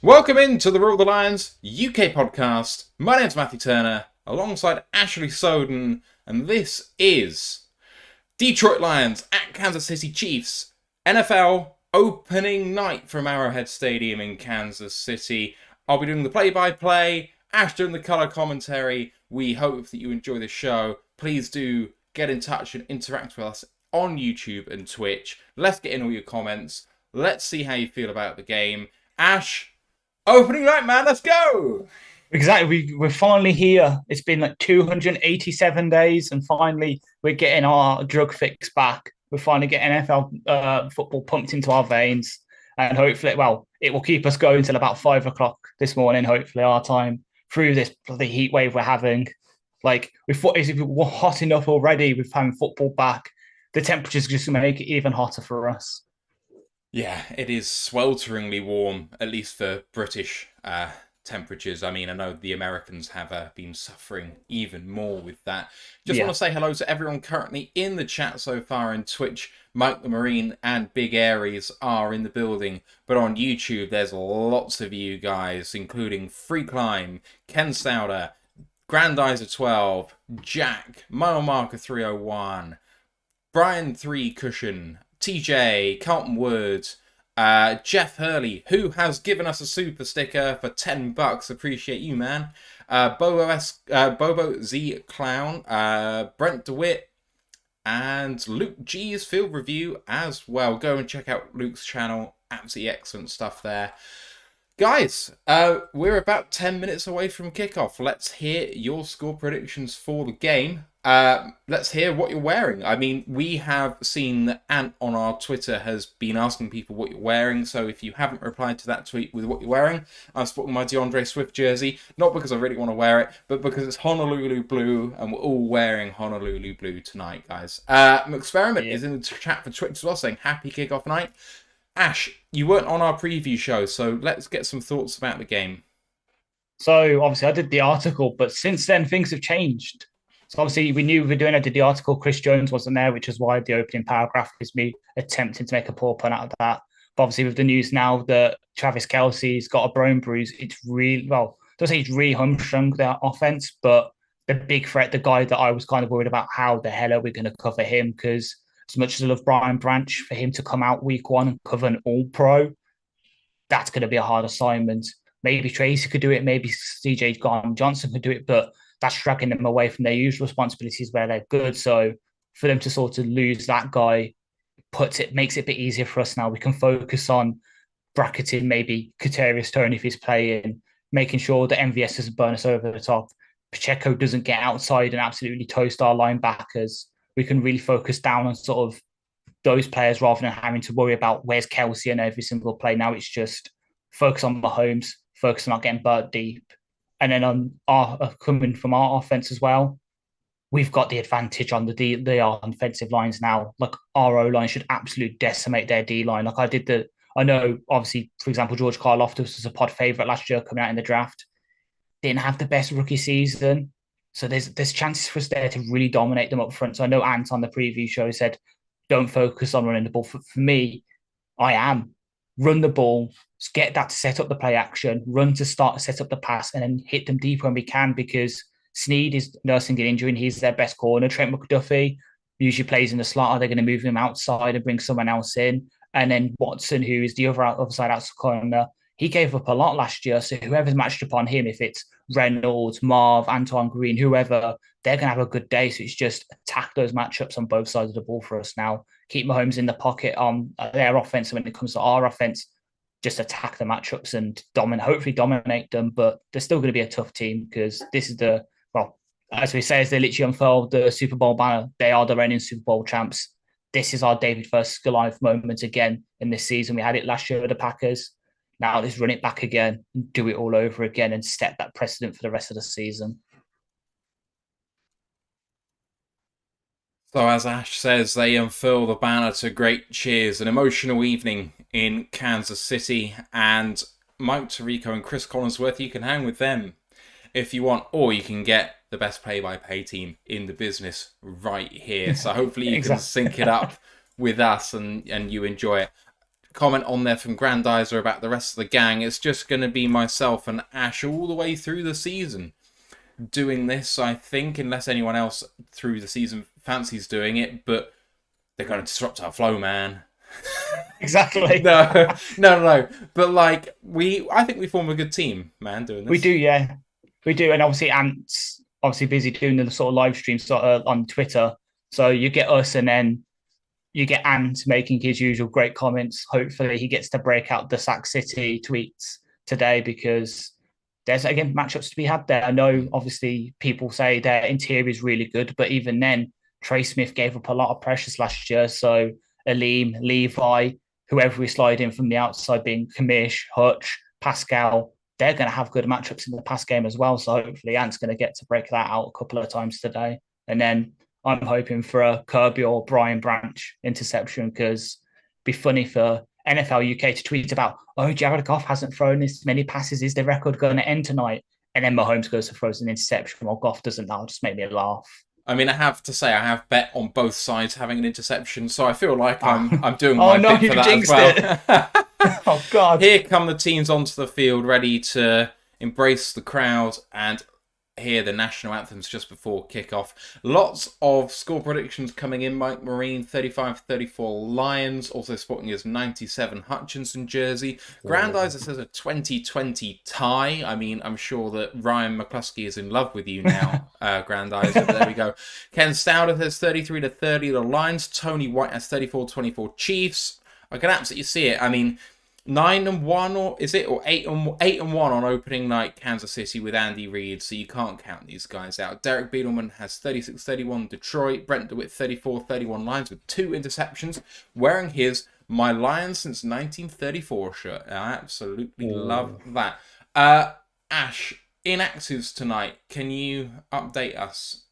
Welcome into the Rule of the Lions UK podcast. My name's Matthew Turner, alongside Ashley Soden, and this is Detroit Lions at Kansas City Chiefs, NFL opening night from Arrowhead Stadium in Kansas City. I'll be doing the play-by-play, Ash doing the colour commentary. We hope that you enjoy the show. Please do get in touch and interact with us on YouTube and Twitch. Let's get in all your comments. Let's see how you feel about the game. Ash, opening night, man, let's go! Exactly. We're finally here. It's been like 287 days, and finally we're getting our drug fix back. We're finally getting NFL football pumped into our veins, and hopefully, it will keep us going till about 5 o'clock this morning. Hopefully, our time through this bloody heat wave we're having. Like we're hot enough already with having football back. The temperature's just going to make it even hotter for us. Yeah, it is swelteringly warm, at least for British temperatures. I mean, I know the Americans have been suffering even more with that. Just want to say hello to everyone currently in the chat so far in Twitch. Mike the Marine and Big Aries are in the building. But on YouTube, there's lots of you guys, including Free Climb, Ken Stouder, Grandizer 12, Jack, Mile Marker 301, Brian 3 Cushion, TJ, Carlton Woods, Jeff Hurley, who has given us a super sticker for $10. Appreciate you, man. Bobo Z Clown, Brent DeWitt, and Luke G's field review as well. Go and check out Luke's channel. Absolutely excellent stuff there. Guys, we're about 10 minutes away from kickoff. Let's hear your score predictions for the game. Let's hear what you're wearing. I mean, we have seen that Ant on our Twitter has been asking people what you're wearing. So if you haven't replied to that tweet with what you're wearing, I'm sporting my DeAndre Swift jersey. Not because I really want to wear it, but because it's Honolulu blue, and we're all wearing Honolulu blue tonight, guys. Experiment is in the chat for Twitch as well, saying happy kickoff night. Ash, you weren't on our preview show, so let's get some thoughts about the game. So obviously I did the article, but since then things have changed. So obviously we knew we were doing I did the article. Chris Jones wasn't there, which is why the opening paragraph is me attempting to make a poor pun out of that. But obviously with the news now that Travis Kelce's got a bone bruise, it's really, don't say he's really hamstrung their offense, but the big threat, the guy that I was kind of worried about, how the hell are we going to cover him? Because as much as I love Brian Branch, for him to come out week one and cover an all-pro, that's going to be a hard assignment. Maybe Tracy could do it, maybe CJ Johnson could do it, but that's dragging them away from their usual responsibilities where they're good. So for them to sort of lose that guy makes it a bit easier for us now. We can focus on bracketing maybe Kadarius Toney if he's playing, making sure that MVS doesn't burn us over the top. Pacheco doesn't get outside and absolutely toast our linebackers. We can really focus down on sort of those players rather than having to worry about where's Kelce in every single play. Now it's just focus on Mahomes, focus on not getting burnt deep. And then on our coming from our offense as well, we've got the advantage on the offensive lines now. Like our O line should absolutely decimate their D line. Like I know obviously, for example, George Karlaftis was a pod favorite last year coming out in the draft. Didn't have the best rookie season. So there's chances for us there to really dominate them up front. So I know Ant on the preview show said, don't focus on running the ball. For me, I am. Run the ball, get that to set up the play action, run to start to set up the pass, and then hit them deep when we can, because Snead is nursing an injury and he's their best corner. Trent McDuffie usually plays in the slot. Are they going to move him outside and bring someone else in? And then Watson, who is the other side outside corner, he gave up a lot last year. So whoever's matched upon him, if it's Reynolds, Marv, Antoine Green, whoever, they're going to have a good day. So it's just attack those matchups on both sides of the ball for us now. Keep Mahomes in the pocket on their offense. When it comes to our offense, just attack the matchups and hopefully dominate them. But they're still going to be a tough team, because this is as we say, as they literally unfurled the Super Bowl banner, they are the reigning Super Bowl champs. This is our David versus Goliath moment again in this season. We had it last year with the Packers. Now let's run it back again and do it all over again and set that precedent for the rest of the season. So as Ash says, they unfurl the banner to great cheers. An emotional evening in Kansas City. And Mike Tirico and Chris Collinsworth, you can hang with them if you want, or you can get the best play-by-play team in the business right here. So hopefully you can sync it up with us and you enjoy it. comment on there from Grandizer about the rest of the gang. It's just going to be myself and Ash all the way through the season doing this, I think, unless anyone else through the season fancies doing it, but they're going to disrupt our flow, man. Exactly. No. But like, I think we form a good team, man, doing this. We do, yeah. We do. And obviously Ant's obviously busy doing the sort of live streams sort of on Twitter. So you get us and then you get Ant making his usual great comments. Hopefully he gets to break out the Sack City tweets today because there's, again, matchups to be had there. I know, obviously, people say their interior is really good, but even then, Trey Smith gave up a lot of pressures last year. So Aleem, Levi, whoever we slide in from the outside, being Kamish, Hutch, Pascal, they're going to have good matchups in the pass game as well. So hopefully Ant's going to get to break that out a couple of times today. And then I'm hoping for a Kirby or Brian Branch interception because it'd be funny for NFL UK to tweet about, oh, Jared Goff hasn't thrown this many passes. Is the record going to end tonight? And then Mahomes goes to throw an interception while Goff doesn't. That'll just make me laugh. I mean, I have to say, I have bet on both sides having an interception, so I feel like I'm doing oh, my no, bit for that as well. Oh, God. Here come the teams onto the field ready to embrace the crowd and hear the national anthems just before kickoff. Lots of score predictions coming in. Mike Marine, 35-34 Lions. Also sporting his 97 Hutchinson jersey. Grandizer says a 2020 tie. I mean, I'm sure that Ryan McCluskey is in love with you now, Grandizer. But there we go. Ken Stouder says 33-30 the Lions. Tony White has 34-24 Chiefs. I can absolutely see it. I mean, 9-1 or is it, or 8-1 on opening night Kansas City with Andy Reid, so you can't count these guys out. Derek Beadleman has 36-31 Detroit. Brent DeWitt 34-31 Lions with 2 interceptions, wearing his My Lions Since 1934 shirt. I absolutely love that. Ash, inactives tonight. Can you update us?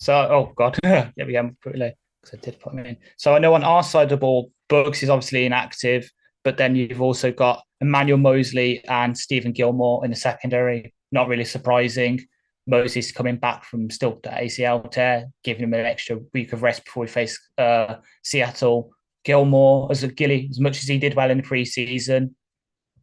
So, oh God, there we go. Pretty late because I did put him in. So I know on our side of the ball, Bucks is obviously inactive. But then you've also got Emmanuel Mosley and Stephen Gilmore in the secondary. Not really surprising. Mosley's coming back from still the ACL tear, giving him an extra week of rest before we face Seattle. Gilmore, as much as he did well in the preseason,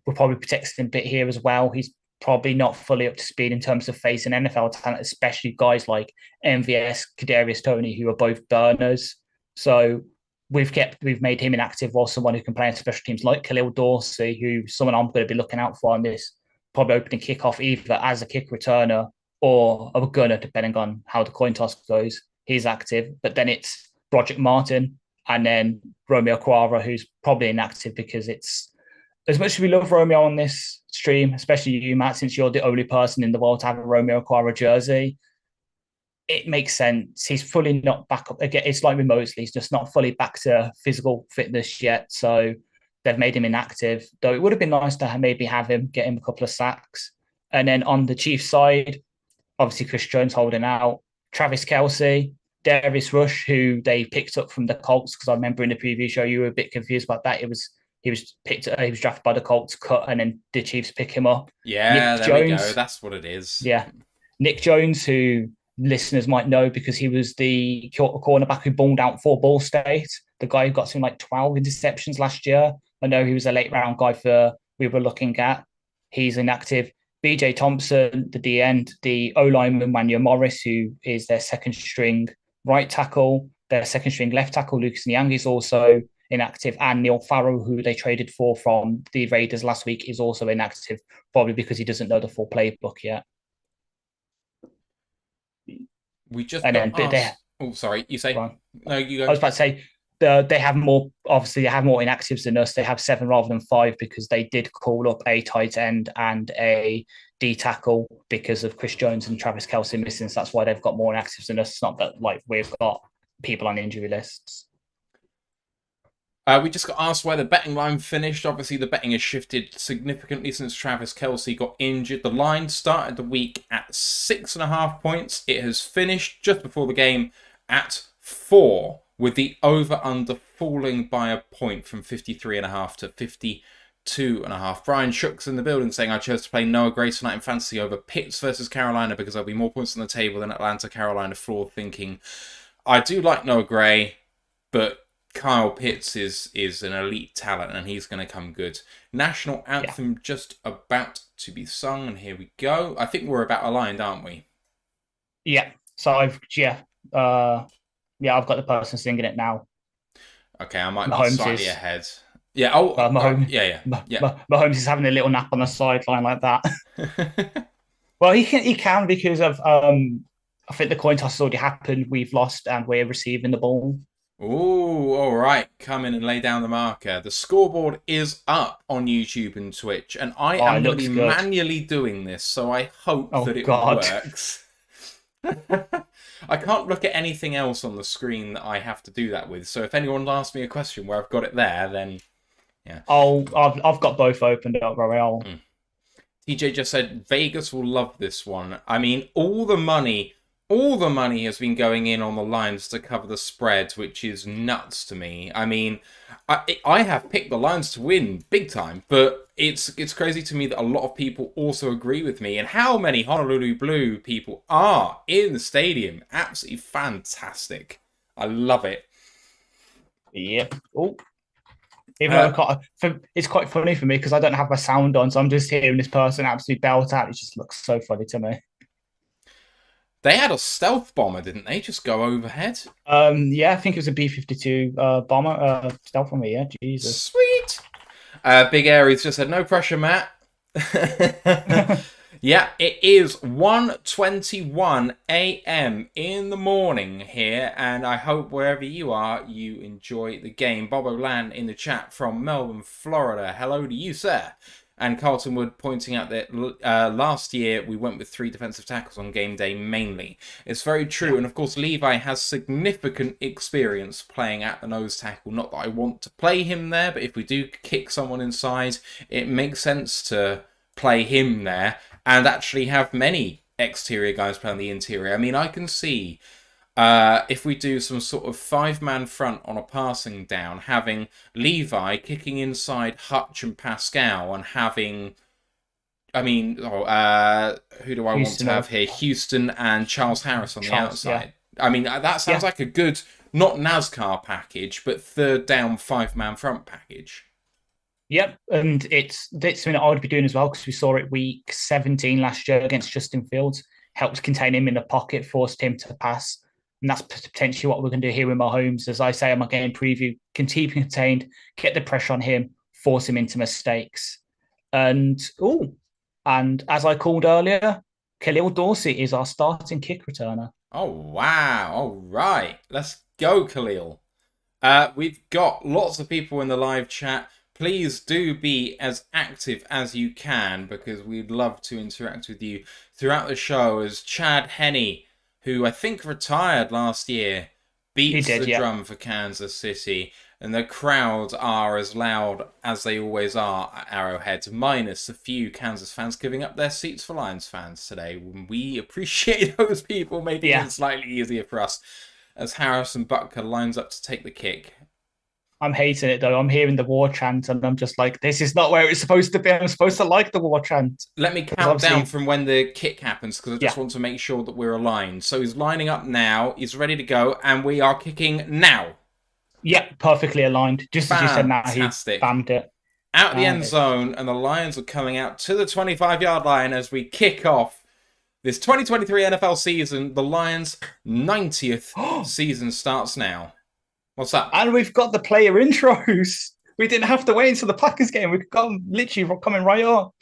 will probably protect him a bit here as well. He's probably not fully up to speed in terms of facing NFL talent, especially guys like MVS, Kadarius Toney, who are both burners. So we've made him inactive while someone who can play in special teams like Khalil Dorsey, who's someone I'm going to be looking out for on this probably opening kickoff, either as a kick returner or a gunner, depending on how the coin toss goes. He's active, but then it's Broderick Martin and then Romeo Quara, who's probably inactive because it's, as much as we love Romeo on this stream, especially you, Matt, since you're the only person in the world to have a Romeo Quara jersey, it makes sense. He's fully not back up. Again, it's like with Mosley. He's just not fully back to physical fitness yet. So they've made him inactive. Though it would have been nice to maybe have him, get him a couple of sacks. And then on the Chiefs side, obviously Chris Jones holding out. Travis Kelce, Darius Rush, who they picked up from the Colts, because I remember in the preview show you were a bit confused about that. He was drafted by the Colts, cut, and then the Chiefs pick him up. Yeah, Nick Jones, we go. That's what it is. Yeah. Nick Jones, who listeners might know because he was the cornerback who balled out for Ball State, the guy who got something like 12 interceptions last year. I know he was a late round guy we were looking at. He's inactive. BJ Thompson, the DN, the O-lineman, Wanya Morris, who is their second string right tackle, their second string left tackle, Lucas Niang, is also inactive, and Neil Farrell, who they traded for from the Raiders last week, is also inactive, probably because he doesn't know the full playbook yet. We just oh, sorry. You say no. You go. I was about to say they have more. Obviously, they have more inactives than us. They have 7 rather than 5 because they did call up a tight end and a D tackle because of Chris Jones and Travis Kelce missing. So that's why they've got more inactives than us. It's not that like we've got people on injury lists. We just got asked where the betting line finished. Obviously, the betting has shifted significantly since Travis Kelce got injured. The line started the week at 6.5 points. It has finished just before the game at 4, with the over-under falling by a point from 53.5 to 52.5. Brian Shook's in the building saying, I chose to play Noah Gray tonight in fantasy over Pitts versus Carolina because there'll be more points on the table than Atlanta, Carolina. Flawed thinking. I do like Noah Gray, but Kyle Pitts is an elite talent, and he's going to come good. National Yeah. anthem just about to be sung, and here we go. I think we're about aligned, aren't we? Yeah. So I've got the person singing it now. Okay, I might be Mahomes slightly is ahead. Yeah. Oh, Mahomes. yeah, yeah, Mahomes is having a little nap on the sideline like that. yeah. Well, he can because of I think the coin toss has already happened. We've lost and we're receiving the ball. Ooh, all right. Come in and lay down the marker. The scoreboard is up on YouTube and Twitch, and I Oh, am it going to be looks good. manually doing this, so I hope Oh that it God. works. I can't look at anything else on the screen that I have to do that with. So if anyone asks me a question where I've got it there, then yeah. I've got both opened up, Royale. TJ just said Vegas will love this one. I mean, all the money has been going in on the lines to cover the spread, which is nuts to me. I mean, I have picked the Lions to win big time, but it's crazy to me that a lot of people also agree with me. And how many Honolulu Blue people are in the stadium? Absolutely fantastic. I love it. Yep. Oh, even though it's quite funny for me because I don't have my sound on, so I'm just hearing this person absolutely belt out. It just looks so funny to me. They had a stealth bomber, didn't they? Just go overhead. Yeah, I think it was a B-52 bomber stealth bomber. Yeah, Jesus. Sweet. Big Aries just said, no pressure, Matt. Yeah, it is 1:21 a.m. in the morning here, and I hope wherever you are, you enjoy the game. Bob O'Lan in the chat from Melbourne, Florida. Hello to you, sir. And Carlton Wood pointing out that last year we went with 3 defensive tackles on game day mainly. It's very true. Yeah. And of course, Levi has significant experience playing at the nose tackle. Not that I want to play him there, but if we do kick someone inside, it makes sense to play him there and actually have many exterior guys play on the interior. I mean, I can see if we do some sort of 5-man front on a passing down, having Levi kicking inside Hutch and Pascal, and having, I mean, who do I want to have here? Houston and Charles Harris on the outside. Yeah. I mean, that sounds like a good, not NASCAR package, but third down 5-man front package. Yep, and it's something I would be doing as well because we saw it week 17 last year against Justin Fields. Helped contain him in the pocket, forced him to pass. And that's potentially what we're going to do here with Mahomes. As I say in my game preview, can keep him contained, get the pressure on him, force him into mistakes. And as I called earlier, Khalil Dorsey is our starting kick returner. Oh, wow. All right. Let's go, Khalil. We've got lots of people in the live chat. Please do be as active as you can because we'd love to interact with you throughout the show as Chad Henney, who I think retired last year, beats the drum for Kansas City. And the crowds are as loud as they always are at Arrowhead, minus a few Kansas fans giving up their seats for Lions fans today. We appreciate those people making it slightly easier for us as Harrison Butker lines up to take the kick. I'm hating it, though. I'm hearing the war chant, and I'm just like, this is not where it's supposed to be. I'm supposed to like the war chant. Let me count down from when the kick happens, because I just want to make sure that we're aligned. So he's lining up now. He's ready to go, and we are kicking now. Yeah, perfectly aligned. Just as you said now, he bammed it. Out the end zone, and the Lions are coming out to the 25-yard line as we kick off this 2023 NFL season. The Lions' 90th season starts now. What's up? And we've got the player intros. We didn't have to wait until the Packers game. We've got them literally coming right up.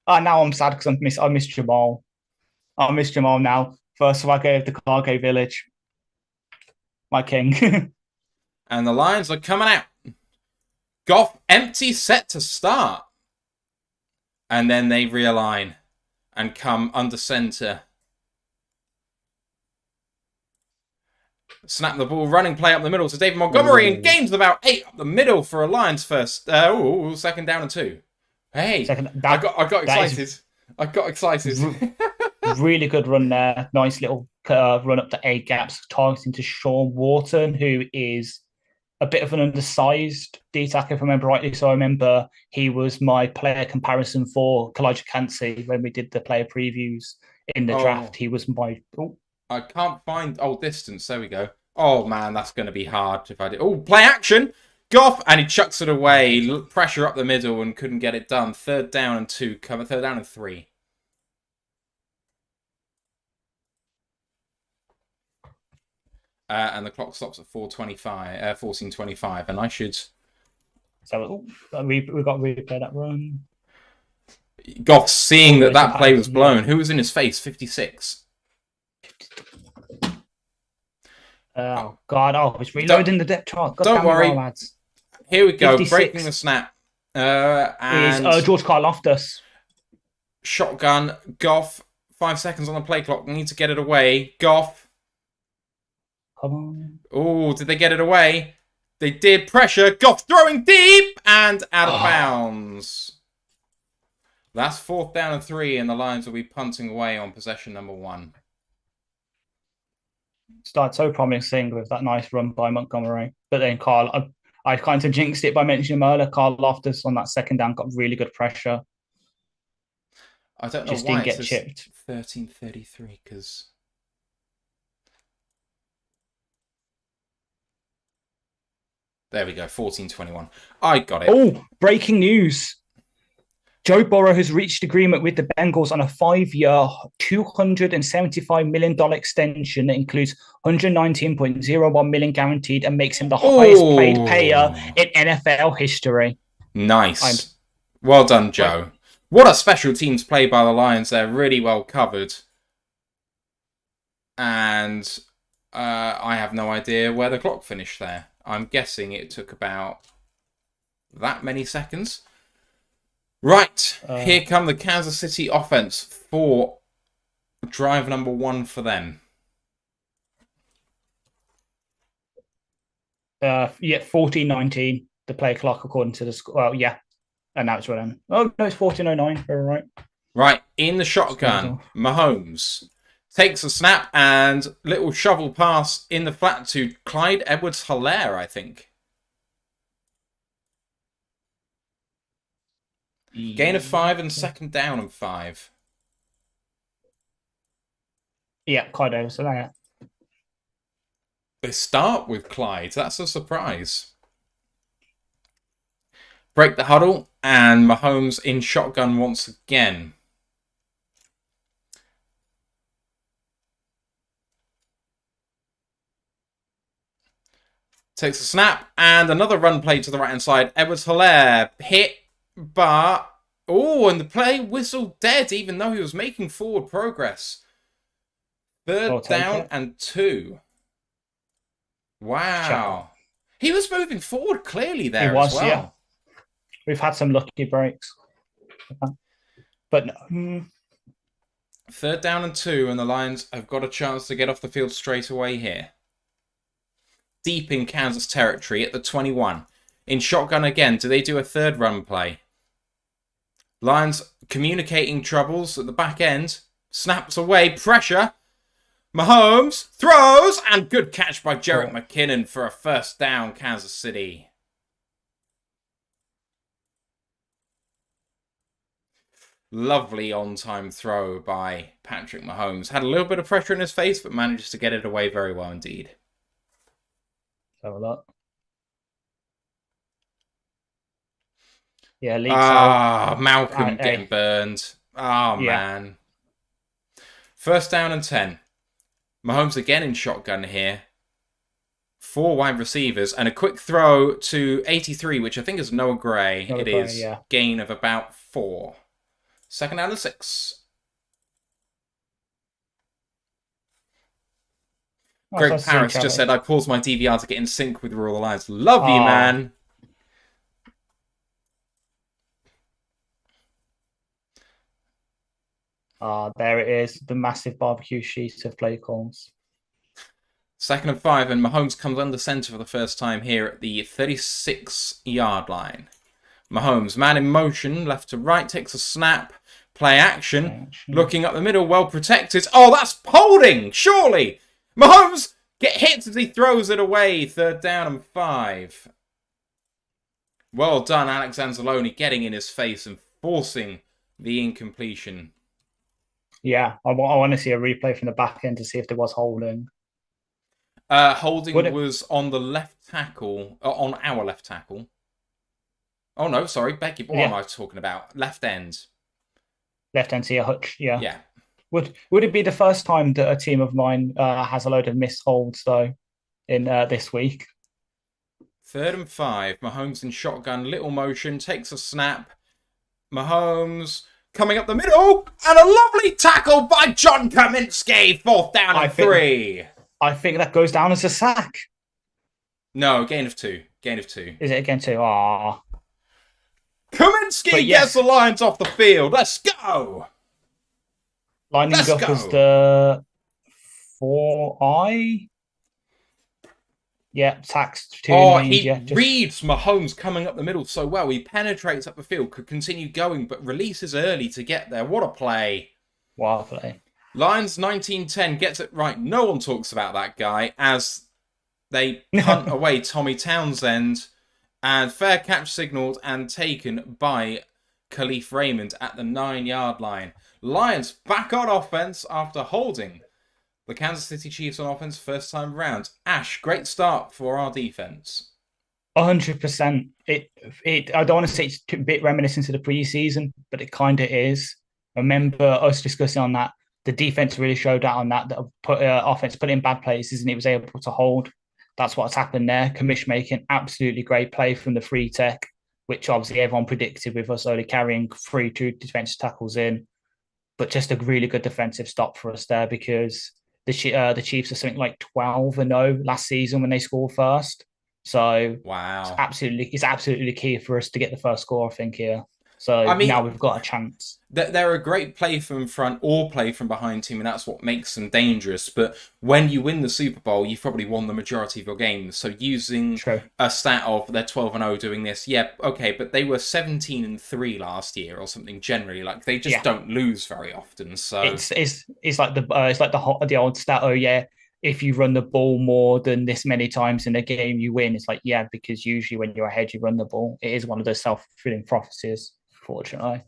Now I'm sad because I miss Jamal. I miss Jamal now. First swagger of the Cargo Village. My king. And the Lions are coming out. Goff empty set to start. And then they realign and come under center. Snap the ball, running play up the middle to David Montgomery, and gains about 8 up the middle for a Lions first. Second down and 2. Hey, I got excited. I got excited. Really good run there. Nice little run up the A gaps, targeting to Sean Wharton, who is a bit of an undersized D-tackle, if I remember rightly. So I remember he was my player comparison for Kalijah Cansey when we did the player previews in the draft. He was my... I can't find distance. There we go. Oh, man, that's going to be hard if I do. Oh, play action! Goff! And he chucks it away. Pressure up the middle and couldn't get it done. 3rd down and 2. Cover 3rd down and 3. And the clock stops at 4:25, 14:25, and I should. So we got replay that run. Goff seeing that play was blown. Who was in his face? 56. Oh God! Oh, it's reloading the depth chart. God don't worry, lads. Here we go. 56. Breaking the snap. And is George Karlaftis. Shotgun. Goff. 5 seconds on the play clock. Need to get it away. Goff. Come on. Oh, did they get it away? They did. Pressure. Goff throwing deep and out of bounds. That's 4th down and 3, and the Lions will be punting away on possession number 1. Started so promising with that nice run by Montgomery, but then I kind of jinxed it by mentioning him earlier. Karlaftis on that 2nd down got really good pressure. I don't know just why didn't get chipped. 13:33 because. There we go, 14:21. I got it. Oh, breaking news. Joe Burrow has reached agreement with the Bengals on a 5-year, $275 million extension that includes $119.01 million guaranteed and makes him the highest paid player in NFL history. Nice. Well done, Joe. What a special teams play by the Lions there. Really well covered. And I have no idea where the clock finished there. I'm guessing it took about that many seconds. Right, here come the Kansas City offense for drive number 1 for them. Yeah, 14:19, the play clock according to the score. Well, yeah, and now it's running. Oh, no, it's 14:09. All right. Right, in the shotgun, Mahomes takes a snap and little shovel pass in the flat to Clyde Edwards-Helaire, I think. Gain of 5 and 2nd down and 5. Yeah, Clyde Edwards. So yeah. They start with Clyde. That's a surprise. Break the huddle, and Mahomes in shotgun once again. Takes a snap, and another run play to the right-hand side. Edwards-Helaire hit, but... Oh, and the play whistled dead, even though he was making forward progress. 3rd down and 2. Wow. He was moving forward clearly there as well. Yeah. We've had some lucky breaks. But no. 3rd down and 2, and the Lions have got a chance to get off the field straight away here. Deep in Kansas territory at the 21. In shotgun again, do they do a 3rd run play? Lions communicating troubles at the back end. Snaps away, pressure. Mahomes throws, and good catch by Jerick McKinnon for a 1st down, Kansas City. Lovely on-time throw by Patrick Mahomes. Had a little bit of pressure in his face, but manages to get it away very well indeed. Have a look. Yeah, leaks out. Malcolm getting burned. Man. 1st down and 10. Mahomes again in shotgun here. 4 wide receivers and a quick throw to 83, which I think is Noah Gray. It is gain of about 4. 2nd down and 6. Greg Paris just said, I paused my DVR to get in sync with Royal Alliance. Love you, man. There it is. The massive barbecue sheet of play calls. 2nd and 5, and Mahomes comes under center for the first time here at the 36-yard line. Mahomes, man in motion, left to right, takes a snap. Play action. Looking up the middle, well protected. Oh, that's holding, surely. Mahomes get hit as he throws it away. 3rd down and 5. Well done, Alex Anzalone getting in his face and forcing the incompletion. Yeah, I want to see a replay from the back end to see if there was holding. Holding Would it? was on the left tackle, on our left tackle. Oh no, sorry, Becky. What am Yeah, I talking about? Left end. left hand to your Hutch. Yeah. Yeah. Would it be the first time that a team of mine has a load of missed holds though in this week? 3rd and 5. Mahomes in shotgun, little motion, takes a snap. Mahomes coming up the middle, and a lovely tackle by John Kaminsky. 4th down and 3. I think that goes down as a sack. No, gain of 2. Gain of 2. Is it again too? Ah. Kaminsky gets the Lions off the field. Let's go. Lining up as the 4i. Yeah, sacks 2 Oh, in range, he reads Mahomes coming up the middle so well. He penetrates up the field, could continue going, but releases early to get there. What a play. Wow, play. Lions 19-10 gets it right. No one talks about that guy as they punt away Tommy Townsend. And fair catch signaled and taken by Khalif Raymond at the 9-yard line. Lions back on offense after holding the Kansas City Chiefs on offense first time round. Ash, great start for our defense. 100%. I don't want to say it's a bit reminiscent of the preseason, but it kind of is. I remember us discussing on that. The defense really showed out on that offense put in bad places and it was able to hold. That's what's happened there. Kamish making absolutely great play from the free tech, which obviously everyone predicted with us only carrying 2 defensive tackles in. But just a really good defensive stop for us there because the Chiefs are something like 12-0 last season when they scored first. So wow, it's absolutely key for us to get the first score, I think, here. So now we've got a chance. They're a great play from front or play from behind team, and that's what makes them dangerous. But when you win the Super Bowl, you've probably won the majority of your games. So using a stat of they're 12-0 doing this, yeah, okay, but they were 17-3 last year or something. Generally, like they just don't lose very often. So it's like the old stat. Oh yeah, if you run the ball more than this many times in a game, you win. It's like yeah, because usually when you're ahead, you run the ball. It is one of those self-fulfilling prophecies. Fortunately.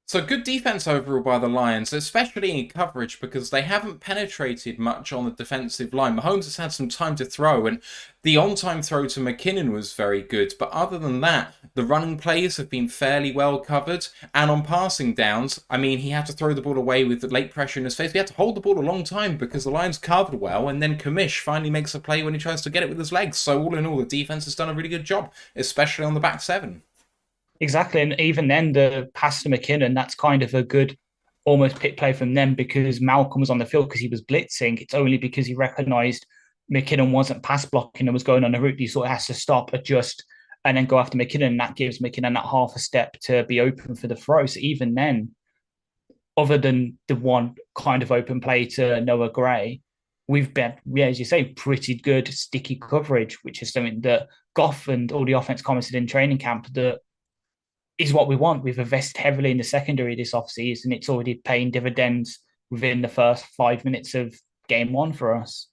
So good defense overall by the Lions, especially in coverage because they haven't penetrated much on the defensive line. Mahomes has had some time to throw, and the on-time throw to McKinnon was very good. But other than that, the running plays have been fairly well covered. And on passing downs, I mean, he had to throw the ball away with the late pressure in his face. We had to hold the ball a long time because the Lions covered well, and then Kamish finally makes a play when he tries to get it with his legs. So all in all, the defense has done a really good job, especially on the back seven. Exactly. And even then, the pass to McKinnon, that's kind of a good almost pick play from them because Malcolm was on the field because he was blitzing. It's only because he recognized McKinnon wasn't pass blocking and was going on a route. He sort of has to stop, adjust, and then go after McKinnon. And that gives McKinnon that half a step to be open for the throw. So even then, other than the one kind of open play to Noah Gray, we've been, yeah, as you say, pretty good sticky coverage, which is something that Goff and all the offense commented in training camp that is what we want. We've invested heavily in the secondary this offseason. It's already paying dividends within the first 5 minutes of game one for us.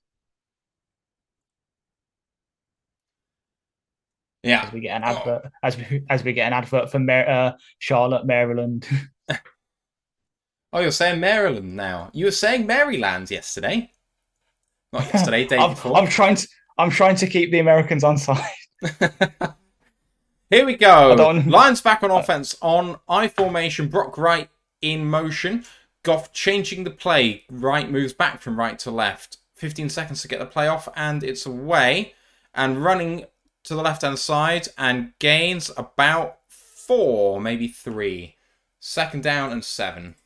Yeah. As we get an advert, as we get an advert for Charlotte, Maryland. Oh, you're saying Maryland now. You were saying Maryland yesterday. Not yesterday, day before. I'm trying to keep the Americans on side. Here we go. Lions back on offense on I formation. Brock Wright in motion. Goff changing the play. Wright moves back from right to left. 15 seconds to get the play off, and it's away. And running to the left-hand side, and gains about 4, maybe 3. 2nd down and 7.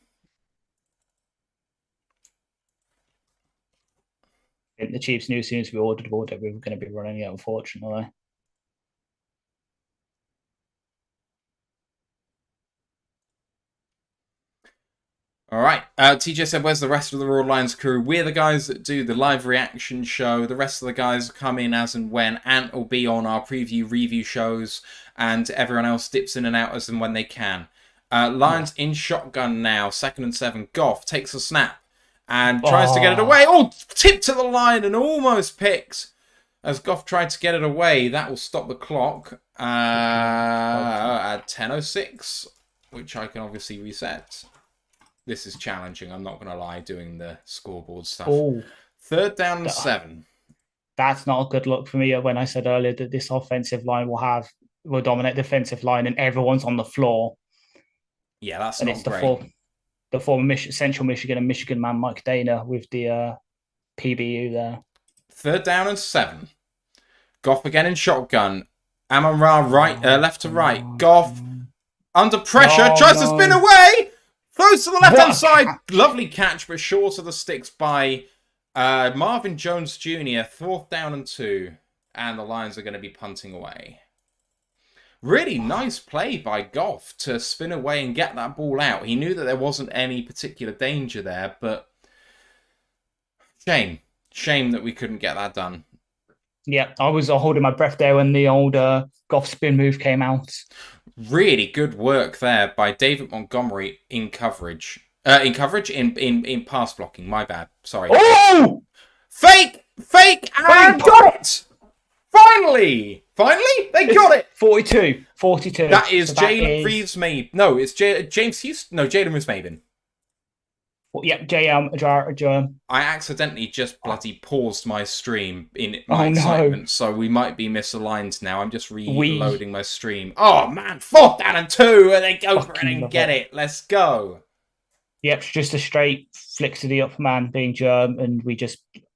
The Chiefs knew as soon as we ordered the ball that we were going to be running it, unfortunately. All right. TJ said, where's the rest of the Raw Lions crew? We're the guys that do the live reaction show. The rest of the guys come in as and when. Ant will be on our preview review shows, and everyone else dips in and out as and when they can. Lions in shotgun now. 2nd and 7. Goff takes a snap and tries to get it away. Oh, tipped to the line and almost picked. As Goff tried to get it away, that will stop the clock at 10:06, which I can obviously reset. This is challenging, I'm not going to lie, doing the scoreboard stuff. 3rd down and 7. That's not a good look for me when I said earlier that this offensive line will dominate the defensive line and everyone's on the floor. Yeah, that's And not it's great. the former Central Michigan and Michigan man Mike Dana with the PBU there. 3rd down and 7. Goff again in shotgun. Amon-Ra left to right. Goff under pressure, Oh tries to spin no! away. Throws to the left-hand What? side. Lovely catch, but short of the sticks by Marvin Jones Jr. 4th down and 2. And the Lions are going to be punting away. Really nice play by Goff to spin away and get that ball out. He knew that there wasn't any particular danger there, but shame. Shame that we couldn't get that done. Yeah, I was holding my breath there when the old Goff spin move came out. Really good work there by David Montgomery in coverage. In pass blocking. My bad. Sorry. Oh! Fake, and got it. Finally, they got it. 42. That is So Jalen Reeves Maben. No, it's James Houston. No, Jalen Reeves Maben. Yeah, JM. I accidentally just bloody paused my stream in my excitement, so we might be misaligned now. I'm just reloading my stream. Oh man, 4th down and 2, and they go for it and get it. Let's go. Yep, just a straight flick to the up man being Germ, and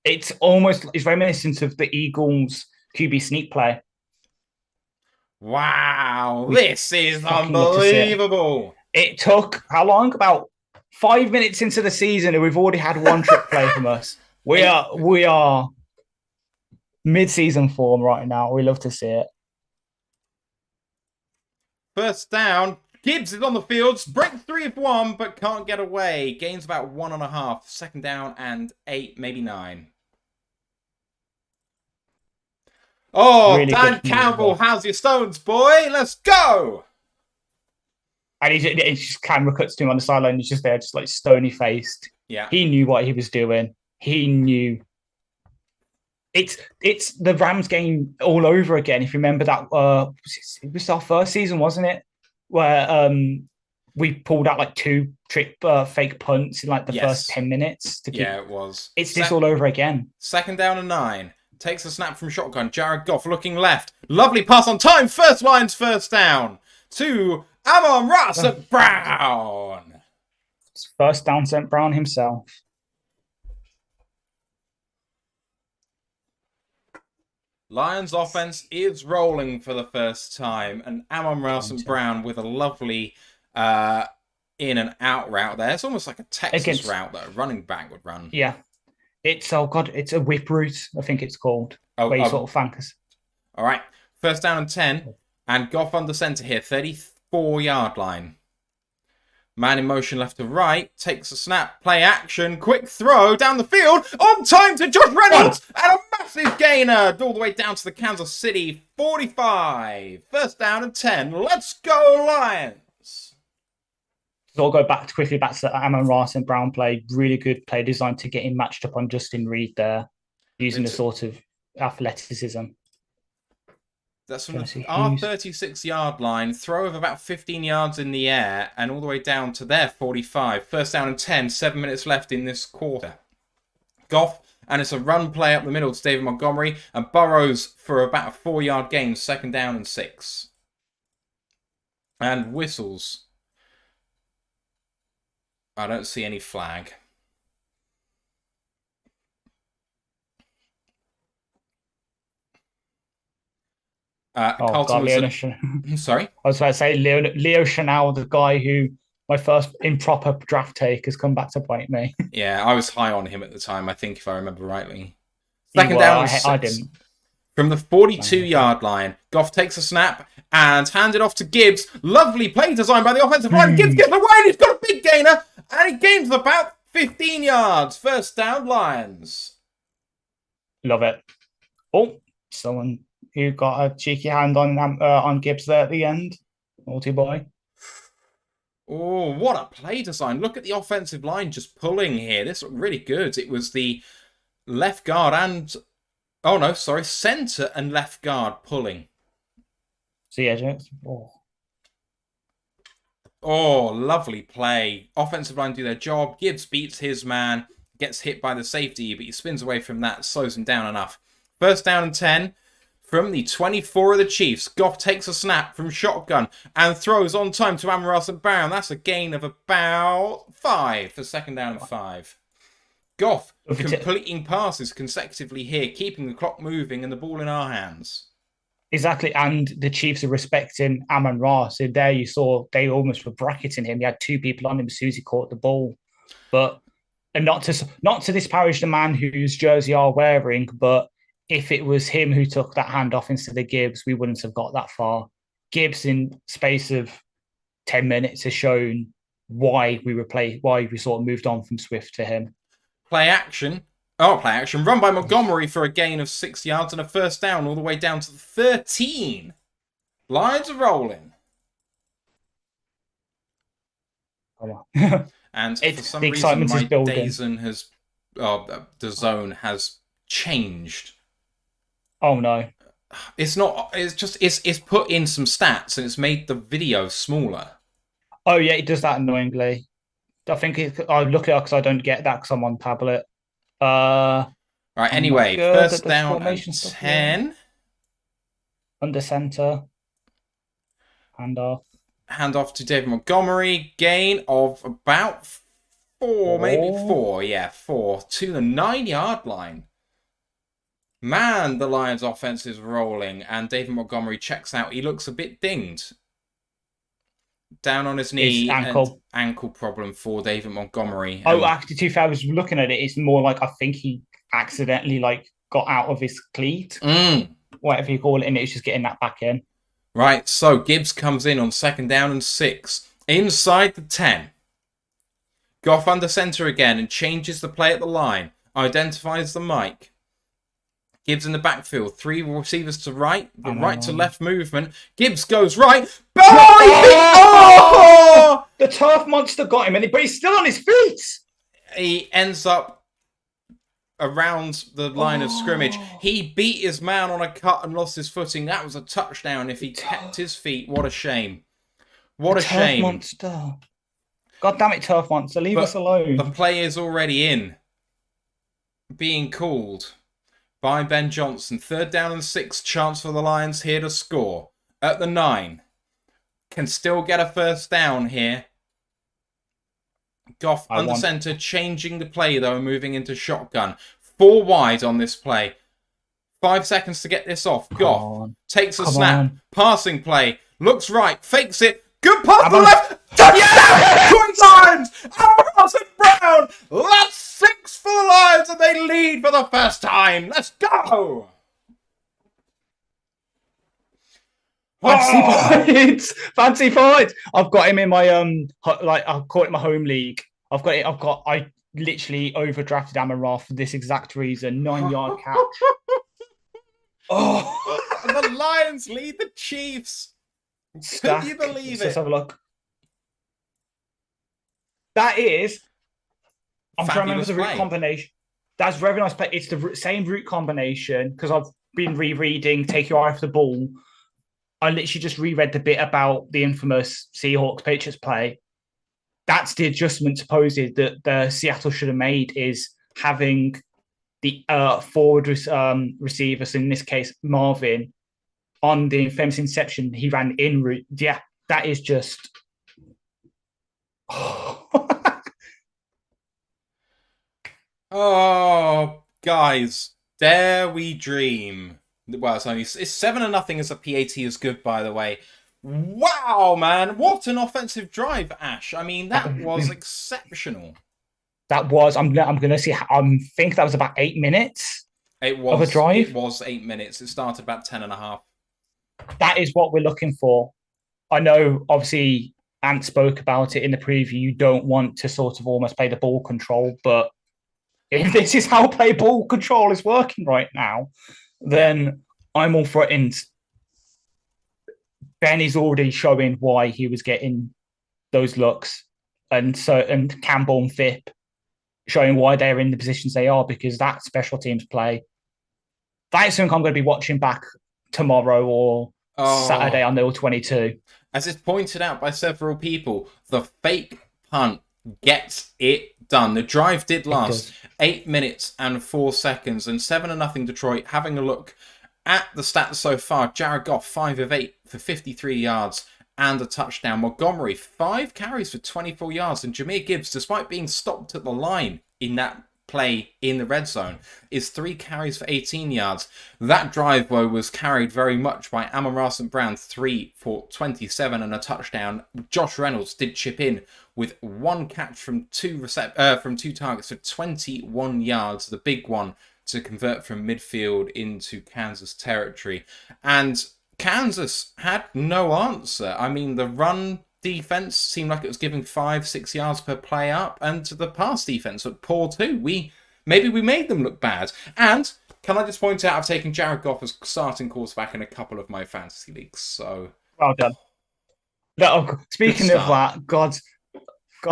it's reminiscent of the Eagles QB sneak play. Wow, this is unbelievable. It took how long? About 5 minutes into the season, and we've already had one trick play from us. We are mid-season form right now. We love to see it. 1st down. Gibbs is on the field. Break 3 of 1, but can't get away. Gains about 1.5. 2nd down and 8, maybe 9. Oh, really Dan Campbell, how's your stones, boy? Let's go! And he just camera cuts to him on the sideline. He's just there, just like stony faced. Yeah, he knew what he was doing. He knew. It's the Rams game all over again. If you remember that, it was our first season, wasn't it? Where we pulled out like 2 fake punts in like the first 10 minutes. It was. It's this all over again. 2nd down and 9. Takes a snap from shotgun. Jared Goff looking left. Lovely pass on time. Lions 1st down. To Amon-Ra St. Brown. 1st down, St. Brown himself. Lions offense is rolling for the first time. And Amon-Ra St. Brown with a lovely in and out route there. It's almost like a Texas route that a running back would run. Yeah. It's it's a whip route, I think it's called. Where you sort of flank. All right. 1st down and 10. And Goff under center here, 34-yard line. Man in motion left to right. Takes a snap. Play action. Quick throw down the field. On time to Josh Reynolds. And a massive gainer all the way down to the Kansas City 45. 1st down and 10. Let's go, Lions. So I'll go quickly back to the Amon-Ra St. Brown play. Really good play design to get him matched up on Justin Reed there, using the sort of athleticism. That's from our 36-yard line. Throw of about 15 yards in the air and all the way down to their 45. 1st down and 10. 7 minutes left in this quarter. Goff, and it's a run play up the middle to David Montgomery, and Burrows for about a 4-yard gain. 2nd down and 6. And whistles. I don't see any flag. Sorry? I was about to say Leo Chanel, the guy who my first improper draft take has come back to bite me. Yeah, I was high on him at the time, I think, if I remember rightly. 2nd down and 6. I didn't. From the 42-yard line, Goff takes a snap and hands it off to Gibbs. Lovely play design by the offensive line. Gibbs gets away and he's got a big gainer. And he gains about 15 yards. 1st down, Lions. Love it. Oh, someone who got a cheeky hand on Gibbs there at the end. Naughty boy. Oh, what a play design. Look at the offensive line just pulling here. This looked really good. It was the left guard and... Oh, no, sorry. Center and left guard pulling. So, yeah, Oh, lovely play. Offensive line do their job. Gibbs beats his man, gets hit by the safety, but he spins away from that, slows him down enough. First down and 10 from the 24 of the Chiefs. Goff takes a snap from shotgun and throws on time to Amon-Ra St. Brown. That's a gain of about 5 for second down and 5. Goff completing passes consecutively here, keeping the clock moving and the ball in our hands. Exactly, and the Chiefs are respecting Amon-Ra. So there you saw they almost were bracketing him. He had 2 people on him as soon as he caught the ball. But and not to disparage the man whose jersey are wearing, but if it was him who took that handoff instead of Gibbs, we wouldn't have got that far. Gibbs, in space of 10 minutes, has shown why we sort of moved on from Swift to him. Play action. Run by Montgomery for a gain of 6 yards and a first down all the way down to the 13. Lions are rolling. Come on. And for some reason, my the zone has changed. Oh no. It's not, it's put in some stats and it's made the video smaller. Oh yeah, it does that annoyingly. I think I look at it because I don't get that because I'm on tablet. Right, anyway, first down and 10. Under center. Handoff. Handoff to David Montgomery. Gain of about 4, maybe 4. Yeah, 4 to the 9-yard line. Man, the Lions offense is rolling and David Montgomery checks out. He looks a bit dinged. Down on his knee, ankle problem for David Montgomery. Oh, actually, to be fair, I was looking at it. It's more like I think he accidentally got out of his cleat, whatever you call it, and it's just getting that back in. Right, so Gibbs comes in on second down and 6 inside the 10. Goff under center again and changes the play at the line. Identifies the mic. Gibbs in the backfield. 3 receivers to right. The right to left movement. Gibbs goes right. Oh! The turf monster got him, but he's still on his feet. He ends up around the line of scrimmage. He beat his man on a cut and lost his footing. That was a touchdown if he kept his feet. What a shame. What a shame. Turf monster. God damn it, turf monster. Leave us alone. The play is already in. Being called by Ben Johnson. Third down and 6. Chance for the Lions here to score. At the 9. Can still get a first down here. Goff under center, changing the play though, moving into shotgun. 4 wide on this play. 5 seconds to get this off. Goff takes a snap. Passing play. Looks right. Fakes it. Good pass to the left. Touchdown! Twin Lions! Amon-Ra St. Brown! That's 6 for the Lions and they lead for the first time. Let's go! Fancy points. I've got him in my I've caught it in my home league. I literally overdrafted Amon-Ra for this exact reason. 9-yard catch. And the Lions lead the Chiefs. Can you believe it? Let's have a look. That is. I'm trying to remember the route combination. That's very nice play. It's the same route combination because I've been rereading Take Your Eye Off the Ball. I literally just reread the bit about the infamous Seahawks Patriots play. That's the adjustment supposedly that the Seattle should have made, is having the forward receivers, in this case Marvin, on the famous inception. He ran in route. Yeah, that is just. Oh, guys, dare we dream? Well, it's 7-0 as a PAT is good, by the way. Wow, man, what an offensive drive, Ash. I mean, that was exceptional. That was. I'm gonna see. I think that was about 8 minutes. Of a drive. It was 8 minutes. It started about 10.5. That is what we're looking for. I know, obviously, Ant spoke about it in the preview. You don't want to sort of almost play the ball control, but if this is how play ball control is working right now, then I'm all for it. And Ben is already showing why he was getting those looks, and Campbell and Phipp showing why they're in the positions they are, because that special teams play. That is something I'm going to be watching back tomorrow or Saturday on the 22. As is pointed out by several people, the fake punt gets it done. The drive did It last does. 8 minutes and 4 seconds, and 7-0 Detroit. Having a look at the stats so far, Jared Goff 5 of 8 for 53 yards and a touchdown. Montgomery 5 carries for 24 yards, and Jahmyr Gibbs, despite being stopped at the line in that play in the red zone, is 3 carries for 18 yards. That drive, though, was carried very much by Amon-Ra St. Brown, 3 for 27 and a touchdown. Josh Reynolds did chip in with 1 catch from 2 targets for 21 yards, the big one to convert from midfield into Kansas territory. And Kansas had no answer. I mean, the run defense seemed like it was giving 5-6 yards per play up, and the pass defense looked poor too. Maybe we made them look bad. And can I just point out, I've taken Jared Goff as starting quarterback in a couple of my fantasy leagues. So well done. Speaking of that, God,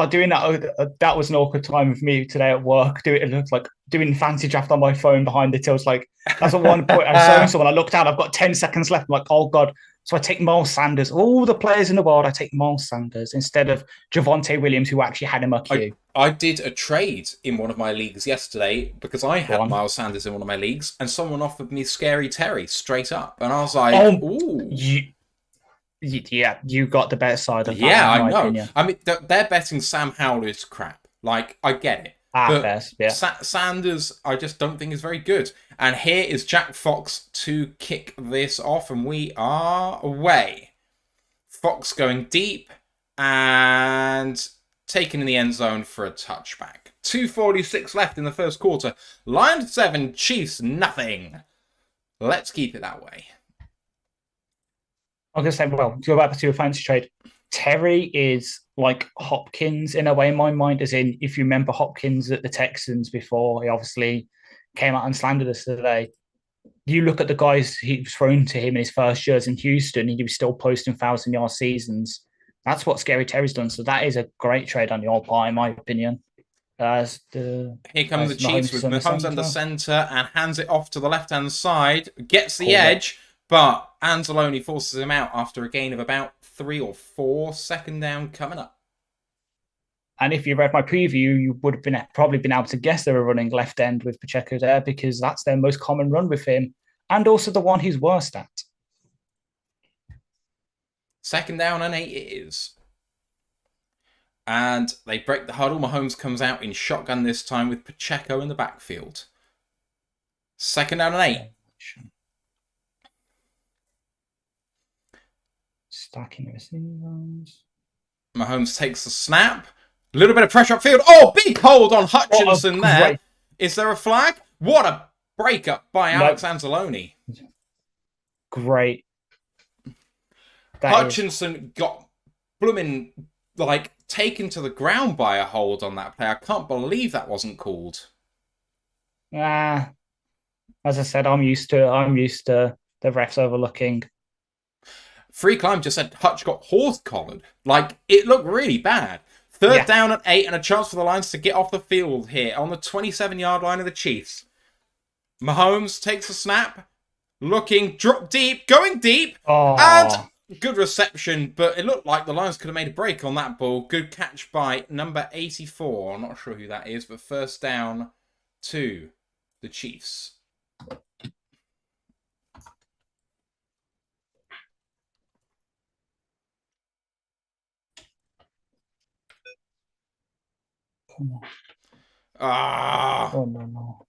doing that was an awkward time with me today at work. It looked like doing fancy draft on my phone behind it. I was like, that's at one point I saw someone. I looked down. I've got 10 seconds left. I'm like, oh God. So I take Miles Sanders. All the players in the world, I take Miles Sanders instead of Javonte Williams, who actually had him a queue. I did a trade in one of my leagues yesterday because I had Miles Sanders in one of my leagues, and someone offered me Scary Terry straight up, and I was like, "Ooh, you got the better side of that." Yeah, I know. Opinion. I mean, they're betting Sam Howell is crap. Like, I get it. But yeah. Sanders, I just don't think is very good. And here is Jack Fox to kick this off, and we are away. Fox going deep and taken in the end zone for a touchback. 2:46 left in the first quarter. Lions 7, Chiefs nothing. Let's keep it that way. I was going to say, well, to go back to a fancy trade, Terry is like Hopkins in a way in my mind, as in, if you remember Hopkins at the Texans before, he obviously came out and slandered us today. You look at the guys he was thrown to him in his first years in Houston, and he was still posting 1,000-yard seasons. That's what Scary Terry's done. So that is a great trade on your part, in my opinion. Here come the Chiefs with Mahomes under center and hands it off to the left-hand side. Gets the edge, but Anzalone forces him out after a gain of about 3 or 4. Second down coming up. And if you read my preview, you would have probably been able to guess they were running left end with Pacheco there, because that's their most common run with him, and also the one he's worst at. Second down and 8 it is. And they break the huddle. Mahomes comes out in shotgun this time with Pacheco in the backfield. Second down and 8. Stacking receivers. Mahomes takes the snap. A little bit of pressure upfield. Oh, big hold on Hutchinson there. Is there a flag? What a breakup by Alex Anzalone. Great. Hutchinson got blooming, taken to the ground by a hold on that play. I can't believe that wasn't called. As I said, I'm used to the refs overlooking. Free Climb just said Hutch got horse collared. It looked really bad. Third down and 8, and a chance for the Lions to get off the field here on the 27-yard line of the Chiefs. Mahomes takes a snap, looking, drop deep, going deep, and good reception, but it looked like the Lions could have made a break on that ball. Good catch by number 84. I'm not sure who that is, but first down to the Chiefs.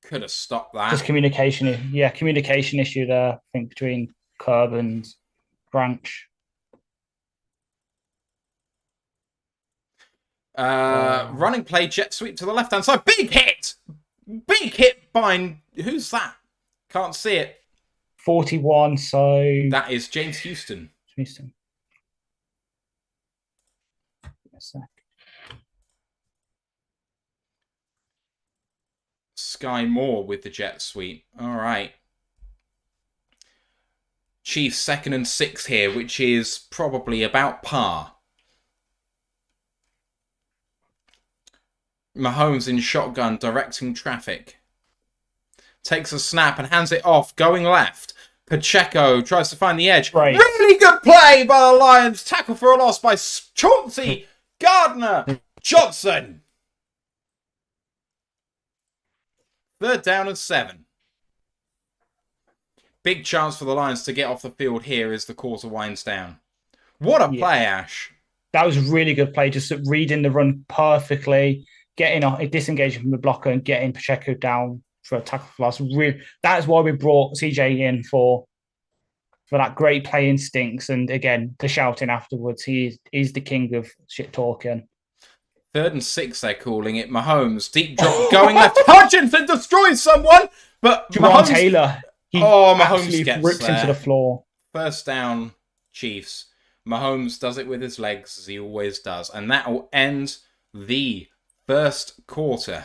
Could have stopped that. Just communication issue there, I think, between Curb and Branch. Running play, jet sweep to the left-hand side. Big hit! Big hit by... Who's that? Can't see it. 41, so... That is James Houston. A sec. Sky Moore with the jet sweep. All right. Chiefs 2nd and 6 here, which is probably about par. Mahomes in shotgun, directing traffic. Takes a snap and hands it off, going left. Pacheco tries to find the edge. Right. Really good play by the Lions. Tackle for a loss by Chauncey Gardner Johnson! 3rd down and 7. Big chance for the Lions to get off the field here as the quarter winds down. What a play, Ash. That was really good play, just reading the run perfectly, disengaging from the blocker and getting Pacheco down for a tackle for loss. That's why we brought CJ in for that great play instincts. And again, the shouting afterwards. He's the king of shit talking. 3rd and 6, they're calling it. Mahomes, deep drop, going left. Hutchinson destroys someone, but Jawan Taylor, Mahomes gets rips him to the floor. 1st down, Chiefs. Mahomes does it with his legs, as he always does. And that will end the 1st quarter.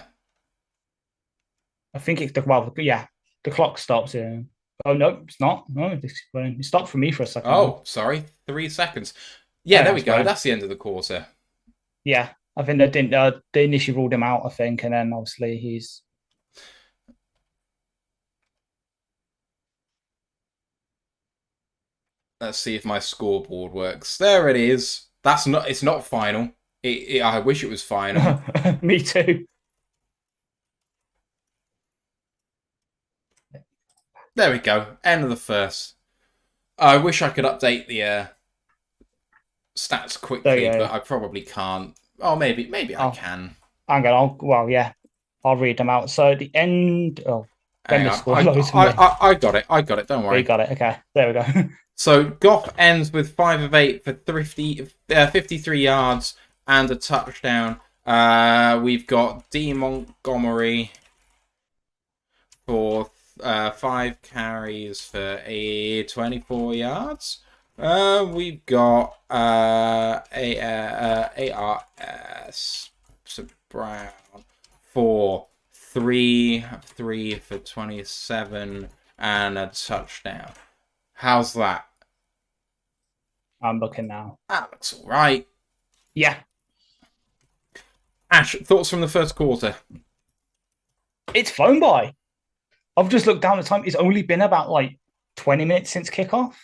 I think the clock stops here. Oh, no, it's not. No, it stopped for me for a second. Oh, sorry. 3 seconds. Yeah, there we go. That's the end of the quarter. Yeah, I think they initially ruled him out, I think. And then obviously he's... Let's see if my scoreboard works. There it is. It's not final. I wish it was final. Me too. There we go. End of the 1st. I wish I could update the stats quickly, but I probably can't. Oh, maybe I can. I'll read them out. So at the end... Oh, I got it. Don't worry. You got it. Okay, there we go. So Goff ends with 5 of 8 for 53 yards and a touchdown. We've got D. Montgomery for 5 carries for 24 yards. We've got ARS Brown for 3 for 27 and a touchdown. How's that? I'm looking now. That looks all right. Yeah. Ash, thoughts from the 1st quarter? It's flown by. I've just looked down the time. It's only been about 20 minutes since kickoff.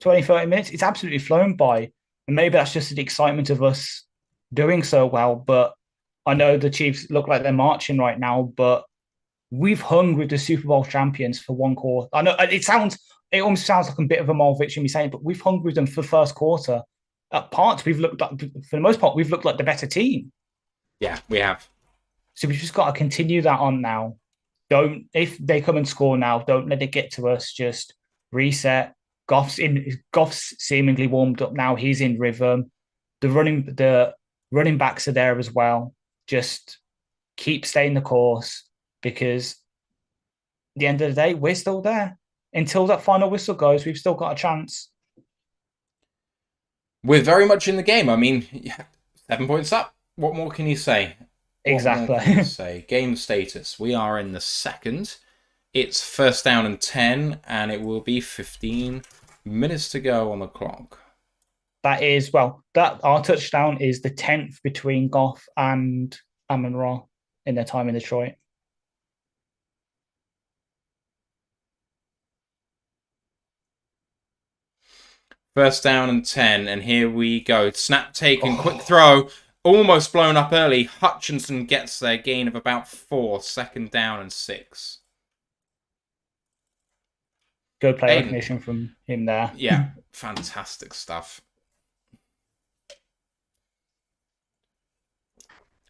20, 30 minutes. It's absolutely flown by. And maybe that's just the excitement of us doing so well. But I know the Chiefs look like they're marching right now, but we've hung with the Super Bowl champions for 1 quarter. I know it almost sounds like a bit of a moral victory me saying, but we've hung with them for the 1st quarter. At parts, for the most part, we've looked like the better team. Yeah, we have. So we've just got to continue that on now. If they come and score now, don't let it get to us. Just reset. Goff's seemingly warmed up now. He's in rhythm. The running backs are there as well. Just keep staying the course, because at the end of the day, we're still there. Until that final whistle goes, we've still got a chance. We're very much in the game. I mean, 7 points up. What more can you say? Exactly. Game status. We are in the 2nd. It's 1st down and 10, and it will be 15 minutes to go on the clock. Our touchdown is the 10th between Goff and Amon-Ra in their time in Detroit. First down and 10, and here we go. Snap taken, quick throw, almost blown up early. Hutchinson gets their gain of about 4, 2nd down and 6. Good play recognition from him there. Yeah, fantastic stuff.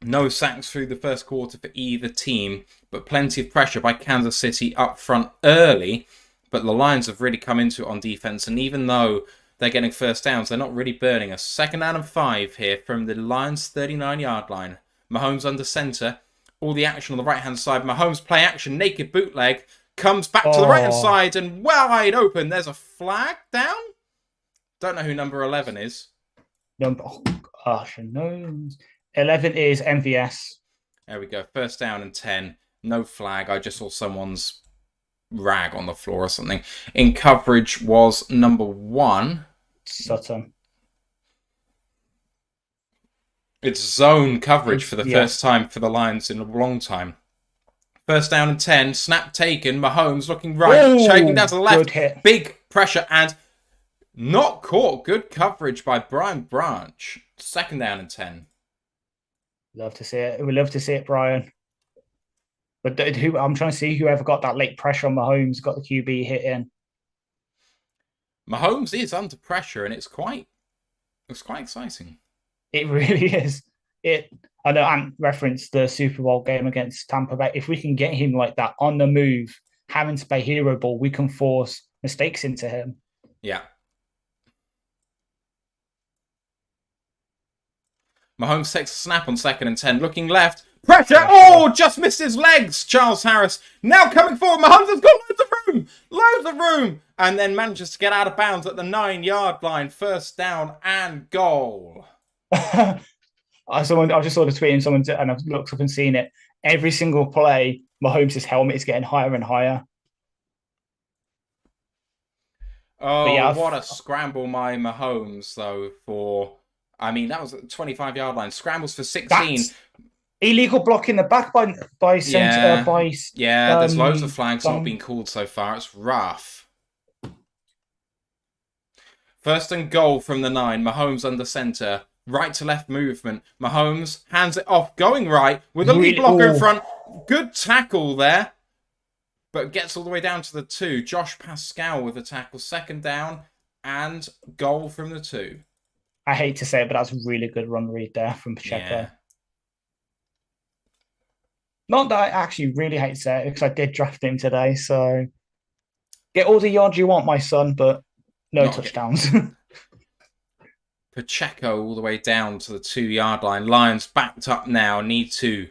No sacks through the 1st quarter for either team, but plenty of pressure by Kansas City up front early. But the Lions have really come into it on defense, and even though they're getting 1st downs, they're not really burning us. 2nd down and 5 here from the Lions' 39-yard line. Mahomes under center. All the action on the right-hand side. Mahomes play action, naked bootleg. Comes back to the right-hand side and wide open. There's a flag down. Don't know who number 11 is. No. 11 is MVS. There we go. 1st down and 10. No flag. I just saw someone's rag on the floor or something. In coverage was number 1. Sutton. It's zone coverage for the first time for the Lions in a long time. 1st down and 10. Snap taken. Mahomes looking right. Shaking down to the left. Big pressure and not caught. Good coverage by Brian Branch. 2nd down and 10. Love to see it. We love to see it, Brian. But I'm trying to see whoever got that late pressure on Mahomes, got the QB hit in. Mahomes is under pressure, and it's quite exciting. It really is. I know Ant referenced the Super Bowl game against Tampa Bay. If we can get him like that on the move, having to play hero ball, we can force mistakes into him. Yeah. Mahomes takes a snap on 2nd and 10, looking left. Pressure! Oh, just missed his legs. Charles Harris now coming forward. Mahomes has got loads of room, and then manages to get out of bounds at the 9-yard line. 1st down and goal. I just saw the tweet and I've looked up and seen it. Every single play, Mahomes' helmet is getting higher and higher. Oh, yeah, what a scramble by Mahomes, though, that was at the 25-yard line. Scrambles for 16. That's illegal block in the back by center. Yeah, there's loads of flags not being called so far. It's rough. 1st and goal from the 9. Mahomes under center. Right to left movement. Mahomes hands it off, going right with a lead blocker in front. Good tackle there, but gets all the way down to the 2. Josh Pascal with the tackle. 2nd down and goal from the 2. I hate to say it, but that's a really good run read there from Pacheco. Yeah. Not that I actually really hate to say it, because I did draft him today. So get all the yards you want, my son, but no touchdowns. Pacheco all the way down to the 2-yard line. Lions backed up now. Need to.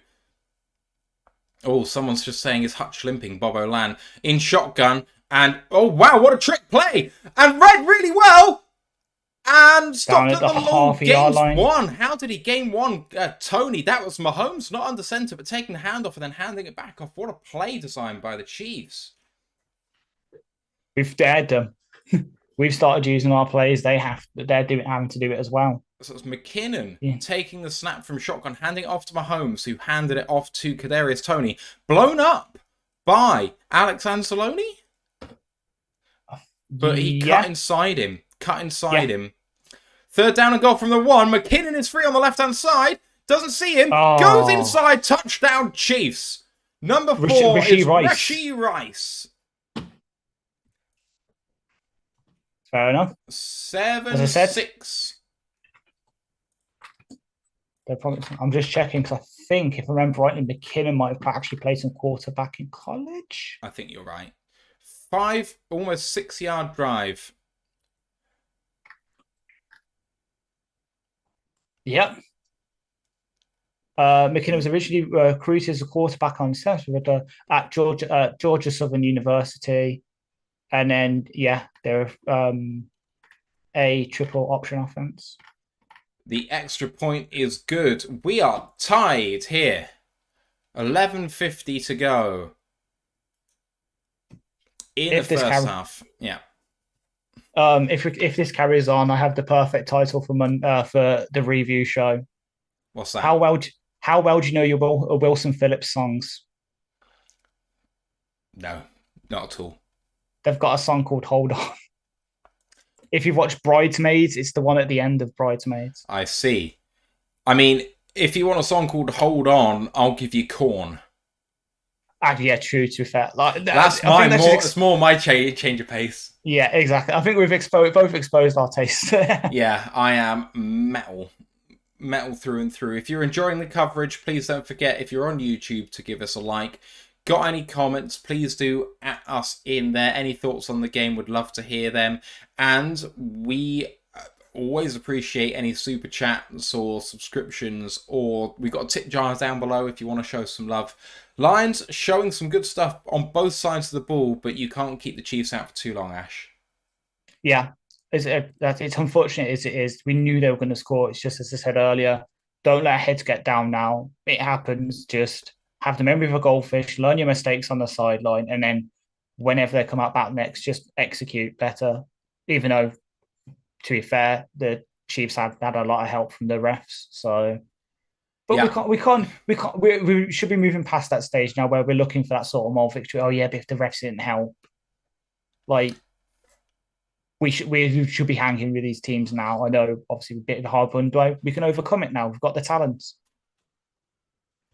Oh, someone's just saying is Hutch limping. Bob O'Lan in shotgun. And, oh, wow, what a trick play. And read really well. And stopped at the long. Gains 1. How did he gain 1? Tony, that was Mahomes, not under center, but taking the hand off and then handing it back off. What a play design by the Chiefs. We've dared them. We've started using our plays. They're having to do it as well. So it's McKinnon taking the snap from shotgun, handing it off to Mahomes, who handed it off to Kadarius Toney. Blown up by Alex Anzalone. But he cut inside him. Him. 3rd down and goal from the 1. McKinnon is free on the left-hand side. Doesn't see him. Goes inside. Touchdown, Chiefs. Number 4 is Rashee Rice. Fair enough. 7-6. I'm just checking because I think, if I remember rightly, McKinnon might have actually played some quarterback in college. I think you're right. 5, almost 6-yard drive. Yep. McKinnon was originally recruited as a quarterback on at Georgia Southern University. And then, they're a triple option offense. The extra point is good. We are tied here. 11:50 to go in the first half. Yeah. If this carries on, I have the perfect title for the review show. What's that? How well do you know your Wilson Phillips songs? No, not at all. They've got a song called "Hold On." If you've watched Bridesmaids, it's the one at the end of Bridesmaids. I see. I mean, if you want a song called "Hold On," I'll give you Korn. Yeah, true. To be fair, it's more my change of pace. Yeah, exactly. I think we've both exposed our tastes. Yeah, I am metal through and through. If you're enjoying the coverage, please don't forget, if you're on YouTube, to give us a like. Got any comments, please do at us in there. Any thoughts on the game, would love to hear them. And we always appreciate any super chats or subscriptions, or we've got tip jars down below if you want to show some love. Lions showing some good stuff on both sides of the ball, but you can't keep the Chiefs out for too long, Ash. Yeah, it's unfortunate as it is. We knew they were going to score. It's just, as I said earlier, don't let our heads get down now. It happens. Just have the memory of a goldfish, learn your mistakes on the sideline, and then whenever they come out back next, just execute better. Even though, to be fair, the Chiefs had a lot of help from the refs. So, but we should be moving past that stage now where we're looking for that sort of moral victory. Oh yeah, but if the refs didn't help, like we should be hanging with these teams now. I know, obviously, a bit of a hard one, but we can overcome it now. We've got the talents.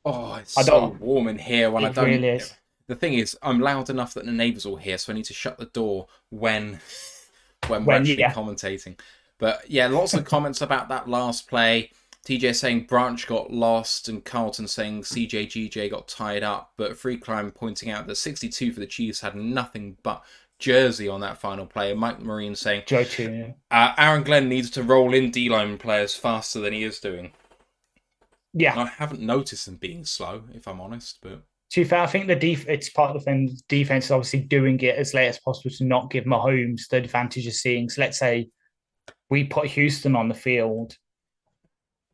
Oh, it's I so don't. warm in here when I It don't. really is. The thing is, I'm loud enough that the neighbours will hear, so I need to shut the door when we're When actually yeah, commentating. But yeah, lots of comments about that last play. TJ saying Branch got lost, and Carlton saying CJGJ got tied up. But Free Climb pointing out that 62 for the Chiefs had nothing but jersey on that final play. And Mike Marine saying Joe Tune. Aaron Glenn needs to roll in D-line players faster than he is doing. Yeah. I haven't noticed them being slow, if I'm honest, but To be fair, I think it's part of the defense is obviously doing it as late as possible to not give Mahomes the advantage of seeing. So let's say we put Houston on the field.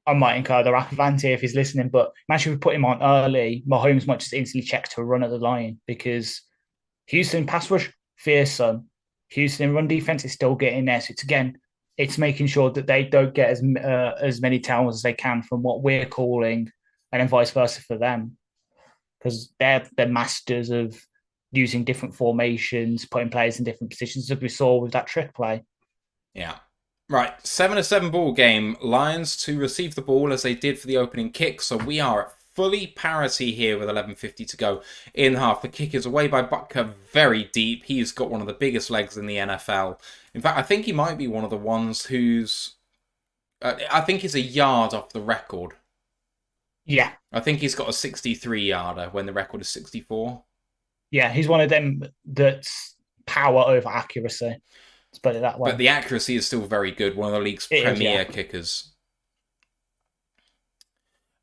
I might incur the wrath of Ante if he's listening, but imagine if we put him on early, Mahomes might just instantly check to a run at the line because Houston pass rush, fearsome. Houston run defense is still getting there. So it's making sure that they don't get as many towels as they can from what we're calling, and then vice versa for them because they're masters of using different formations, putting players in different positions, as we saw with that trick play. yeah. Right, 7-7 ball game. Lions to receive the ball as they did for the opening kick. So we are at fully parity here with 11:50 to go in half. The kick is away by Butker very deep. He's got one of the biggest legs in the NFL. In fact, I think he might be one of the ones who's... I think he's a yard off the record. Yeah. I think he's got a 63-yarder when the record is 64. Yeah, he's one of them that's power over accuracy. Let's put it that way. But the accuracy is still very good. One of the league's premier kickers.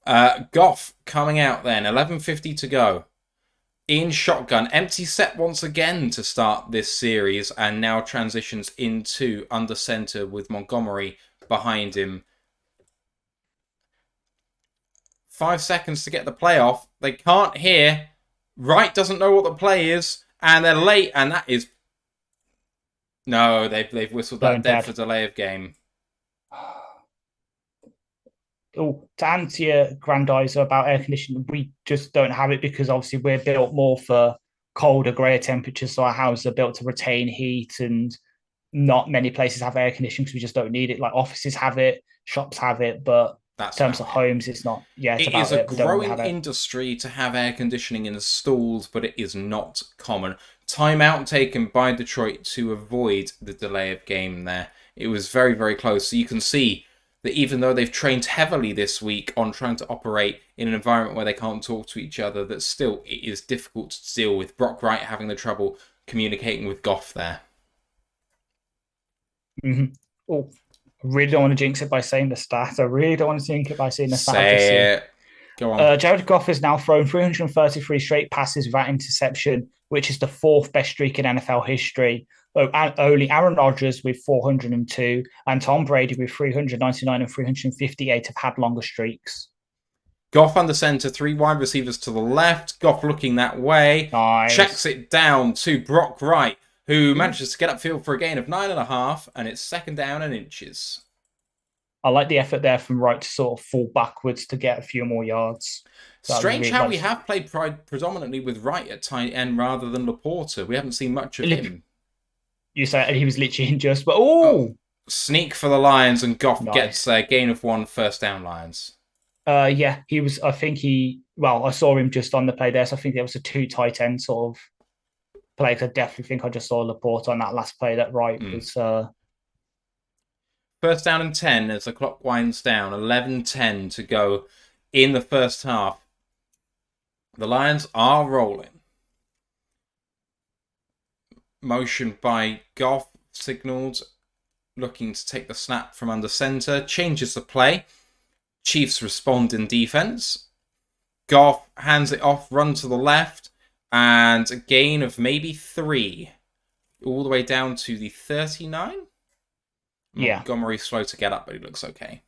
Goff coming out then. 11:50 to go. In shotgun. Empty set once again to start this series. And now transitions into under center with Montgomery behind him. 5 seconds to get the play off. They can't hear. Wright doesn't know what the play is. And they're late. And that is... No, they've whistled that dead for delay of game. Oh, to answer your grandizer about air conditioning, we just don't have it because obviously we're built more for colder, grayer temperatures. So our houses are built to retain heat, and not many places have air conditioning because we just don't need it. Like offices have it, shops have it, but in terms of homes, it's not. Yeah, it is a growing industry to have air conditioning installed, but it is not common. Timeout taken by Detroit to avoid the delay of game there. It was very, very close. So you can see that even though they've trained heavily this week on trying to operate in an environment where they can't talk to each other, that still it is difficult to deal with. Brock Wright having the trouble communicating with Goff there. Mm-hmm. Oh, I really don't want to jinx it by saying the stat. I really don't want to jinx it by saying the stat. Say it. Go on. Jared Goff has now thrown 333 straight passes without interception, which is the fourth best streak in NFL history. Only Aaron Rodgers with 402 and Tom Brady with 399 and 358 have had longer streaks. Goff under center, 3 wide receivers to the left. Goff looking that way. Nice. Checks it down to Brock Wright, who manages to get upfield for a gain of 9.5, and it's 2nd down and inches. I like the effort there from Wright to sort of fall backwards to get a few more yards. Strange how we have played predominantly with Wright at tight end rather than Laporta. We haven't seen much of him. You say he was literally unjust, but sneak for the Lions, and Goff gets a gain of 1, 1st down Lions. Yeah, he was. I think I saw him just on the play there, so I think there was a 2 tight end sort of play. I definitely think I just saw Laporta on that last play that Wright was. 1st down and 10 as the clock winds down. 11:10 to go in the first half. The Lions are rolling. Motion by Goff signaled, looking to take the snap from under center. Changes the play. Chiefs respond in defense. Goff hands it off, run to the left, and a gain of maybe 3. All the way down to the 39. Yeah. Montgomery's slow to get up, but he looks okay.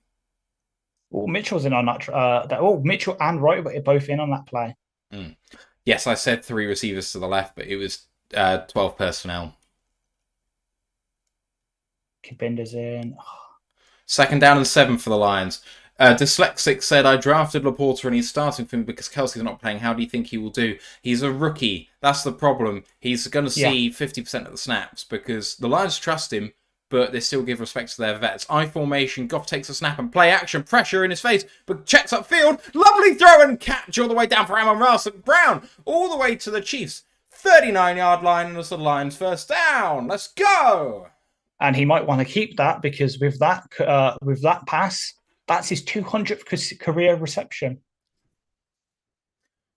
Oh, Mitchell's in on that. Mitchell and Wright were both in on that play. Yes, I said 3 receivers to the left, but it was 12 personnel. Kibinda's in. 2nd down and 7 for the Lions. Dyslexic said, I drafted Laporta and he's starting for me because Kelsey's not playing. How do you think he will do? He's a rookie. That's the problem. He's going to see 50% of the snaps because the Lions trust him, but they still give respect to their vets. I formation, Goff takes a snap and play action, pressure in his face, but checks upfield. Lovely throw and catch all the way down for Amon-Ra St. Brown, all the way to the Chiefs' 39-yard line, and it's the Lions' first down. Let's go! And he might want to keep that because with that pass, that's his 200th career reception.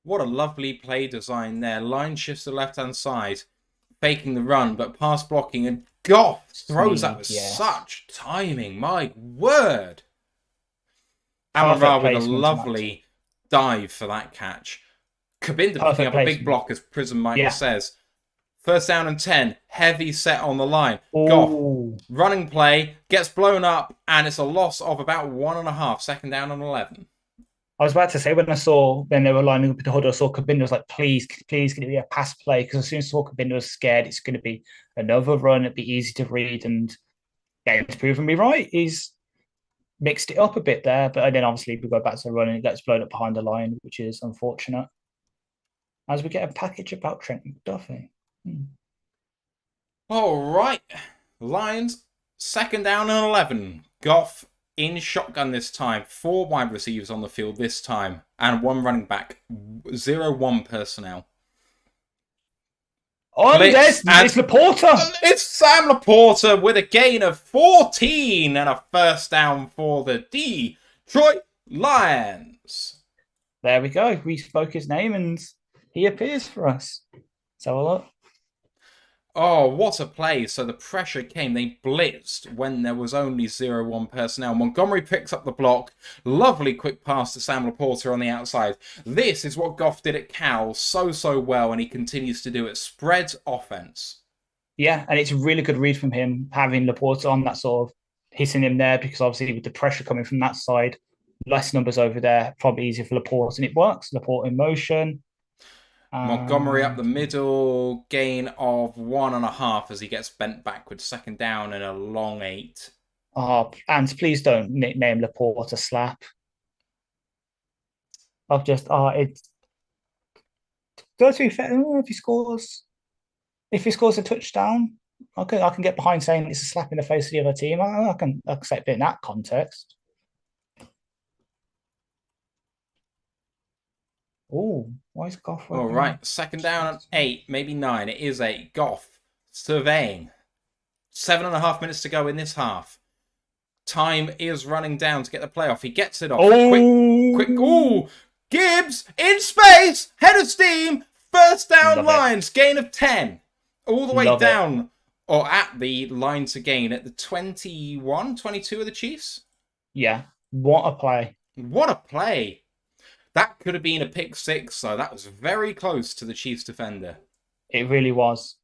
What a lovely play design there. Line shifts to the left-hand side, faking the run, but pass blocking, and Goff throws that with such timing. My word. Amon-Ra with a lovely dive for that catch. Kabinda picking up a big block, as Prism Mike says. First down and 10. Heavy set on the line. Goff, running play, gets blown up, and it's a loss of about 1.5. Second down and 11. I was about to say, when they were lining up in the huddle, I saw Kabinda was like, please, can it be a pass play? Because as soon as I saw Kabinda was scared, it's going to be another run. It'd be easy to read. And it's proven me right. He's mixed it up a bit there. But then obviously we go back to the run and it gets blown up behind the line, which is unfortunate. As we get a package about Trent McDuffie. All right. Lions, second down and 11. Goff in shotgun this time. 4 wide receivers on the field this time. And 1 running back. 0-1 personnel. Oh, it's Laporta. It's Sam Laporta with a gain of 14 and a first down for the Detroit Lions. There we go. We spoke his name and he appears for us. Let's have a look. Oh, what a play. So the pressure came. They blitzed when there was only 0-1 personnel. Montgomery picks up the block. Lovely quick pass to Sam Laporta on the outside. This is what Goff did at Cal so well, and he continues to do it. Spread offense. Yeah, and it's a really good read from him, having Laporta on that sort of hitting him there, because obviously with the pressure coming from that side, less numbers over there, probably easier for Laporta, and it works. Laporta in motion. Montgomery up the middle, gain of 1.5 as he gets bent backwards. Second down and a long 8. Oh, and please don't nickname Laporta Slap. It's does be fair. If he scores a touchdown, I can get behind saying it's a slap in the face of the other team. I can accept it in that context. Oh, why is Goff? All right, second down and 8, maybe 9. It is 8. Goff surveying. 7.5 minutes to go in this half. Time is running down to get the playoff. He gets it off. Quick. Ooh, Gibbs in space. Head of steam. First down Lions. Gain of 10. All the way down. Or at the line to gain at the 21, 22 of the Chiefs. Yeah. What a play. What a play. That could have been a pick 6, so that was very close to the Chiefs defender. It really was.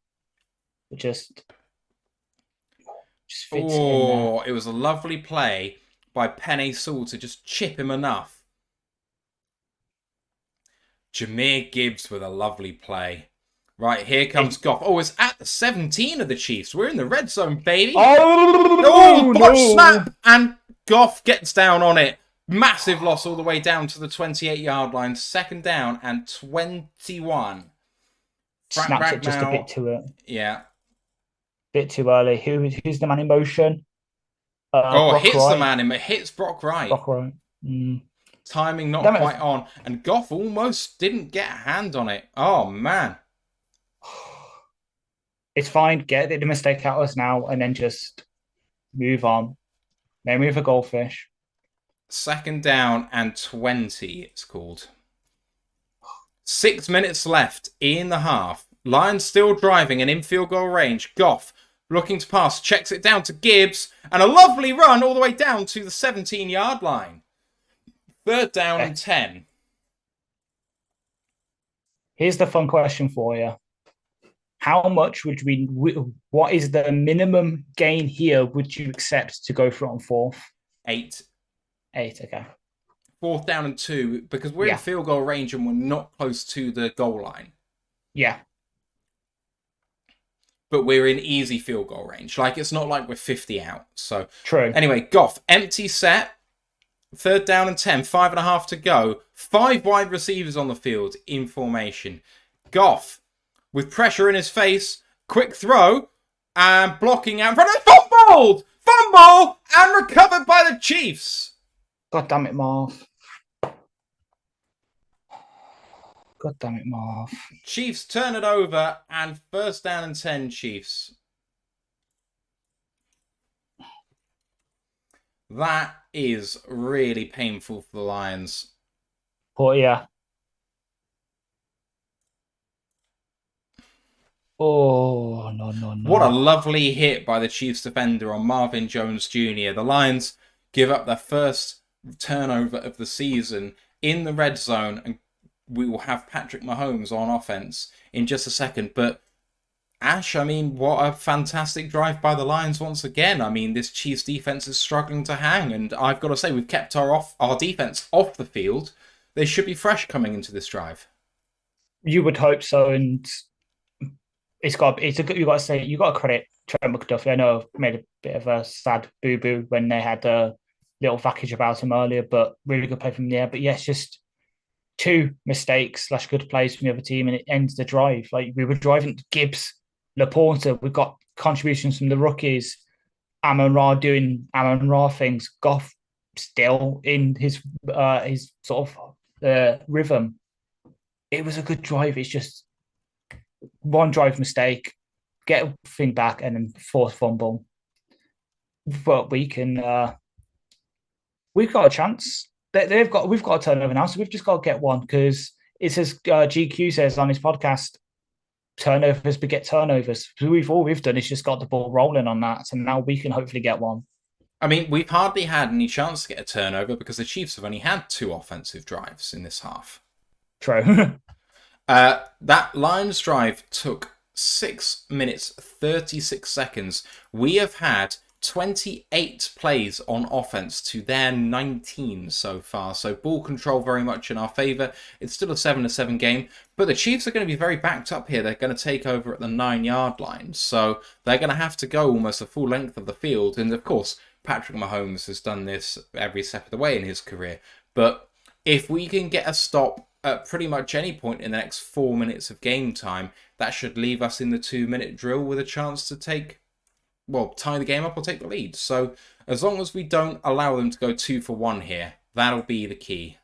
It just fits in there. It was a lovely play by Penei Sewell to just chip him enough. Jahmyr Gibbs with a lovely play. Right, here comes Goff. Oh, it's at the 17 of the Chiefs. We're in the red zone, baby. Botch snap! And Goff gets down on it. Massive loss all the way down to the 28-yard line. Second down and 21. Snaps it just a bit too early. Yeah. Bit too early. Who's the man in motion? Hits Wright. The man in. It hits Brock Wright. Brock Wright. Timing not quite on. And Goff almost didn't get a hand on it. Oh, man. It's fine. Get the mistake out of us now and then just move on. Memory of a goldfish. Second down and 20, it's called. 6 minutes left in the half. Lions still driving and in field goal range. Goff looking to pass, checks it down to Gibbs, and a lovely run all the way down to the 17-yard line. Third down and 10. Here's the fun question for you. How much what is the minimum gain here would you accept to go for it on 4th? 8. 8, okay. 4th down and 2, because we're in field goal range and we're not close to the goal line. Yeah. But we're in easy field goal range. Like, it's not like we're 50 out. So, true. Anyway, Goff, empty set. 3rd down and 10, 5.5 to go. 5 wide receivers on the field in formation. Goff, with pressure in his face, quick throw, and blocking out in front of the football! hold, fumble, and recovered by the Chiefs. God damn it, Marv. God damn it, Marv. Chiefs turn it over, and first down and 10, Chiefs. That is really painful for the Lions. But yeah. Oh, no, no, no. What a lovely hit by the Chiefs defender on Marvin Jones Jr. The Lions give up their first turnover of the season in the red zone, and we will have Patrick Mahomes on offense in just a second. But Ash, I mean, what a fantastic drive by the Lions once again. I mean, this Chiefs defense is struggling to hang, and I've got to say, we've kept our defense off the field. They should be fresh coming into this drive. You would hope so, and you've got to credit Trent McDuffie. I know I've made a bit of a sad boo-boo when they had a little package about him earlier, but really good play from there. But yes, just two mistakes / good plays from the other team, and it ends the drive. Like, we were driving Gibbs, Laporta. We've got contributions from the rookies. Amon-Ra doing Amon-Ra things. Goff still in his sort of rhythm. It was a good drive. It's just one drive mistake, get a thing back, and then fourth fumble. But we've got a chance. We've got a turnover now, so we've just got to get one, because it says GQ says on his podcast, turnovers beget turnovers. So all we've done is just got the ball rolling on that, so now we can hopefully get one. I mean, we've hardly had any chance to get a turnover because the Chiefs have only had 2 offensive drives in this half. True. That Lions drive took 6 minutes 36 seconds. We have had 28 plays on offense to their 19 so far. So ball control very much in our favour. It's still a 7-7 game, but the Chiefs are going to be very backed up here. They're going to take over at the 9-yard line. So they're going to have to go almost the full length of the field. And of course, Patrick Mahomes has done this every step of the way in his career. But if we can get a stop at pretty much any point in the next 4 minutes of game time, that should leave us in the 2-minute drill with a chance to tie the game up or take the lead. So as long as we don't allow them to go 2 for 1 here, that'll be the key.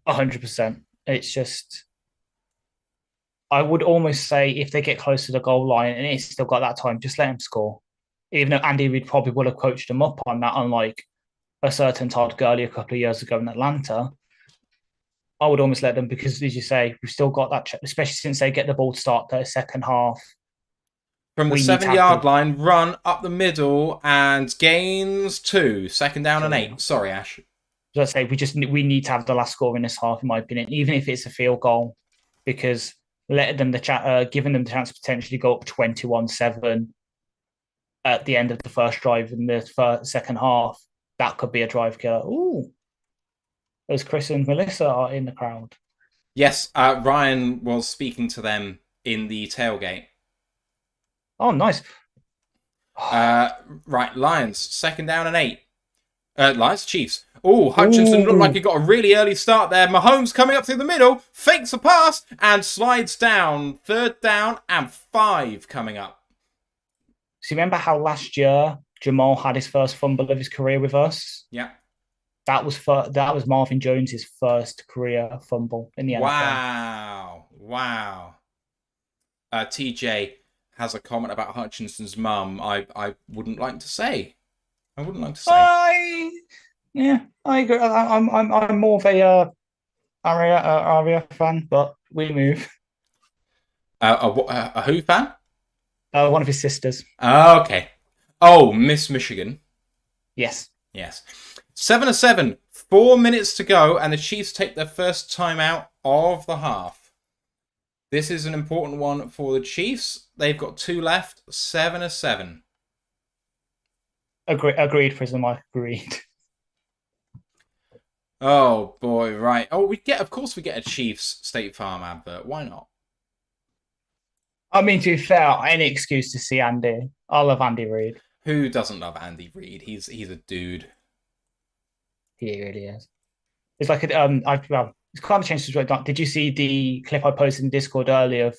100%. It's just, I would almost say if they get close to the goal line and it's still got that time, just let them score. Even though Andy Reid probably would have coached them up on that, unlike a certain Todd Gurley a couple of years ago in Atlanta. I would almost let them, because, as you say, we've still got that, especially since they get the ball to start their second half. From the 7-yard line, run up the middle and gains 2. Second down and 8. Sorry, Ash. As I say, we need to have the last score in this half, in my opinion, even if it's a field goal, because giving them the chance to potentially go up 21-7 at the end of the first drive in the second half, that could be a drive killer. Ooh. As Chris and Melissa are in the crowd. Yes, Ryan was speaking to them in the tailgate. Oh, nice. Right, Lions, second down and 8. Lions, Chiefs. Oh, Hutchinson looked like he got a really early start there. Mahomes coming up through the middle, fakes a pass, and slides down. Third down and 5 coming up. So you remember how last year Jamal had his first fumble of his career with us? Yeah. That was Marvin Jones' first career fumble in the NFL. Wow. TJ has a comment about Hutchinson's mum. I wouldn't like to say. I agree. I'm more of a Aria fan, but we move. A who fan? One of his sisters. Okay. Oh, Miss Michigan. Yes. 7-7. 4 minutes to go, and the Chiefs take their first timeout of the half. This is an important one for the Chiefs. They've got 2 left. 7-7. Agreed, Prism. I agreed. Oh boy, right. Oh, of course we get a Chiefs State Farm advert. Why not? I mean, to be fair, any excuse to see Andy. I love Andy Reid. Who doesn't love Andy Reid? He's a dude. He really is. It's like it's kind of changed. Did you see the clip I posted in Discord earlier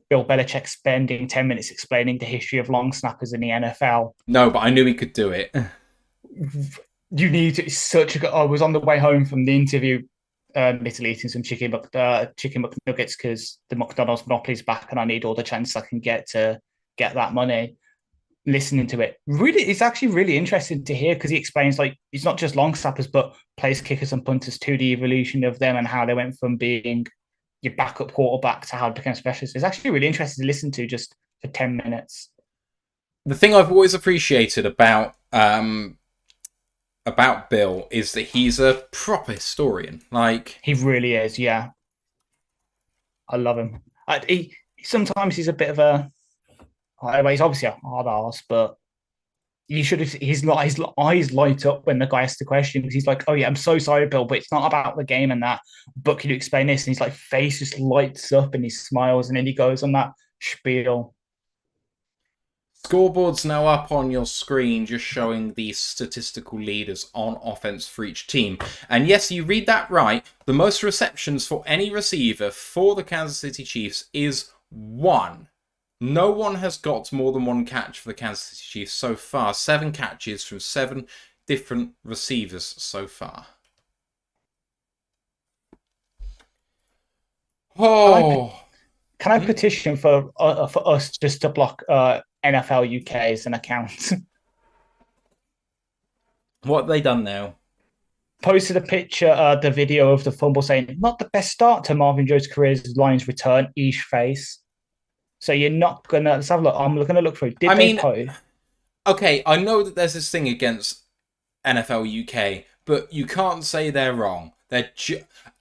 Bill Belichick spending 10 minutes explaining the history of long snappers in the NFL. No, but I knew he could do it. You need to, such a good. I was on the way home from the interview, literally eating some chicken McNuggets because the McDonald's monopoly's back and I need all the chance I can get to get that money. Listening to it, really, it's actually really interesting to hear because he explains like it's not just long snappers, but place kickers and punters too, the evolution of them and how they went from being your backup quarterback to how they became specialists. It's actually really interesting to listen to just for 10 minutes. The thing I've always appreciated about Bill is that he's a proper historian. Like, he really is. Yeah, I love him. Sometimes he's a bit of a. He's obviously a hard ass, but you should have. His eyes light up when the guy asks the questions. He's like, "Oh yeah, I'm so sorry, Bill, but it's not about the game and that. But can you explain this?" And he's like, face just lights up and he smiles, and then he goes on that spiel. scoreboard's now up on your screen, just showing the statistical leaders on offense for each team. And yes, you read that right. The most receptions for any receiver for the Kansas City Chiefs is 1. No one has got more than 1 catch for the Kansas City Chiefs so far. 7 catches from 7 different receivers so far. Oh. Can I petition for us just to block NFL UK as an account? What have they done now? Posted a picture, the video of the fumble saying, not the best start to Marvin Jones' career's Lions return, each face. So you're not going to... Let's have a look. I'm going to look through. Okay, I know that there's this thing against NFL UK, but you can't say they're wrong. They're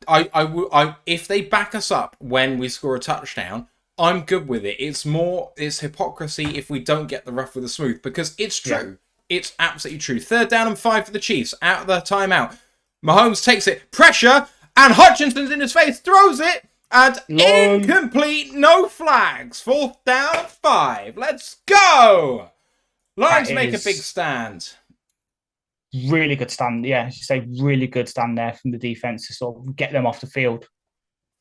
if they back us up when we score a touchdown, I'm good with it. It's hypocrisy if we don't get the rough with the smooth, because it's true. Yeah. It's absolutely true. 3rd down and 5 for the Chiefs, out of the timeout. Mahomes takes it, pressure, and Hutchinson's in his face, throws it, and incomplete, no flags. 4th down and 5. Let's go! Lions make a big stand. Really good stand, yeah. As you say, really good stand there from the defense to sort of get them off the field.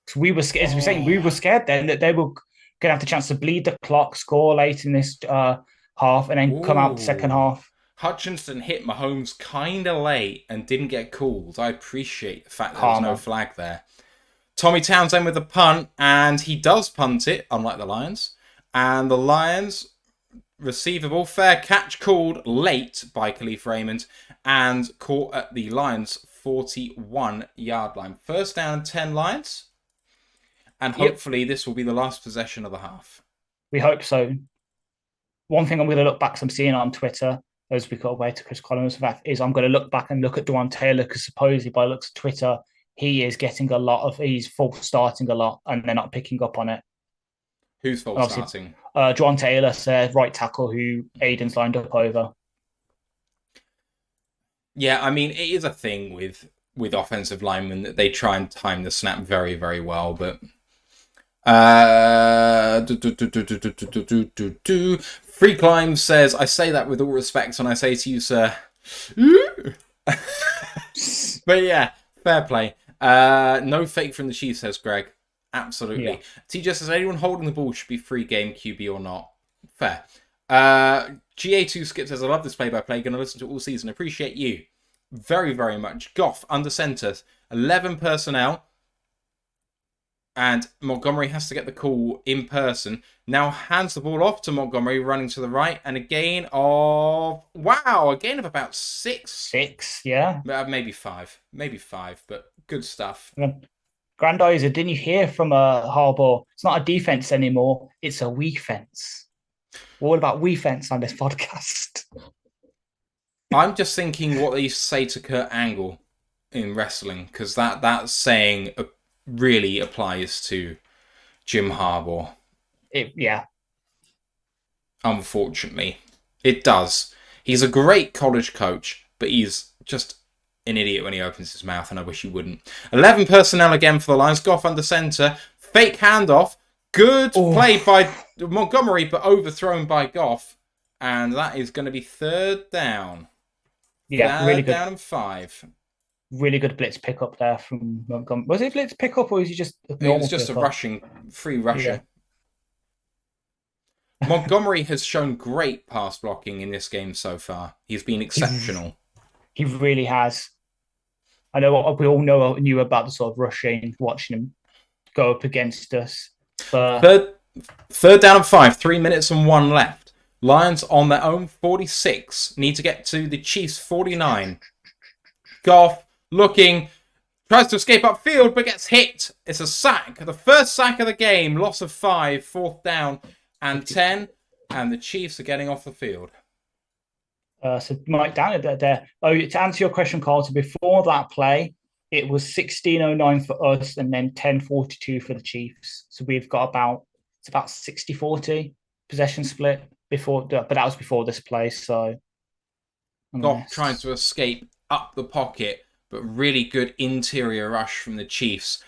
So we were scared, as we were saying, we were scared then that they were going to have the chance to bleed the clock, score late in this half, and then come out the second half. Hutchinson hit Mahomes kind of late and didn't get called. I appreciate the fact that there was no flag there. Tommy Townsend with a punt, and he does punt it, unlike the Lions. And the Lions receive a ball, fair catch called late by Khalif Raymond and caught at the Lions' 41-yard line. 1st down and 10 Lions. And hopefully this will be the last possession of the half. We hope so. One thing I'm going to look back, I'm seeing on Twitter, as we got away to Chris Collins, is I'm going to look back and look at Duane Taylor, because supposedly by looks of Twitter, he is getting he's false starting a lot, and they're not picking up on it. Who's false starting? Duane Taylor, right tackle, who Aiden's lined up over. Yeah, I mean, it is a thing with offensive linemen that they try and time the snap very, very well, but... Free Climb says, I say that with all respect, and I say to you, sir... But yeah, fair play. No fake from the Chiefs, says Greg. Absolutely. Yeah. TJ says, anyone holding the ball should be free game, QB or not. Fair. GA2 Skip says, I love this play-by-play. Going to listen to all season. Appreciate you very, very much. Goff under center. 11 personnel. And Montgomery has to get the call in person. Now hands the ball off to Montgomery, running to the right. And a gain of... Wow! A gain of about 6. 6, yeah. Maybe 5. Maybe 5, but good stuff. Grandizer, didn't you hear from Harbaugh? It's not a defense anymore. It's a we fence. We're all about we fence on this podcast. I'm just thinking what they used to say to Kurt Angle in wrestling, because that saying really applies to Jim Harbaugh. Yeah. Unfortunately, it does. He's a great college coach, but he's just an idiot when he opens his mouth, and I wish he wouldn't. 11 personnel again for the Lions. Goff under center. Fake handoff. Good play by Montgomery, but overthrown by Goff. And that is going to be 3rd down. Yeah, really good. 3rd down and 5. Really good blitz pickup there from Montgomery. Was it blitz pickup, or was he just a normal It was just pickup? a free rusher. Montgomery has shown great pass blocking in this game so far. He's been He exceptional. he really has. I know we all knew about the sort of rushing, watching him go up against us, but Third down and 5, 3 minutes and 1 left. Lions on their own 46. Need to get to the Chiefs 49. Goff looking, tries to escape upfield, but gets hit. It's a sack. The first sack of the game. Loss of 5. Fourth down and 10. And the Chiefs are getting off the field. So Mike down there. Oh, to answer your question, Carter, before that play, it was 16:09 for us and then 10:42 for the Chiefs. So we've got about 60-40 possession split before, but that was before this play. So Goff trying to escape up the pocket, but really good interior rush from the Chiefs.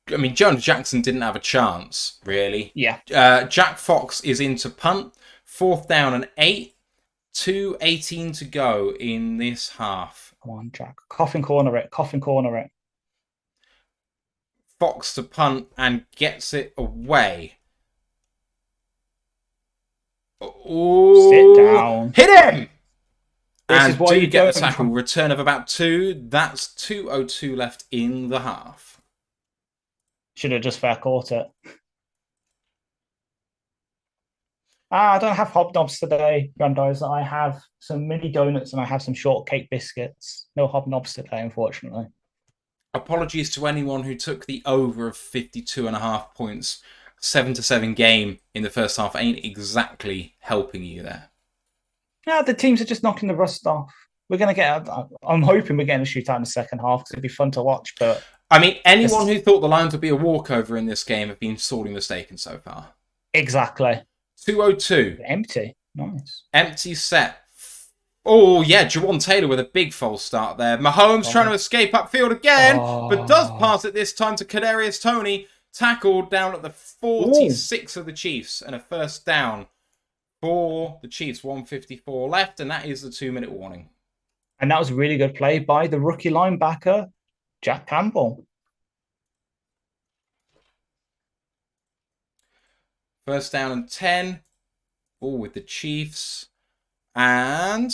I mean, Jones Jackson didn't have a chance, really. Yeah. Jack Fox is into punt. Fourth down and 8. 2:18 to go in this half. Come on, Jack. Coffin corner it. Fox to punt and gets it away. Ooh, sit down. Hit him! This and is why do get the tackle. Return of about 2. That's 2:02 left in the half. Should have just fair caught it. I don't have hobnobs today, Grandos. I have some mini donuts and I have some shortcake biscuits. No hobnobs today, unfortunately. Apologies to anyone who took the over of 52.5 points. 7-7 game in the first half ain't exactly helping you there. Yeah, the teams are just knocking the rust off. We're going to get, I'm hoping we're getting a shootout in the second half because it'd be fun to watch. But I mean, anyone who thought the Lions would be a walkover in this game have been sorely mistaken so far. Exactly. 2:02. Empty. Nice. Empty set. Oh, yeah, Jawan Taylor with a big false start there. Mahomes trying to escape upfield again, but does pass it this time to Kadarius Toney. Tackled down at the 46 of the Chiefs, and a first down for the Chiefs. 1:54 left, and that is the 2-minute warning. And that was a really good play by the rookie linebacker, Jack Campbell. First down and 10. All with the Chiefs. And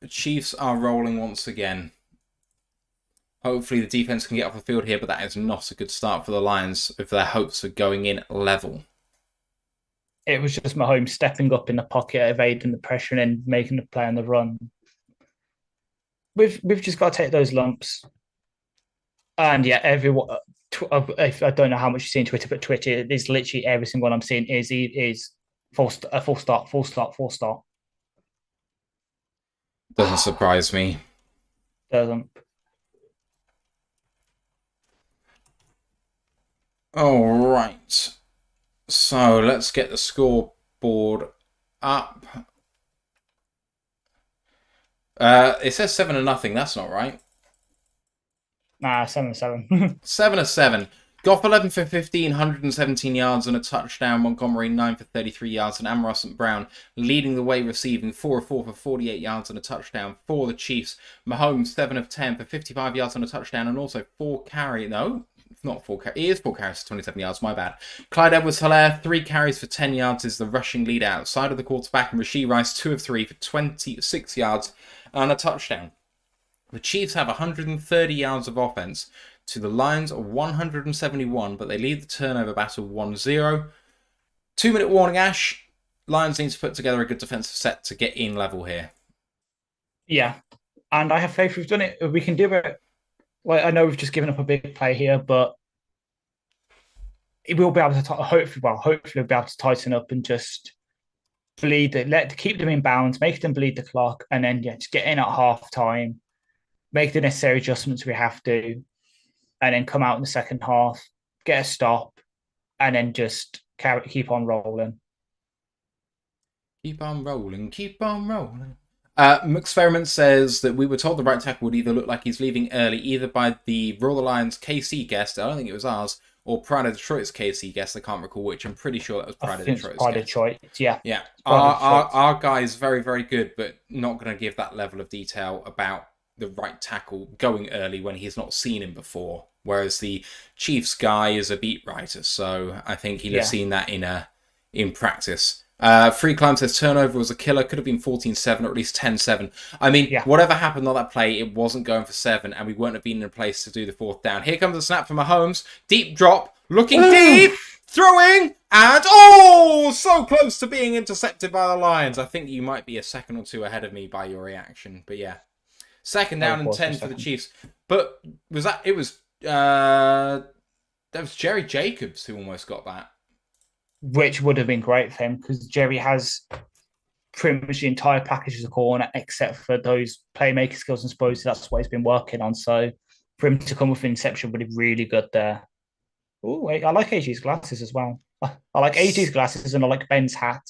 the Chiefs are rolling once again. Hopefully the defense can get off the field here, but that is not a good start for the Lions if their hopes are going in level. It was just Mahomes stepping up in the pocket, evading the pressure and then making the play on the run. We've just got to take those lumps. And yeah, everyone. I don't know how much you see on Twitter, but Twitter is literally every single one I'm seeing is full start. Doesn't surprise me. Doesn't. All right. So let's get the scoreboard up. It says 7-0. That's not right. Nah, 7-7. 7-7. Goff 11 for 15, 117 yards and a touchdown. Montgomery 9 for 33 yards, and Amon St. Brown leading the way, receiving 4 of 4 for 48 yards and a touchdown for the Chiefs. Mahomes 7 of 10 for 55 yards and a touchdown, and also 4 carries. No, it's not 4 carries. It is 4 carries for 27 yards. My bad. Clyde Edwards-Helaire 3 carries for 10 yards is the rushing lead outside of the quarterback, and Rashee Rice 2 of 3 for 26 yards and a touchdown. The Chiefs have 130 yards of offense to the Lions 171, but they lead the turnover battle 1-0. 2-minute warning, Ash. Lions need to put together a good defensive set to get in level here. Yeah, and I have faith we've done it. We can do it. Well, I know we've just given up a big play here, but we'll be able to hopefully we'll be able to tighten up and just keep them in bounds, make them bleed the clock, and then just get in at half time, make the necessary adjustments we have to, and then come out in the second half, get a stop, and then just keep on rolling. Keep on rolling, keep on rolling. Experiment says that we were told the right tackle would either look like he's leaving early, either by the Royal Lions KC guest, I don't think it was ours, or Pride of Detroit's KC guest, I can't recall which. I'm pretty sure that was Pride of Detroit's Pride of Detroit, yeah. Yeah, our guy is very, very good, but not going to give that level of detail about the right tackle going early when he's not seen him before, whereas the Chiefs guy is a beat writer, so I think he'll have seen that in in practice. Free Climb says turnover was a killer. Could have been 14-7 or at least 10-7. I mean, Yeah. whatever happened on that play, it wasn't going for 7, and we wouldn't have been in a place to do the 4th down. Here comes a snap from Mahomes. Deep drop. Looking deep. Throwing. And, so close to being intercepted by the Lions. I think you might be a second or two ahead of me by your reaction. But yeah. Second down and 10 for the Chiefs. But was that... It was... that was Jerry Jacobs who almost got that. Which would have been great for him because Jerry has pretty much the entire package as a corner except for those playmaker skills and suppose that's what he's been working on. So for him to come with an interception would be really good there. Oh, I like AG's glasses as well. I like AG's glasses and I like Ben's hat.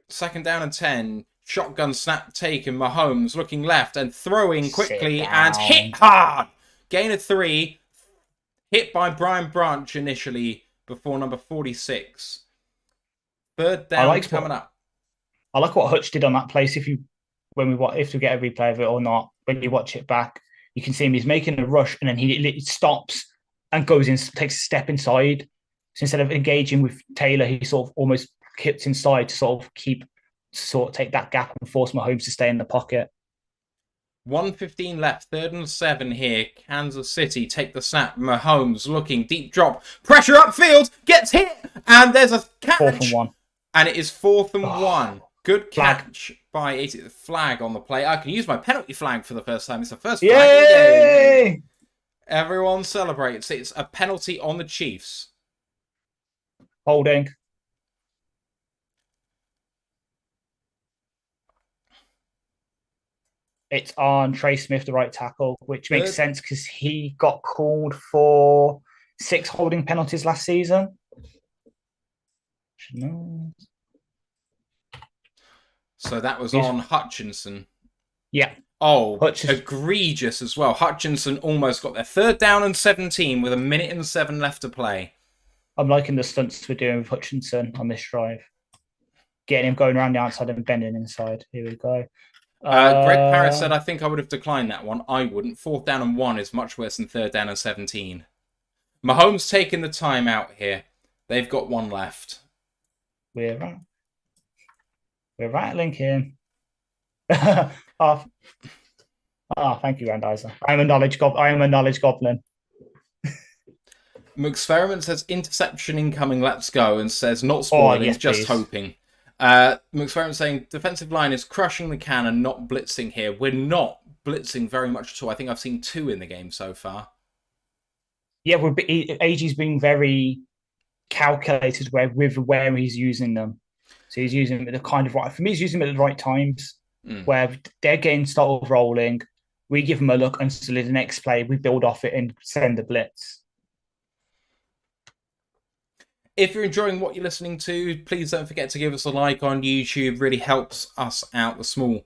Second down and 10. Shotgun snap taken. Mahomes looking left and throwing quickly and hit hard. Gain of 3. Hit by Brian Branch initially before number 46. Third down coming up. I like what Hutch did on that place. If we get a replay of it or not, when you watch it back, you can see him. He's making a rush and then he stops and goes in, takes a step inside. So instead of engaging with Taylor, he sort of almost kips inside to take that gap and force Mahomes to stay in the pocket. 1:15 left, 3rd and 7 here. Kansas City take the snap. Mahomes looking, deep drop, pressure upfield, gets hit, and there's a catch. 4th and 1. And it is 4th and 1. Good catch by 80. The flag on the play. I can use my penalty flag for the first time. It's the first flag. Yay! Everyone celebrates. It's a penalty on the Chiefs. Holding. It's on Trey Smith, the right tackle, which makes sense because he got called for 6 holding penalties last season. So that was on Hutchinson. Yeah. Egregious as well. Hutchinson almost got their 3rd down and 17 with 1:07 left to play. I'm liking the stunts we're doing with Hutchinson on this drive. Getting him going around the outside and bending inside. Here we go. Greg Paris said, I think I would have declined that one. I wouldn't. 4th down and 1 is much worse than 3rd down and 17. Mahomes taking the time out here. They've got 1 left. We're rattling him. Thank you, Randizer. I am a knowledge goblin. McSperiment says interception incoming, let's go, and says not spoiling, yes, just please. Hoping. McSperiment saying defensive line is crushing the can and not blitzing here. We're not blitzing very much at all. I think I've seen 2 in the game so far. Yeah, AG's been very calculated with where he's using them. So he's using them at the kind of right. For me, he's using them at the right times where they're getting started rolling. We give them a look, and so the next play we build off it and send the blitz. If you're enjoying what you're listening to, please don't forget to give us a like on YouTube. Really helps us out, the small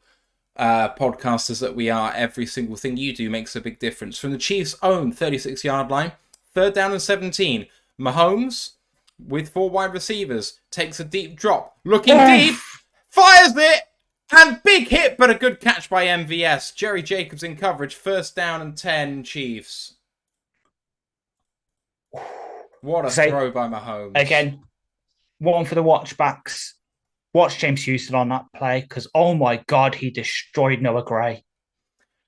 podcasters that we are. Every single thing you do makes a big difference. From the Chiefs' own 36-yard line, 3rd down and 17. Mahomes, with 4 wide receivers, takes a deep drop. Looking deep, fires it, and big hit, but a good catch by MVS. Jerry Jacobs in coverage, 1st down and 10, Chiefs. What a throw by Mahomes. Again, one for the watchbacks. Watch James Houston on that play because, oh my God, he destroyed Noah Gray.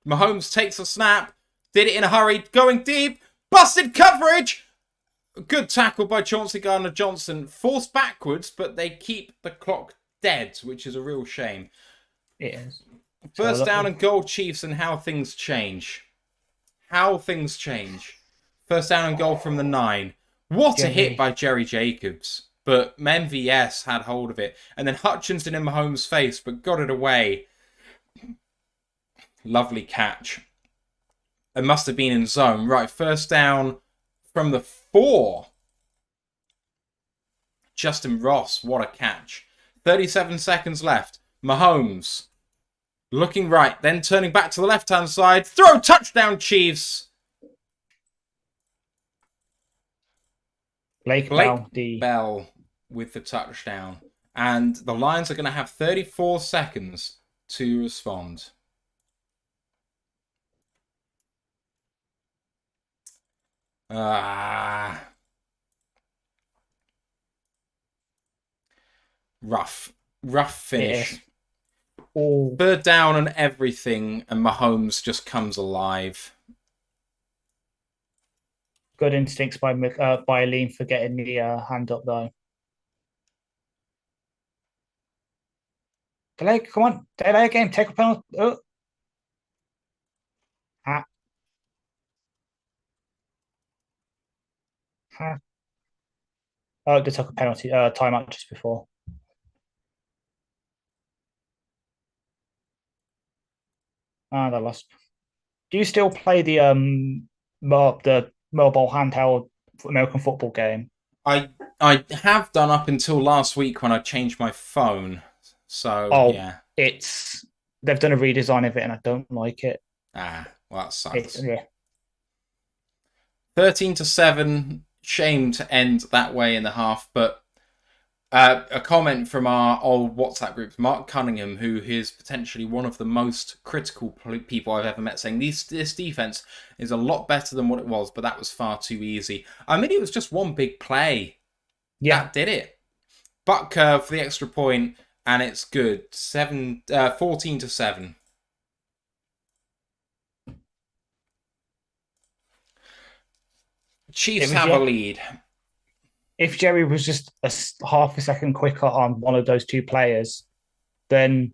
Mahomes takes a snap, did it in a hurry, going deep, busted coverage. Good tackle by Chauncey Gardner-Johnson. Forced backwards, but they keep the clock dead, which is a real shame. It is. 1st down and goal, Chiefs, and how things change. 1st down and goal from the 9. What a hit by Jerry Jacobs. But MVS had hold of it. And then Hutchinson in Mahomes' face, but got it away. Lovely catch. It must have been in zone. Right, 1st down from the 4. Justin Ross, what a catch. 37 seconds left. Mahomes looking right, then turning back to the left-hand side. Throw, touchdown, Chiefs. Blake Bell with the touchdown. And the Lions are going to have 34 seconds to respond. Rough It finish. is. Oh, Third down and everything, and Mahomes just comes alive. good instincts by Lean for getting the hand up though. Delay, come on, delay a game, take a penalty. Oh, ah, ah. Oh, they took a penalty timeout just before. Ah, they lost. Do you still play the mobile handheld American football game? I have done up until last week when I changed my phone. So Oh, yeah. it's they've done a redesign of it and I don't like it. Well that It's sucks. yeah, 13-7. Shame to end that way in the half, but a comment from our old WhatsApp group, Mark Cunningham, who is potentially one of the most critical people I've ever met, saying this defense is a lot better than what it was, but that was far too easy. I mean, it was just one big play. yeah. That did it. Butt curve for the extra point, and it's good. 14-7. It Chiefs was have a yeah. lead. If Jerry was just half a second quicker on one of those two players, then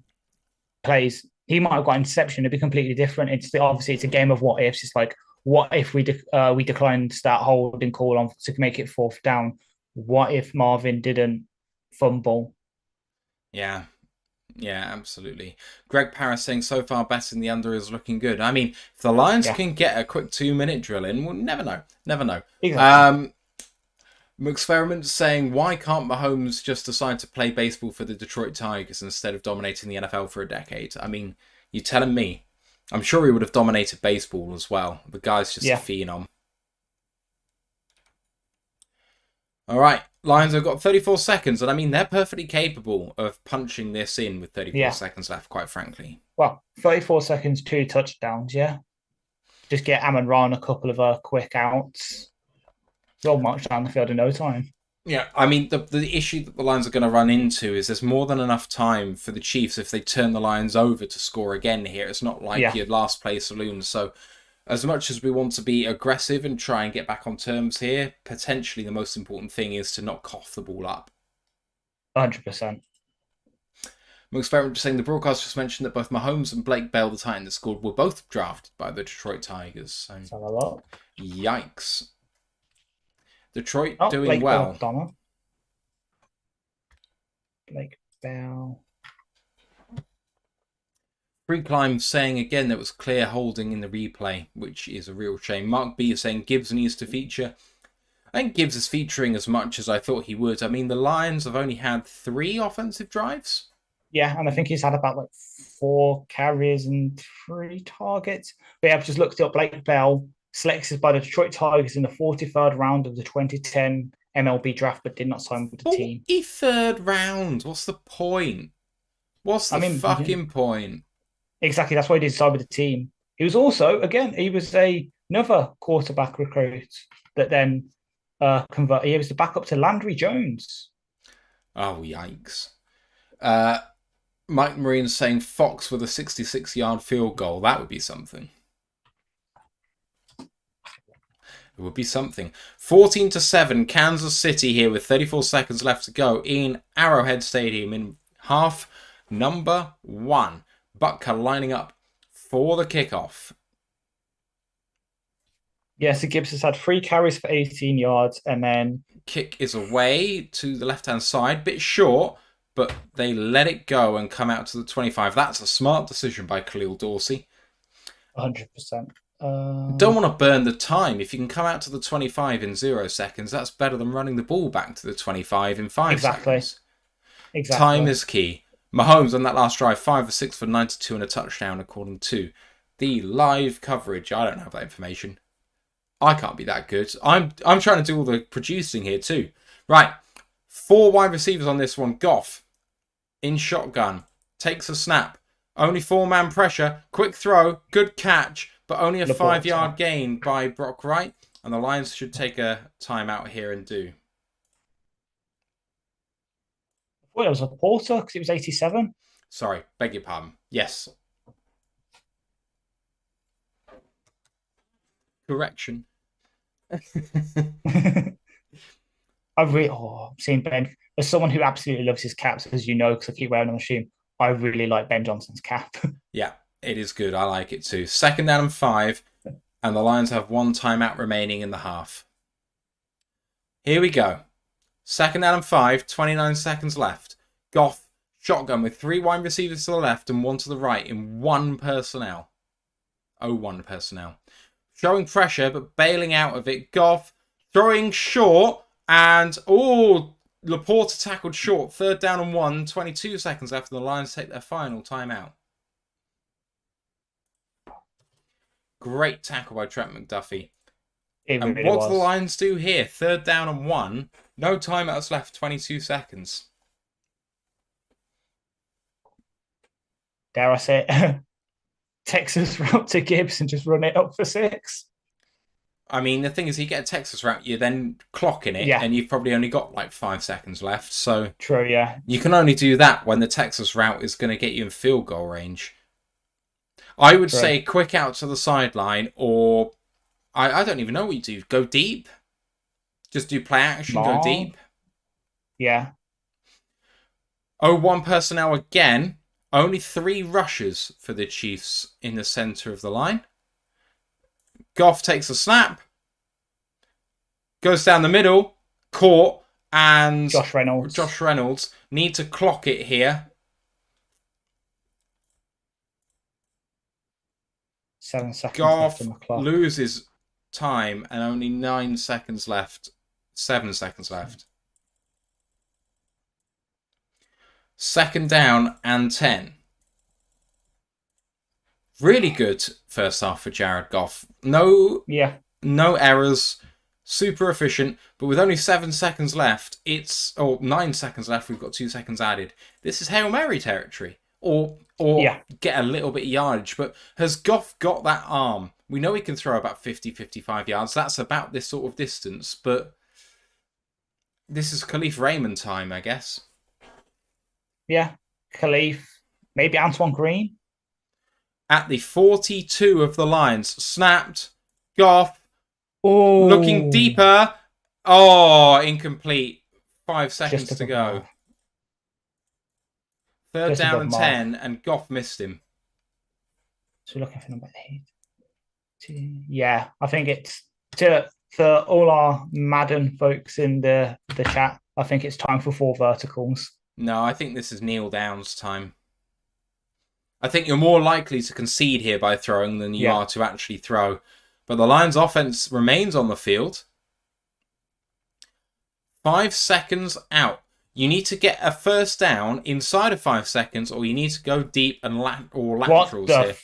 he might have got interception. It'd be completely different. Obviously it's a game of what ifs. It's like what if we declined that holding call on to make it fourth down? What if Marvin didn't fumble? Yeah. Yeah, absolutely. Greg Parris saying so far betting the under is looking good. I mean, if the Lions Yeah, can get a quick 2-minute drill in, we'll never know. Never know. exactly. McExperiment saying, why can't Mahomes just decide to play baseball for the Detroit Tigers instead of dominating the NFL for a decade? I mean, you're telling me. I'm sure he would have dominated baseball as well. The guy's just a Yeah, phenom. All right, Lions have got 34 seconds, and I mean, they're perfectly capable of punching this in with 34 yeah. seconds left, quite frankly. Well, 34 seconds, 2 touchdowns. Yeah, just get Amon Ra a couple of quick outs. They'll march down the field in no time. Yeah, I mean, the issue that the Lions are going to run into is there's more than enough time for the Chiefs if they turn the Lions over to score again here. It's not like Yeah, your last place saloon. So, as much as we want to be aggressive and try and get back on terms here, potentially the most important thing is to not cough the ball up. 100%. Experiment saying the broadcast just mentioned that both Mahomes and Blake Bell, the Titan that scored, were both drafted by the Detroit Tigers. So, So a lot. yikes. Detroit Oh, doing Blake well. Bell. Blake Bell. Free Climb saying again that was clear holding in the replay, which is a real shame. Mark B is saying Gibbs needs to feature. I think Gibbs is featuring as much as I thought he would. I mean, the Lions have only had 3 offensive drives. Yeah, and I think he's had about like 4 carries and 3 targets. But yeah, I've just looked up Blake Bell, selected by the Detroit Tigers in the 43rd round of the 2010 MLB draft, but did not sign with the team. 43rd round. What's the point? What's the fucking point? Exactly. That's why he did sign with the team. He was also, again, he was another quarterback recruit that then converted. He was the backup to Landry Jones. Oh, yikes. Mike Marine saying Fox with a 66-yard field goal. That would be something. It would be something. 14-7, Kansas City here with 34 seconds left to go in Arrowhead Stadium in half number 1. Butker lining up for the kickoff. Yes, so Gibbs has had 3 carries for 18 yards, and then Kick is away to the left-hand side. Bit short, but they let it go and come out to the 25. That's a smart decision by Khalil Dorsey. 100%. Don't want to burn the time. If you can come out to the 25 in 0 seconds, that's better than running the ball back to the 25 in 5 seconds. Exactly. Time is key. Mahomes on that last drive, 5 of 6 for 92 and a touchdown, according to the live coverage. I don't have that information. I can't be that good. I'm trying to do all the producing here too. Right. 4 wide receivers on this one. Goff in shotgun. Takes a snap. Only 4-man pressure. Quick throw. Good catch. But only a 5-yard gain by Brock Wright. And the Lions should take a timeout here and do. Well, it was a Porter because it was 87. Sorry, beg your pardon. Yes. Correction. I'm seeing Ben as someone who absolutely loves his caps, as you know, because I keep wearing them on stream. I really like Ben Johnson's cap. Yeah, it is good. I like it too. 2nd down and 5, and the Lions have 1 timeout remaining in the half. Here we go. 2nd down and 5, 29 seconds left. Goff, shotgun with 3 wide receivers to the left and 1 to the right in 1 personnel. 0-1 personnel. Showing pressure, but bailing out of it. Goff throwing short, and Laporta tackled short. 3rd down and 1, 22 seconds after the Lions take their final timeout. Great tackle by Trent McDuffie. And what do the Lions do here? 3rd down and 1. No timeouts left, 22 seconds. Dare I say it? Texas route to Gibbs and just run it up for 6. I mean, the thing is, you get a Texas route, you're then clocking it, and you've probably only got like 5 seconds left. So true, yeah. You can only do that when the Texas route is going to get you in field goal range. I would say quick out to the sideline, or I don't even know what you do. Go deep. Just do play action, go deep. Yeah. 0-1 personnel again. Only 3 rushers for the Chiefs in the center of the line. Goff takes a snap. Goes down the middle. Caught. And Josh Reynolds need to clock it here. 7 seconds Goff left on the clock. Loses time and only 9 seconds left. 7 seconds left. 2nd down and 10. Really good first half for Jared Goff. No errors. Super efficient. But with only 7 seconds left, 9 seconds left, we've got 2 seconds added. This is Hail Mary territory. Or get a little bit of yardage. But has Goff got that arm? We know he can throw about 50, 55 yards. That's about this sort of distance. But this is Khalif Raymond time, I guess. Yeah, Khalif. Maybe Antoine Green. At the 42 of the Lions. Snapped. Goff. Looking deeper. Incomplete. 5 seconds to go. 3rd down and 10, and Goff missed him. So we're looking for number 8. Yeah, I think it's for all our Madden folks in the chat. I think it's time for 4 verticals. No, I think this is kneel downs time. I think you're more likely to concede here by throwing than you are to actually throw. But the Lions' offense remains on the field. 5 seconds out. You need to get a first down inside of 5 seconds, or you need to go deep and laterals here.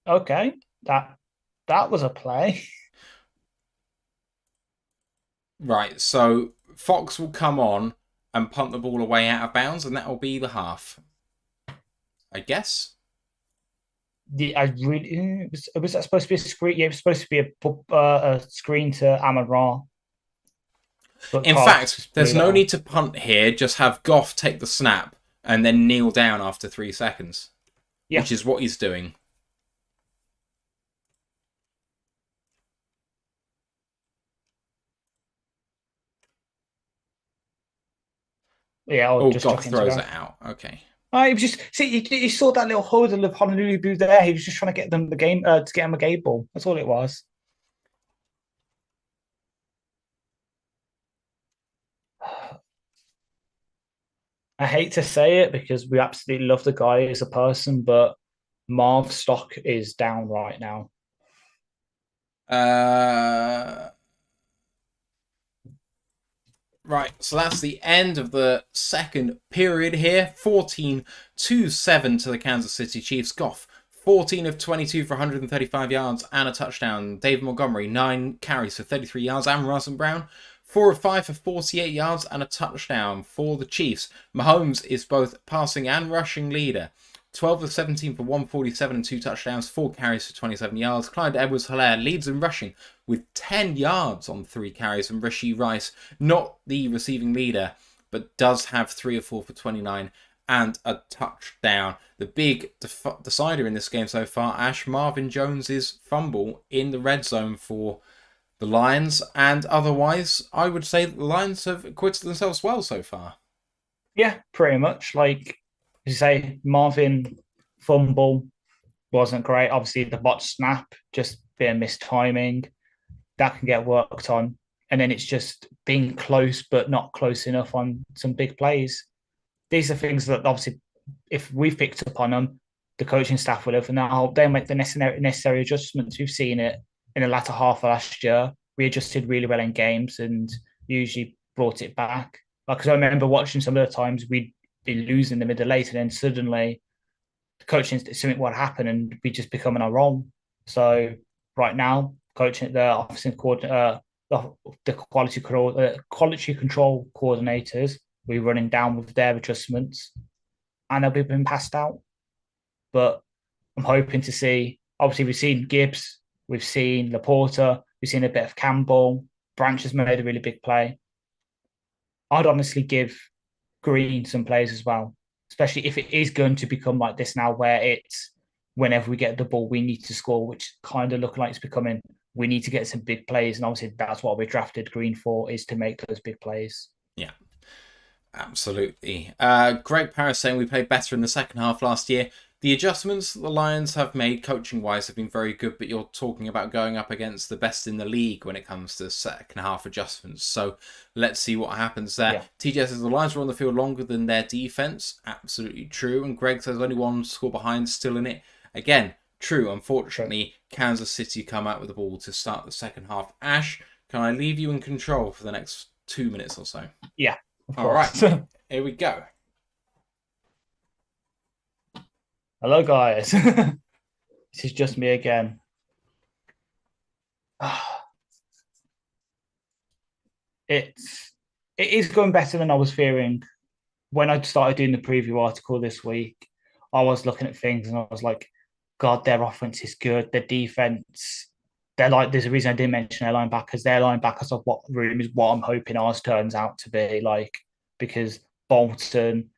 Okay, that was a play. Right, so Fox will come on and punt the ball away out of bounds, and that will be the half. I guess. Was that supposed to be a screen? Yeah, it was supposed to be a screen to Amon-Ra. In fact, there's no need to punt here. Just have Goff take the snap and then kneel down after 3 seconds. Yeah. Which is what he's doing. Yeah, Goff throws it out. Okay. It was just you saw that little huddle of Honolulu Blue there. He was just trying to get them the game to get him a game ball. That's all it was. I hate to say it because we absolutely love the guy as a person, but Marv's stock is down right now. Right, so that's the end of the second period here. 14-7 to the Kansas City Chiefs. Goff, 14 of 22 for 135 yards and a touchdown. David Montgomery, 9 carries for 33 yards. And Russell Brown, 4 of 5 for 48 yards and a touchdown for the Chiefs. Mahomes is both passing and rushing leader. 12 of 17 for 147 and 2 touchdowns, 4 carries for 27 yards. Clyde Edwards-Helaire leads in rushing with 10 yards on 3 carries. And Rashee Rice, not the receiving leader, but does have 3 of 4 for 29 and a touchdown. The big decider in this game so far, Ash, Marvin Jones's fumble in the red zone for the Lions. And otherwise, I would say that the Lions have acquitted themselves well so far. Yeah, pretty much. Like you say, Marvin fumble wasn't great. Obviously, the bot snap, just bit of missed timing. That can get worked on. And then it's just being close, but not close enough on some big plays. These are things that obviously, if we've picked up on them, the coaching staff will have, and they'll make the necessary adjustments. We've seen it in the latter half of last year. We adjusted really well in games and usually brought it back. Because I remember watching some of the times we'd be losing the middle late, and then suddenly the coaching something would happen, and we just become on our own. So right now, coaching the offensive coordinator, the quality control coordinators, we're running down with their adjustments, and they'll be being passed out. But I'm hoping to see. Obviously, we've seen Gibbs, we've seen Laporta, we've seen a bit of Campbell. Branch has made a really big play. I'd honestly give Green some plays as well, especially if it is going to become like this now, where it's whenever we get the ball, we need to score, which kind of looking like it's becoming. We need to get some big plays, and obviously that's what we drafted Green for, is to make those big plays. Yeah, absolutely. Greg Paris saying we played better in the second half last year. The adjustments the Lions have made coaching-wise have been very good, but you're talking about going up against the best in the league when it comes to second half adjustments. So let's see what happens there. Yeah. TJ says the Lions were on the field longer than their defense. Absolutely true. And Greg says only one score behind, still in it. Again, true. Unfortunately, Kansas City come out with the ball to start the second half. Ash, can I leave you in control for the next 2 minutes or so? Yeah. All right. Here we go. Hello, guys. This is just me again. It is going better than I was fearing. When I started doing the preview article this week, I was looking at things and I was like, God, their offense is good. Their defense, there's a reason I didn't mention their linebackers. Their linebackers of what room is what I'm hoping ours turns out to be like, because Bolton,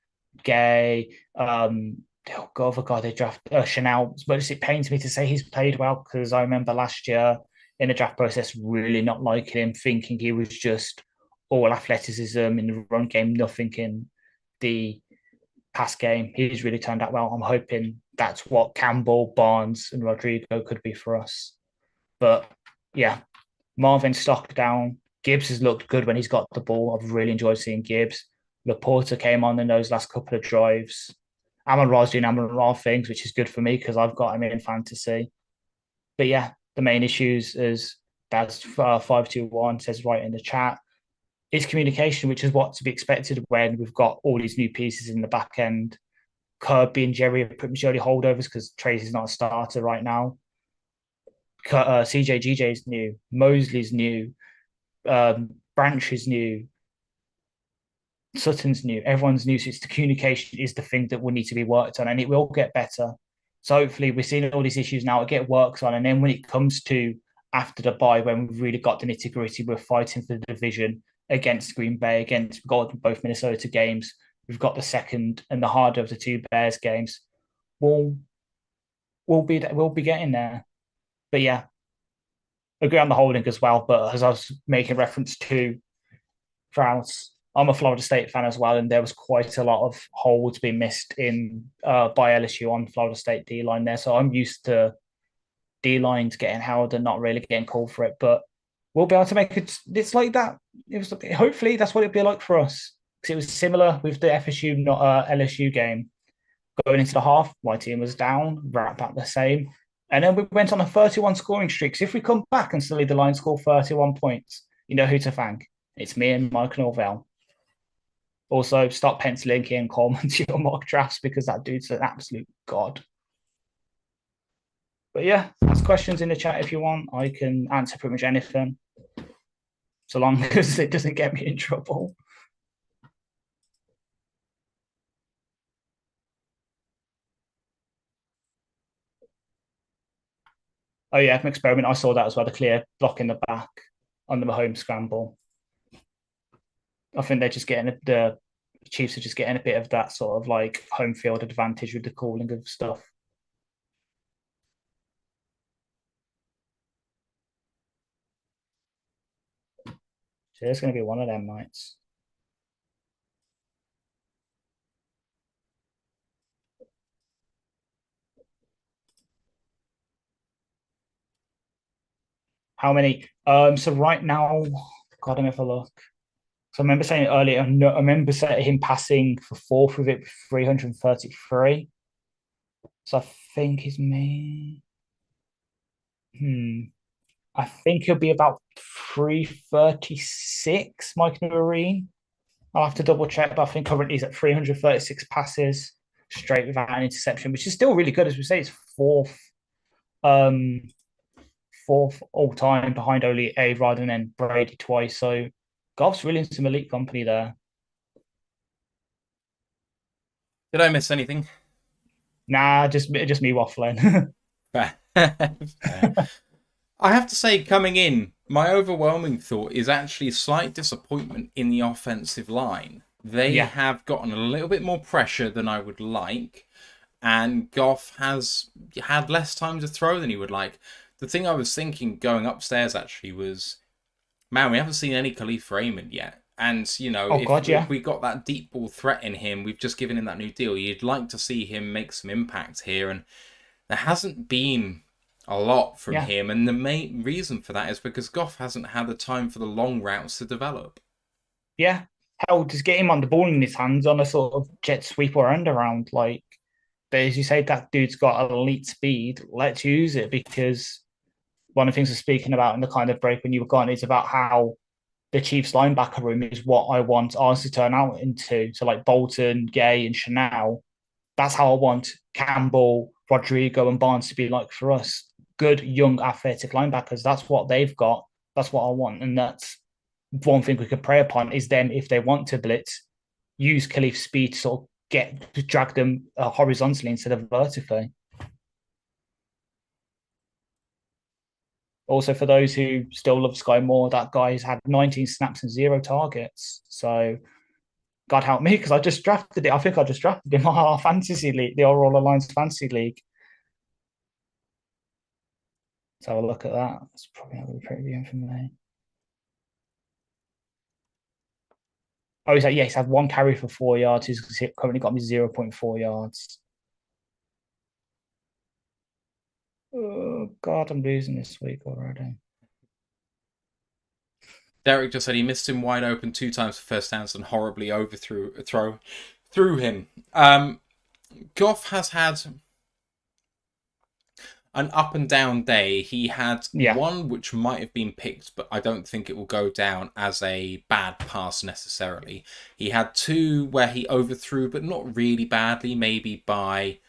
Gay, they draft Chanel. But it pains me to say he's played well, because I remember last year in the draft process really not liking him, thinking he was just all athleticism in the run game, nothing in the pass game. He's really turned out well. I'm hoping that's what Campbell, Barnes, and Rodrigo could be for us. But yeah, Marvin stock down. Gibbs has looked good when he's got the ball. I've really enjoyed seeing Gibbs. Laporta came on in those last couple of drives. Amon-Ra's doing Amon-Ra things, which is good for me because I've got him in fantasy. But yeah, the main issues is that's 521 says right in the chat. It's communication, which is what to be expected when we've got all these new pieces in the back end. Kirby and Jerry are pretty much early holdovers because Tracy's not a starter right now. CJGJ's new. Mosley's new. Branch is new. Sutton's new. Everyone's new. So it's the communication is the thing that will need to be worked on, and it will get better. So hopefully we're seeing all these issues now. It get worked on, and then when it comes to after the bye, when we've really got the nitty gritty, we're fighting for the division against Green Bay, we've got both Minnesota games. We've got the second and the harder of the two Bears games. We'll be getting there. But yeah, agree on the holding as well. But as I was making reference to Strauss, I'm a Florida State fan as well, and there was quite a lot of holds being missed in by LSU on Florida State D-line there. So I'm used to D-lines getting held and not really getting called for it. But we'll be able to make it. It's like that. Hopefully that's what it'll be like for us, because it was similar with the FSU not LSU game. Going into the half, my team was down, right back the same. And then we went on a 31 scoring streak. So if we come back and suddenly the line score 31 points, you know who to thank. It's me and Mike Norvell. Also, start penciling in Coleman to your mock drafts, because that dude's an absolute god. But yeah, ask questions in the chat if you want. I can answer pretty much anything, so long as it doesn't get me in trouble. Oh yeah, from experiment, I saw that as well. The clear block in the back on the home scramble. I think they're just getting the Chiefs are just getting a bit of that sort of like home field advantage with the calling of stuff. So it's going to be one of them nights. How many? So right now, God, let me have a look. So I remember saying earlier, no, I remember saying him passing for fourth with it 333. So I think he's me. I think he'll be about 336, Mike Noreen. I'll have to double check, but I think currently he's at 336 passes straight without an interception, which is still really good. As we say, it's um, fourth all time behind only A-Rod and then Brady twice. So Goff's really in some elite company there. Did I miss anything? Nah, just me waffling. Fair. Fair. I have to say, coming in, my overwhelming thought is actually slight disappointment in the offensive line. They Yeah. have gotten a little bit more pressure than I would like, and Goff has had less time to throw than he would like. The thing I was thinking going upstairs actually was, man, we haven't seen any Khalif Raymond yet. And, you know, Oh God, if yeah. we got that deep ball threat in him, we've just given him that new deal. You'd like to see him make some impact here, and there hasn't been a lot from Yeah. him, and the main reason for that is because Goff hasn't had the time for the long routes to develop. Yeah. Hell, just get him on the ball in his hands on a sort of jet sweep or end around. Like, but as you say, that dude's got elite speed. Let's use it because one of the things we're speaking about in the kind of break when you were gone is about how the Chiefs linebacker room is what I want ours to turn out into. So like Bolton, Gay, and Chanel, that's how I want Campbell, Rodrigo, and Barnes to be like for us. Good, young, athletic linebackers. That's what they've got. That's what I want. And that's one thing we could prey upon is then if they want to blitz, use Khalif's speed to sort of get to drag them horizontally instead of vertically. Also, for those who still love Sky Moore, that guy has had 19 snaps and 0 targets. So, God help me, because I just drafted it. I think I just drafted him in our fantasy league, the Overall Alliance Fantasy League. Let's have a look at that. It's probably not really pretty for me. Oh, he's like, yeah, he's had one carry for 4 yards. He's currently got me 0.4 yards. Oh, God, I'm losing this week already. Derek just said he missed him wide open 2 times for first downs and horribly overthrew through him. Goff has had an up and down day. He had one which might have been picked, but I don't think it will go down as a bad pass necessarily. He had 2 where he overthrew, but not really badly, maybe by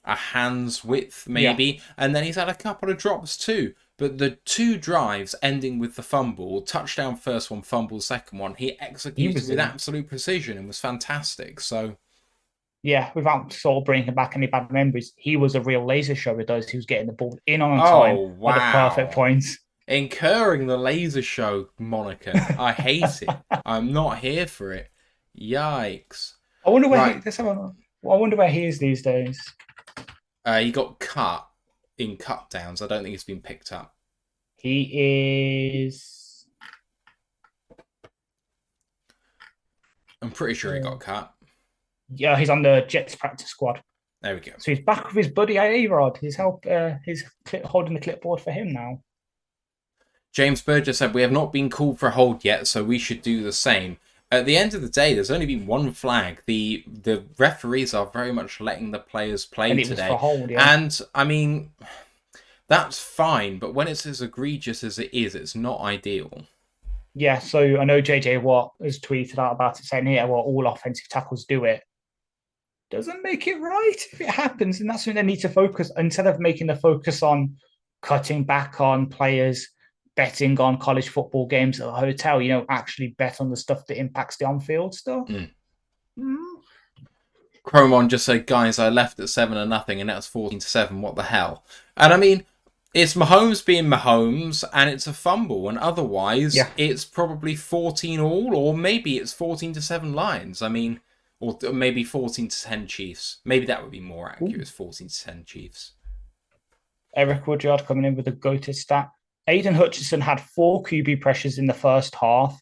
a hand's width, maybe. And then he's had a couple of drops too. But the 2 drives ending with the fumble, touchdown first one, fumble second one, he executed with absolute precision and was fantastic. So, yeah, without sort of bringing back any bad memories, he was a real laser show with those. He was getting the ball in on time at the perfect points. Incurring the laser show moniker. I hate it. I'm not here for it. Yikes. I wonder where I wonder where he is these days. He got cut in cut downs. I don't think he's been picked up. He is. I'm pretty sure he got cut. Yeah, he's on the Jets practice squad. There we go. So he's back with his buddy A-Rod. He's holding the clipboard for him now. James Burgess said, we have not been called for a hold yet, so we should do the same. At the end of the day, there's only been one flag. The referees are very much letting the players play and it today. Was for hold, yeah. And, I mean, that's fine, but when it's as egregious as it is, it's not ideal. Yeah, so I know JJ Watt has tweeted out about it, saying, yeah, well, all offensive tackles do it. Doesn't make it right if it happens, and that's when they need to focus, instead of making the focus on cutting back on players, betting on college football games at a hotel, actually bet on the stuff that impacts the on-field stuff. Chromon just said, guys, I left at 7-0 and now it's 14-7. What the hell? And I mean, It's Mahomes being Mahomes, and it's a fumble, and otherwise Yeah. it's probably 14 all, or maybe it's 14-7 Lions. I mean, or maybe 14-10 Chiefs. Maybe that would be more accurate. Ooh. It's 14-10 Chiefs. Eric Woodyard coming in with a goated stat. Aiden Hutchinson had 4 QB pressures in the first half.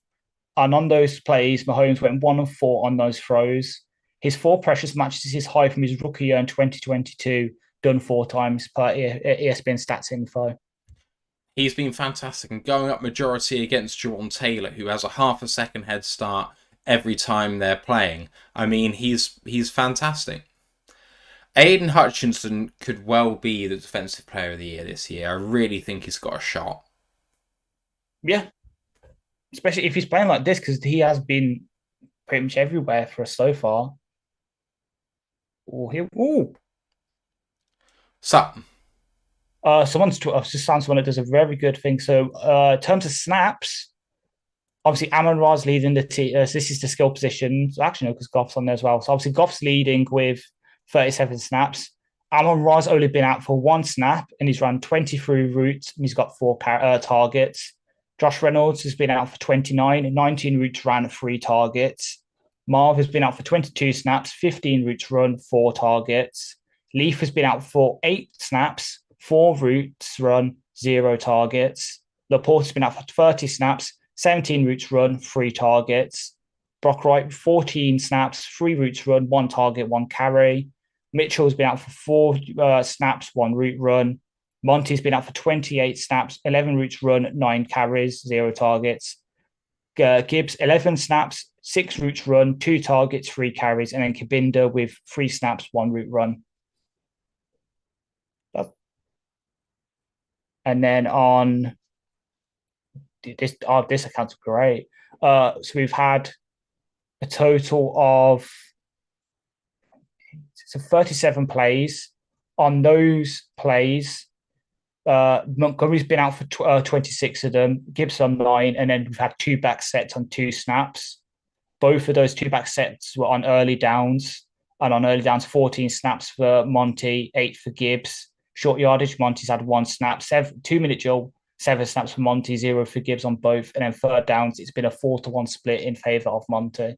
And on those plays, Mahomes went 1 of 4 on those throws. His 4 pressures matches his high from his rookie year in 2022, done 4 times per ESPN stats info. He's been fantastic and going up majority against Jawan Taylor, who has a half a second head start every time they're playing. I mean, he's fantastic. Aiden Hutchinson could well be the Defensive Player of the Year this year. I really think he's got a shot. Yeah, especially if he's playing like this, because he has been pretty much everywhere for us so far. Ooh. So, Someone's just found someone that does a very good thing. So, in terms of snaps, obviously Amon Ra's leading the team. So this is the skill position. So actually, no, because Goff's on there as well. So obviously Goff's leading with 37 snaps. Amon Ra's only been out for 1 snap, and he's run 23 routes, and he's got 4 targets. Josh Reynolds has been out for 29, 19 routes ran, 3 targets. Marv has been out for 22 snaps, 15 routes run, 4 targets. Leaf has been out for 8 snaps, 4 routes run, 0 targets. Laporte has been out for 30 snaps, 17 routes run, 3 targets. Brock Wright, 14 snaps, 3 routes run, 1 target, 1 carry. Mitchell's been out for 4 snaps, 1 route run. Monty's been out for 28 snaps, 11 routes run, 9 carries, 0 targets. Gibbs, 11 snaps, 6 routes run, 2 targets, 3 carries. And then Kabinda with 3 snaps, 1 route run. And then on this account's great. So we've had a total of 37 plays. On those plays, Montgomery's been out for 26 of them, Gibbs on 9, and then we've had 2 back sets on 2 snaps. Both of those 2 back sets were on early downs, and on early downs, 14 snaps for Monty, 8 for Gibbs. Short yardage, Monty's had 1 snap, 2-minute drill, 7 snaps for Monty, 0 for Gibbs on both, and then third downs, it's been a 4-1 split in favour of Monty.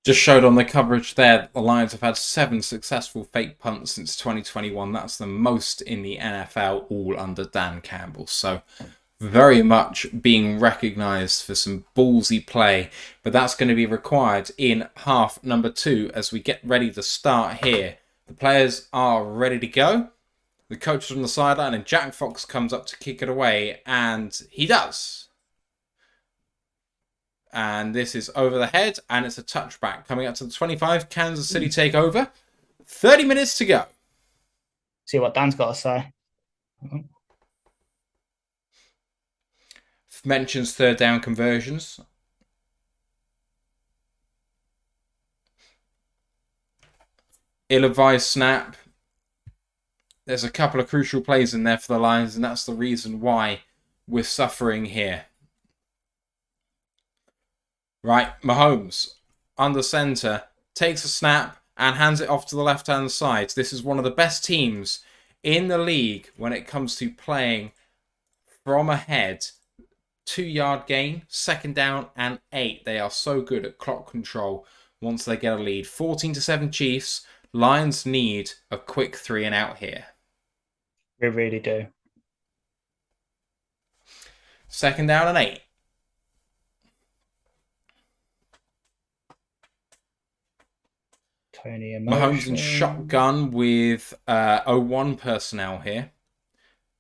just showed on the coverage there, the Lions have had 7 successful fake punts since 2021. That's the most in the NFL, all under Dan Campbell. So very much being recognised for some ballsy play. But that's going to be required in half number 2 as we get ready to start here. The players are ready to go. The coach is on the sideline and Jack Fox comes up to kick it away, and he does. And this is over the head, and it's a touchback. Coming up to the 25, Kansas City take over. 30 minutes to go. See what Dan's got to say. Mentions third down conversions. Ill-advised snap. There's a couple of crucial plays in there for the Lions, and that's the reason why we're suffering here. Right, Mahomes, under center, takes a snap and hands it off to the left-hand side. This is one of the best teams in the league when it comes to playing from ahead. 2-yard gain, second down and 8. They are so good at clock control once they get a lead. 14-7 Chiefs. Lions need a quick 3 and out here. We really do. Second down and 8. Tony Mahomes in shotgun with 0-1 personnel here.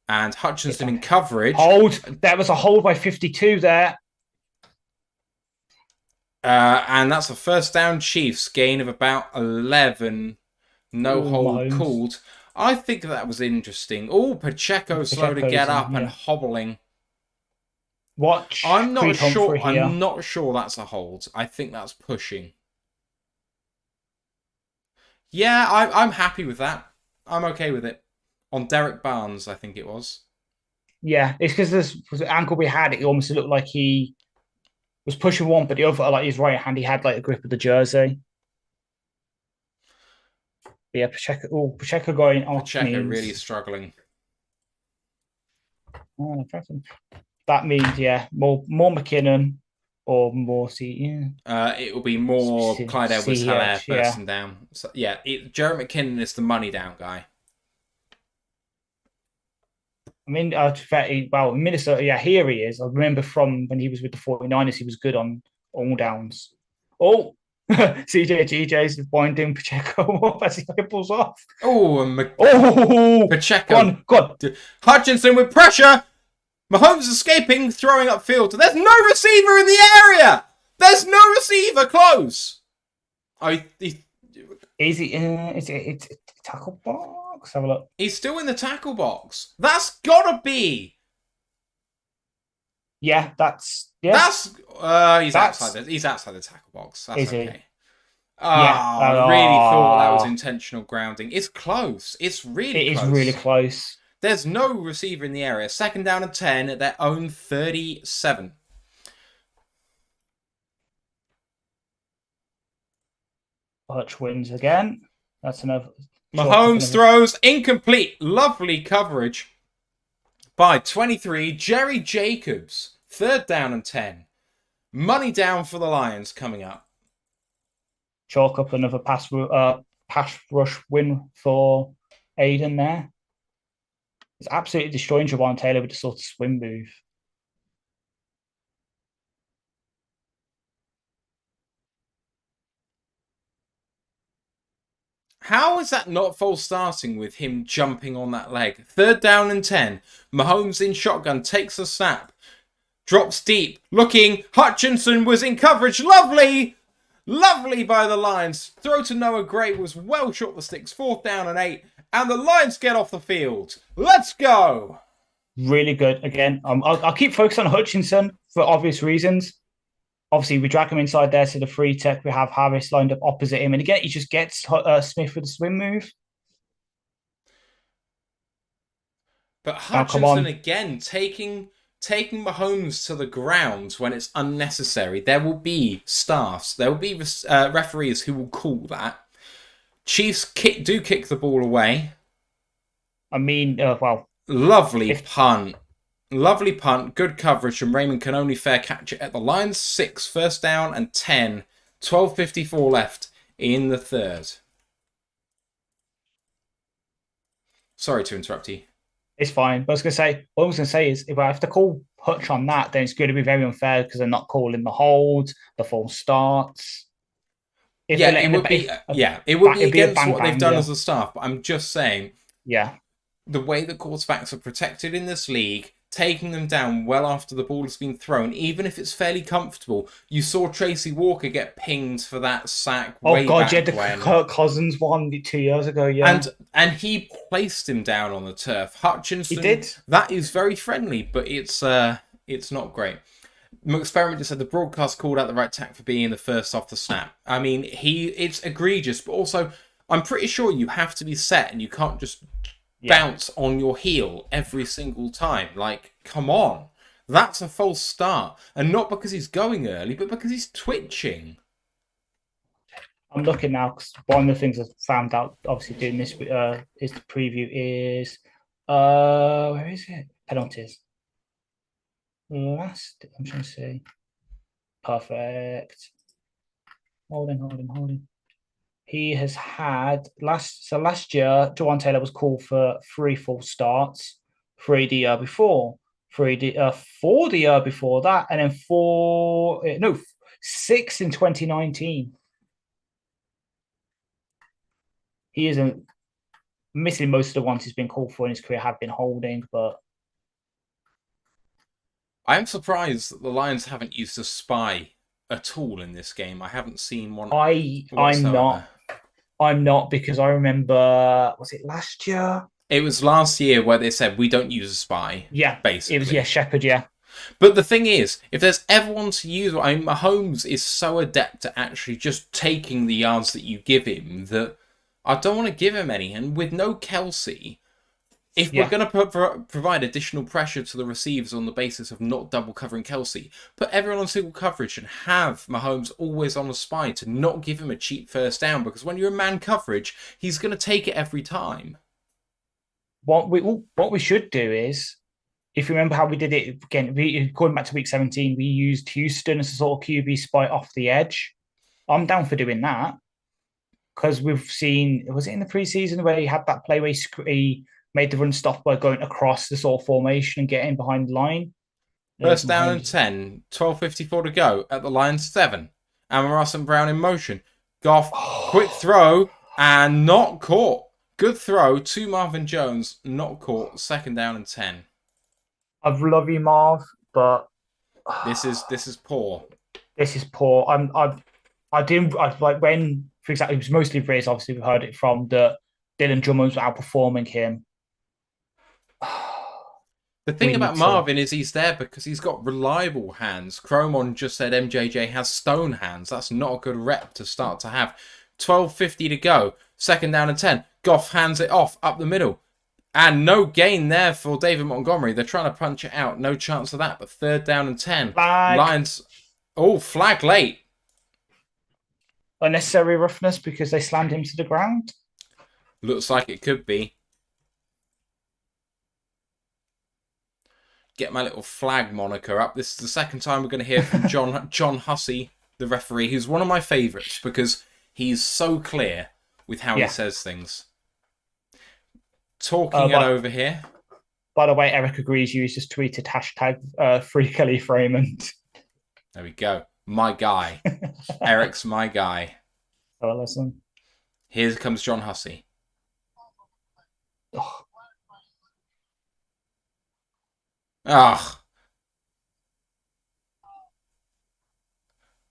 And Hutchinson in coverage. Hold. That was a hold by 52 there. And that's a first down Chiefs. Gain of about 11. No hold Mahomes. called. I think that was interesting. Oh, Pacheco slow to get up and hobbling. Watch. I'm not sure. I'm not sure that's a hold. I think that's pushing. Yeah, I'm happy with that. I'm okay with it. On Derek Barnes, I think it was. Yeah, it's because the ankle we had, it almost looked like he was pushing one, but the other, like his right hand, he had like a grip of the jersey. But yeah, Pacheco going off. Pacheco really struggling. Oh, that means, yeah, more McKinnon or more C. Yeah. It will be more Clyde Edwards-Helaire CH, first yeah. and down. So, yeah, Jarrett McKinnon is the money down guy. I mean, well, in Minnesota, yeah, here he is. I remember from when he was with the 49ers, he was good on all downs. Oh, CJ GJ's winding Pacheco up as he pulls off. Oh, and Pacheco. Go on. Hutchinson with pressure. Mahomes escaping, throwing upfield. There's no receiver in the area. There's no receiver close. Is he? It's tackle box. Have a look. He's still in the tackle box. That's gotta be. Yeah, that's outside. He's outside the tackle box. That's is okay. I really thought that was intentional grounding. It's close. It's really close. It is really close. There's no receiver in the area. 2nd down and 10 at their own 37. Hutch wins again. That's another. Mahomes throws incomplete. Lovely coverage by 23. Jerry Jacobs. 3rd down and 10. Money down for the Lions coming up. Chalk up another pass rush win for Aiden there. It's absolutely destroying Javon Taylor with the sort of swim move. How is that not false starting with him jumping on that leg? 3rd down and 10. Mahomes in shotgun takes a snap. Drops deep. Looking. Hutchinson was in coverage. Lovely. Lovely by the Lions. Throw to Noah Gray was well short the sticks. 4th down and 8. And the Lions get off the field. Let's go. Really good. Again, I'll keep focusing on Hutchinson for obvious reasons. Obviously, we drag him inside there to the free tech. We have Harris lined up opposite him. And again, he just gets Smith with the swim move. But Hutchinson again taking Mahomes to the ground when it's unnecessary. There will be staffs. There will be referees who will call that. Chiefs kick the ball away. I mean, Lovely punt. Lovely punt. Good coverage from Raymond can only fair catch it at the Lions. 6, 1st down and 10. 12:54 left in the 3rd. Sorry to interrupt you. It's fine. But what I was going to say is if I have to call Hutch on that, then it's going to be very unfair because they're not calling the hold, the false starts. It would be against what they've done as a staff. But I'm just saying, the way the quarterbacks are protected in this league, taking them down well after the ball has been thrown, even if it's fairly comfortable. You saw Tracy Walker get pinged for that sack. Kirk Cousins one 2 years ago, and he placed him down on the turf. Hutchinson, he did. That is very friendly, but it's not great. McExperiment just said the broadcast called out the right tack for being in the first off the snap. I mean, it's egregious, but also I'm pretty sure you have to be set and you can't just bounce on your heel every single time. Like, come on. That's a false start. And not because he's going early, but because he's twitching. I'm looking now because one of the things I found out, obviously doing this is the preview is where is it? Penalties. I'm trying to see. Perfect. Holding. He has had last year, Jawan Taylor was called for 3 false starts, 3 the year before, 4 the year before that, and then 6 in 2019. He isn't missing most of the ones he's been called for in his career have been holding, but I'm surprised that the Lions haven't used a spy at all in this game. I haven't seen one. I'm not because I remember, was it last year? It was last year where they said we don't use a spy. Yeah, basically. It was Shepherd. Yeah. But the thing is, if there's ever one to use, Mahomes is so adept at actually just taking the yards that you give him that I don't want to give him any. And with no Kelsey, if we're going to provide additional pressure to the receivers on the basis of not double covering Kelsey, put everyone on single coverage and have Mahomes always on a spy to not give him a cheap first down, because when you're in man coverage, he's going to take it every time. What we should do is if you remember how we did it again, going back to week 17, we used Houston as a sort of QB spy off the edge. I'm down for doing that because we've seen, was it in the preseason where he had that play where he made the run stop by going across the sort of formation and getting behind the line? First down and Behind. 10, 12:54 to go at the line 7. Amon St. Brown in motion. Goff, quick throw, and not caught. Good throw to Marvin Jones, not caught. Second down and 10. I love you, Marv, but This is poor. this is poor. I didn't like when, for example, it was mostly Riz. Obviously, we heard it from that Dylan Drummond was outperforming him. The thing about Marvin is he's there because he's got reliable hands. Cromon just said MJJ has stone hands. That's not a good rep to start to have. 12:50 to go. Second down and 10. Goff hands it off up the middle. And no gain there for David Montgomery. They're trying to punch it out. No chance of that. But third down and 10. Flag. Lions. Oh, flag late. Unnecessary roughness because they slammed him to the ground. Looks like it could be. Get my little flag moniker up. This is the second time we're going to hear from John Hussey, the referee, who's one of my favourites because he's so clear with how he says things. Talking it over here. By the way, Eric agrees. You just tweeted hashtag free Kelly Raymond. There we go. My guy. Eric's my guy. Oh, listen. Here comes John Hussey. Oh. Ugh.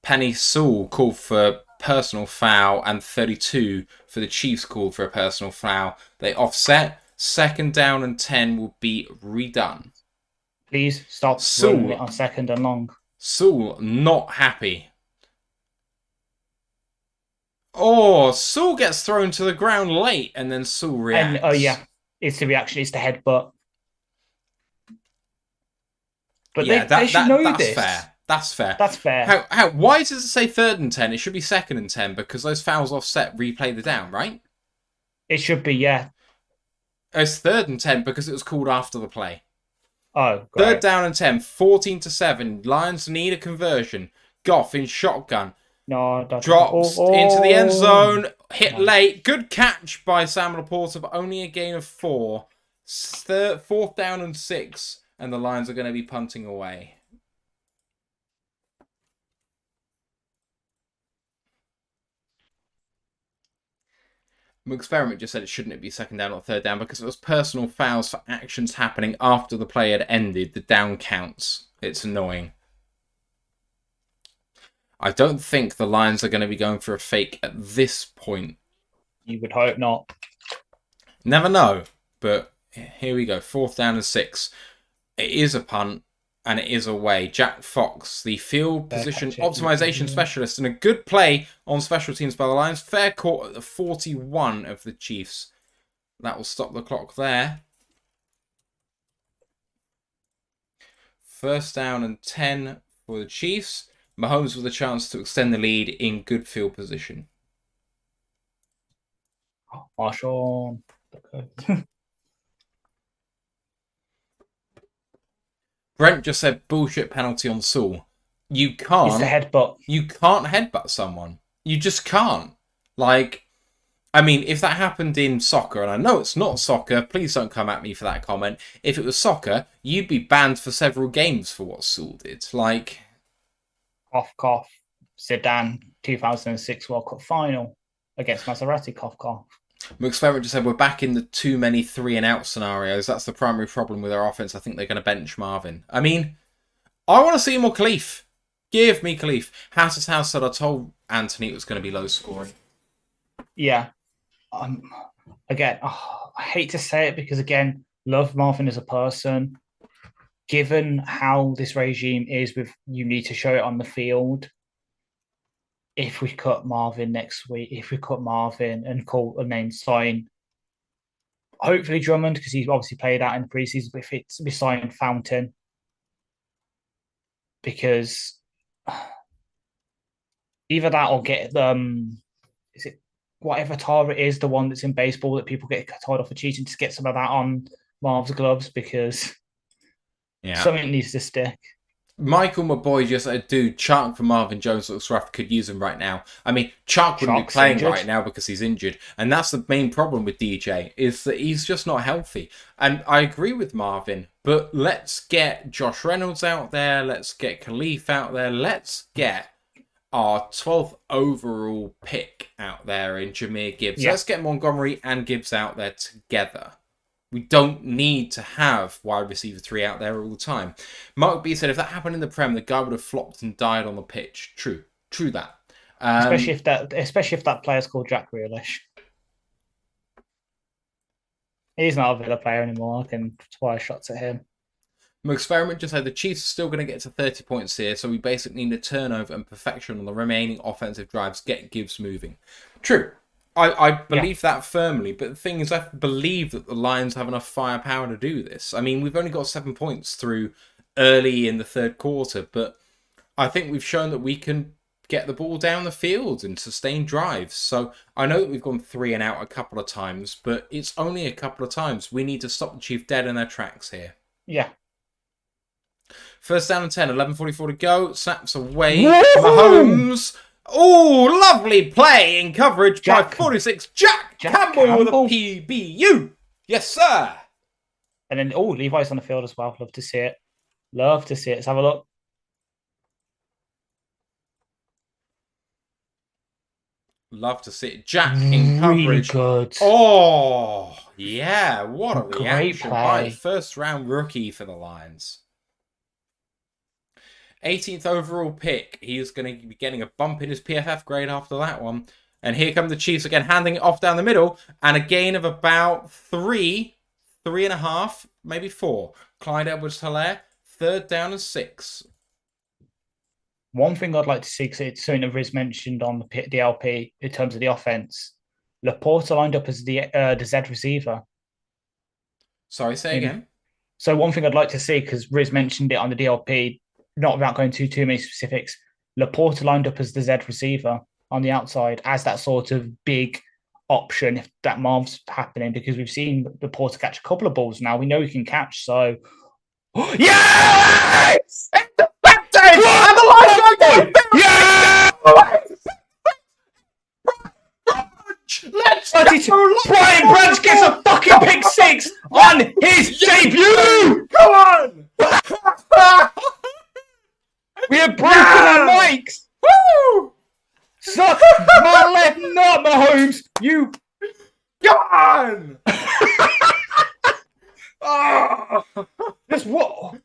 Penny Sewell called for personal foul and 32 for the Chiefs called for a personal foul. They offset. Second down and 10 will be redone. Please stop running it on second and long. Sewell not happy. Oh, Sewell gets thrown to the ground late and then Sewell reacts. And, it's the reaction. It's the headbutt. But yeah, they should know that's this. Fair. That's fair. That's fair. Why does it say third and 10? It should be second and 10 because those fouls offset replay the down, right? It should be, yeah. It's third and 10 because it was called after the play. Oh, great. Third down and 10, 14-7. Lions need a conversion. Goff in shotgun. No, drops into the end zone. Hit late. Good catch by Sam Laporta, but only a gain of 4. Fourth down and 6, and the Lions are going to be punting away. Experiment just said it shouldn't be second down or third down because it was personal fouls for actions happening after the play had ended. The down counts. It's annoying. I don't think the Lions are going to be going for a fake at this point. You would hope not. Never know, but here we go. Fourth down and 6. It is a punt, and it is away. Jack Fox, the field position optimization specialist, and a good play on special teams by the Lions. Fair caught at the 41 of the Chiefs. That will stop the clock there. First down and 10 for the Chiefs. Mahomes with a chance to extend the lead in good field position. Marshall. Brent just said bullshit penalty on Sewell. You can't. It's the headbutt. You can't headbutt someone. You just can't. Like, I mean, if that happened in soccer, and I know it's not soccer, please don't come at me for that comment. If it was soccer, you'd be banned for several games for what Sewell did. Like, cough, cough. Zidane, 2006 World Cup final against Maserati, cough, cough. McSperiment just said we're back in the too many 3-and-out scenarios. That's the primary problem with our offense. I think they're going to bench Marvin. I mean, I want to see more Khalif. Give me Khalif. House said I told Anthony it was going to be low scoring. Yeah. Again, I hate to say it because, again, love Marvin as a person. Given how this regime is with you need to show it on the field, if we cut Marvin next week, if we cut Marvin and then sign, hopefully Drummond, because he's obviously played out in the preseason, but if it's we sign Fountain, because either that or get is it whatever tar it is, the one that's in baseball that people get tied off for cheating, to get some of that on Marv's gloves, because Yeah. Something needs to stick. Michael, my boy, just said, dude, Chark for Marvin Jones looks rough. Could use him right now. I mean, Chark wouldn't be Chark's playing injured. right now because he's injured. And that's the main problem with DJ, is that he's just not healthy. And I agree with Marvin, but let's get Josh Reynolds out there. Let's get Khalif out there. Let's get our 12th overall pick out there in Jahmyr Gibbs. Yeah. Let's get Montgomery and Gibbs out there together. We don't need to have wide receiver 3 out there all the time. Mark B said, if that happened in the Prem, the guy would have flopped and died on the pitch. True that. Especially if that player's called Jack Grealish. He's not a Villa player anymore. I can fire shots at him. My experiment just said the Chiefs are still going to get to 30 points here, so we basically need a turnover and perfection on the remaining offensive drives. Get Gibbs moving. True. I believe that firmly, but the thing is, I believe that the Lions have enough firepower to do this. I mean, we've only got 7 points through early in the third quarter, but I think we've shown that we can get the ball down the field and sustain drives. So I know that we've gone 3 and out a couple of times, but it's only a couple of times. We need to stop the Chiefs dead in their tracks here. Yeah. First down and 10, 11:44 to go. Snaps away. Mahomes. Oh, lovely play in coverage by 46. Jack Campbell with a PBU. Yes, sir. And then, Levi's on the field as well. Love to see it. Let's have a look. Love to see it. Jack in coverage. Really good. Oh, yeah. What a Great reaction play. by the first round rookie for the Lions. 18th overall pick. He is going to be getting a bump in his PFF grade after that one. And here come the Chiefs again, handing it off down the middle. And a gain of about 3.5, maybe 4. Clyde Edwards-Helaire, 3rd down and 6. One thing I'd like to see, because it's something that Riz mentioned on the DLP in terms of the offense. Laporta lined up as the Z receiver. Sorry, say again. So one thing I'd like to see, because Riz mentioned it on the DLP, not without going to too many specifics, Laporta lined up as the Z receiver on the outside as that sort of big option if that Marv's happening, because we've seen Laporta catch a couple of balls now. We know he can catch, so... Yes! And the Lions Yeah! Let's go! Brian Branch gets a fucking pick 6 on his debut! Come on! We are broken the mics! Woo! Suck my left nut, Mahomes! You... Come on! Oh! Just what?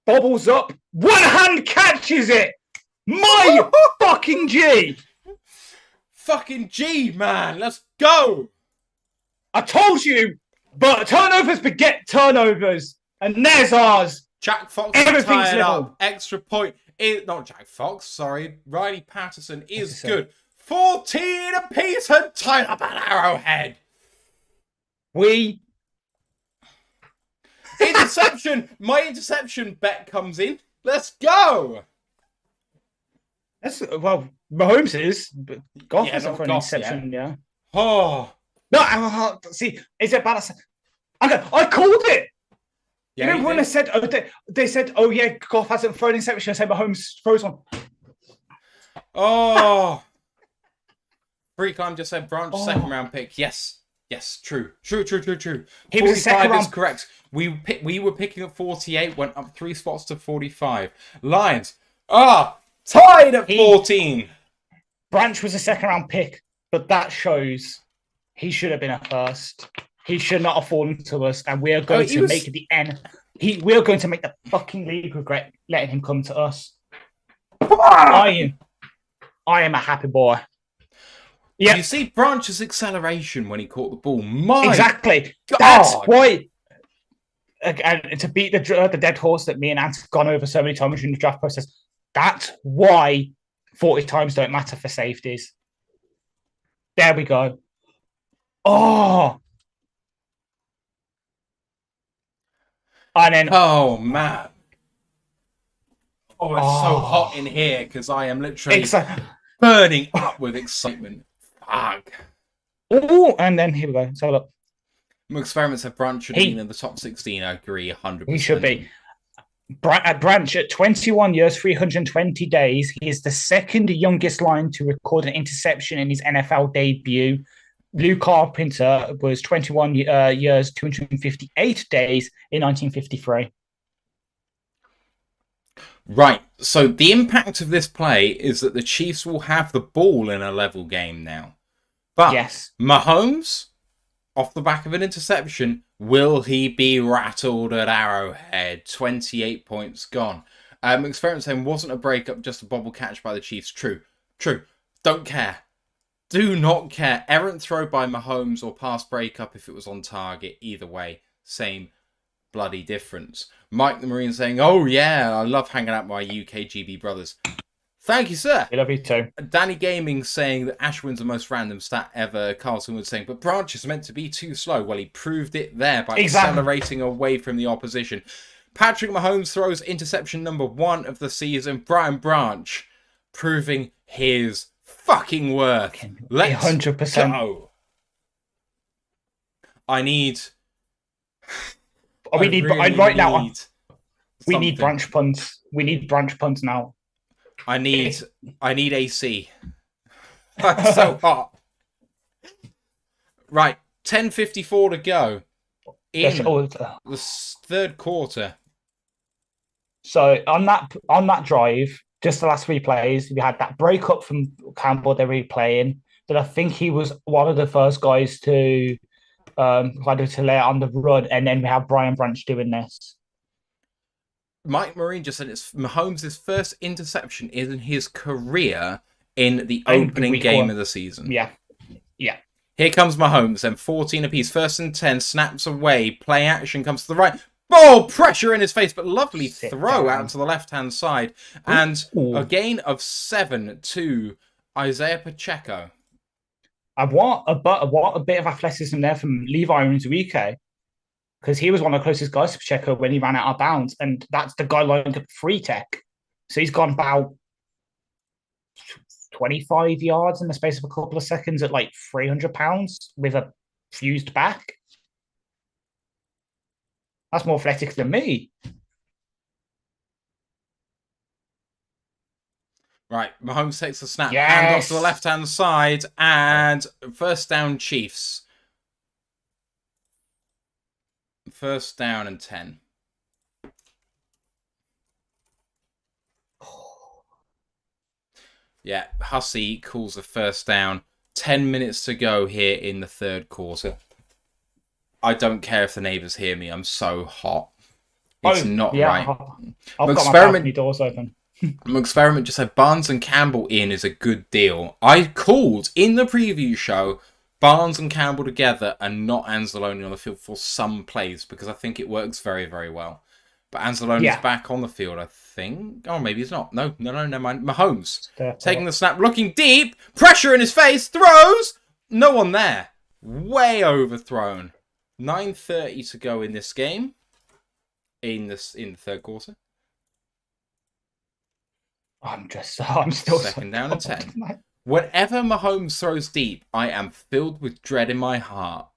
Bobbles up. One hand catches it! My fucking G! Fucking G, man! Let's go! I told you! But turnovers beget turnovers. And there's ours. Jack Fox Everything's tied level. up. Extra point. Not Jack Fox, sorry. Riley Patterson is good. 14 apiece and tied up at Arrowhead. Interception. My interception bet comes in. Let's go. Mahomes is, but Goff Yeah, isn't not for an Goff, interception, yeah. Oh. No, see, is it bad? I called it. Yeah, you know when I said, they said, oh yeah, Goff hasn't thrown an interception, I said Mahomes throws one. Oh. Freakline just said Branch, second round pick. Yes, true. He was a second round. Is correct. We were picking at 48, went up 3 spots to 45. Lions tied at 14. Branch was a second round pick, but that shows he should have been a first. He should not have fallen to us, and we are going to make the end. We are going to make the fucking league regret letting him come to us. I am a happy boy. Yeah, you see Branch's acceleration when he caught the ball. Exactly. God. That's why. And to beat the dead horse that me and Ant have gone over so many times during the draft process, that's why 40 times don't matter for safeties. There we go. Oh. And then... Oh, man. Oh, it's so hot in here because I am literally burning up with excitement. Fuck. Oh, and then here we go. So look. Experiments said Branch should have been in the top 16. I agree 100%. He should be. Branch at 21 years, 320 days. He is the second youngest line to record an interception in his NFL debut. Lou Carpenter was 21 years, 258 days in 1953. Right. So the impact of this play is that the Chiefs will have the ball in a level game now. But yes, Mahomes, off the back of an interception, will he be rattled at Arrowhead? 28 points gone. Experiment saying wasn't a breakup, just a bobble catch by the Chiefs. True. Don't care. Do not care. Errant throw by Mahomes or pass breakup if it was on target. Either way, same bloody difference. Mike the Marine saying, oh yeah, I love hanging out with my UKGB brothers. Thank you, sir. We love you too. Danny Gaming saying that Ashwin's the most random stat ever. Carlson was saying, but Branch is meant to be too slow. Well, he proved it there by accelerating away from the opposition. Patrick Mahomes throws interception number 1 of the season. Brian Branch proving his fucking worth. Let's 100%. Go. I need... We need branch punts. We need branch punts now. I need AC. I'm so hot. Right, 10:54 to go in the third quarter. So on that drive, just the last 3 plays, we had that break up from Campbell they were playing. That I think he was one of the first guys to lay on the run, and then we have Brian Branch doing this. Mike Marine just said it's Mahomes' first interception in his career in the opening game of the season. Yeah. Here comes Mahomes, then 14 apiece. 1st and 10, snaps away. Play action comes to the right. Ball pressure in his face, but lovely throw out to the left-hand side. And a gain of 7 to Isaiah Pacheco. What a bit of athleticism there from Levi Enrique, because he was one of the closest guys to Pacheco when he ran out of bounds, and that's the guy lined up free tech. So he's gone about 25 yards in the space of a couple of seconds at like 300 pounds with a fused back. That's more athletic than me. Right, Mahomes takes the snap, hand off to the left-hand side, and first down Chiefs. First down and 10. Yeah, Hussey calls the first down. 10 minutes to go here in the third quarter. I don't care if the neighbours hear me. I'm so hot. It's not right. I've got my balcony doors open. Experiment just said Barnes and Campbell in is a good deal. I called in the preview show Barnes and Campbell together and not Anzalone on the field for some plays because I think it works very, very well. But Anzalone's back on the field, I think. Oh, maybe he's not. No, never mind. Mahomes taking the snap, looking deep, pressure in his face, throws. No one there. Way overthrown. 9:30 to go in this game. In the third quarter. I'm still second down and 10. Whenever Mahomes throws deep, I am filled with dread in my heart.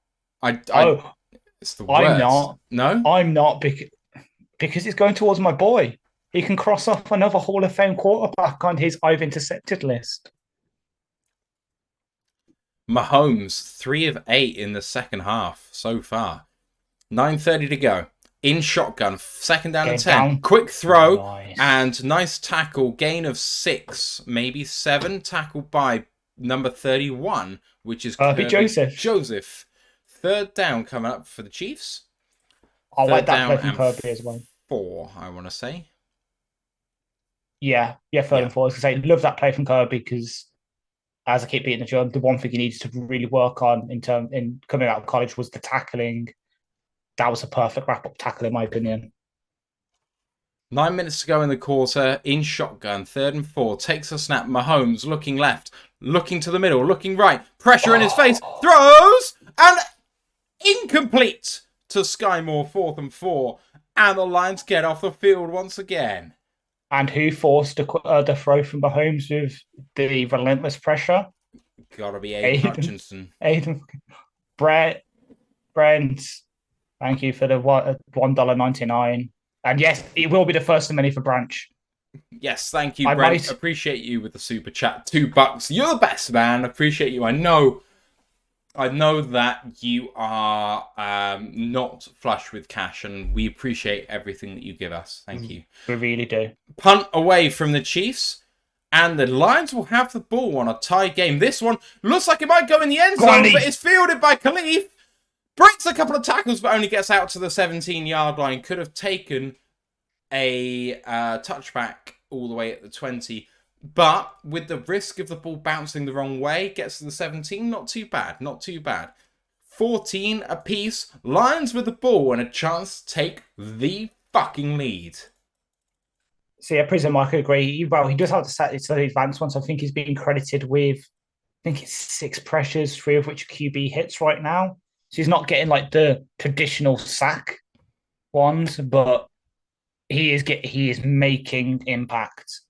It's the worst. I'm not. No, I'm not because it's going towards my boy. He can cross off another Hall of Fame quarterback on his I've intercepted list. Mahomes 3 of 8 in the second half so far. 9:30 to go. In shotgun, second down and 10. Quick throw and nice tackle. Gain of 6, maybe 7. Tackled by number 31, which is Kirby Joseph. Third down coming up for the Chiefs. I like that play from Kirby as well. 4, I want to say. Yeah, third and 4. I was going to say, love that play from Kirby because, as I keep beating the drum, the one thing he needs to really work on in coming out of college was the tackling. That was a perfect wrap-up tackle, in my opinion. 9 minutes to go in the quarter. In shotgun, 3rd and 4. Takes a snap. Mahomes looking left, looking to the middle, looking right. Pressure in his face. Throws and incomplete to Sky Moore. 4th and 4. And the Lions get off the field once again. And who forced the throw from Mahomes with the relentless pressure? Gotta be Aiden Hutchinson. Brett. Brent, thank you for the $1.99. And yes, it will be the first of many for Branch. Yes, thank you, Brent. Appreciate you with the super chat. $2. You're the best, man. Appreciate you. I know that you are not flush with cash, and we appreciate everything that you give us. Thank you. We really do. Punt away from the Chiefs, and the Lions will have the ball on a tie game. This one looks like it might go in the end zone, but it's fielded by Khalif. Breaks a couple of tackles, but only gets out to the 17-yard line. Could have taken a touchback all the way at the 20. But with the risk of the ball bouncing the wrong way, gets to the 17. Not too bad. Not too bad. 14 apiece. Lions with the ball and a chance to take the fucking lead. See, I presume I could agree. Well, he does have the advanced ones. I think he's being credited with, I think it's 6 pressures, 3 of which QB hits right now. So he's not getting like the traditional sack ones, but he is making impact.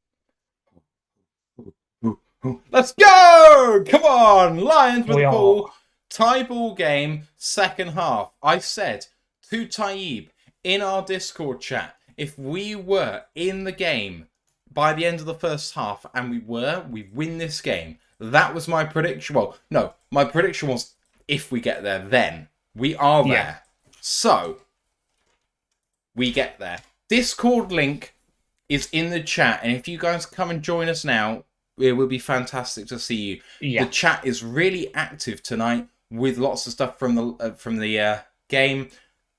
Let's go! Come on! Lions with the ball. Tie ball game, second half. I said to Taib in our Discord chat, if we were in the game by the end of the first half, and we win this game. That was my prediction. Well, no, my prediction was if we get there, then. We are there. Yeah. So, we get there. Discord link is in the chat, and if you guys come and join us now, it will be fantastic to see you. Yeah. The chat is really active tonight with lots of stuff from the game.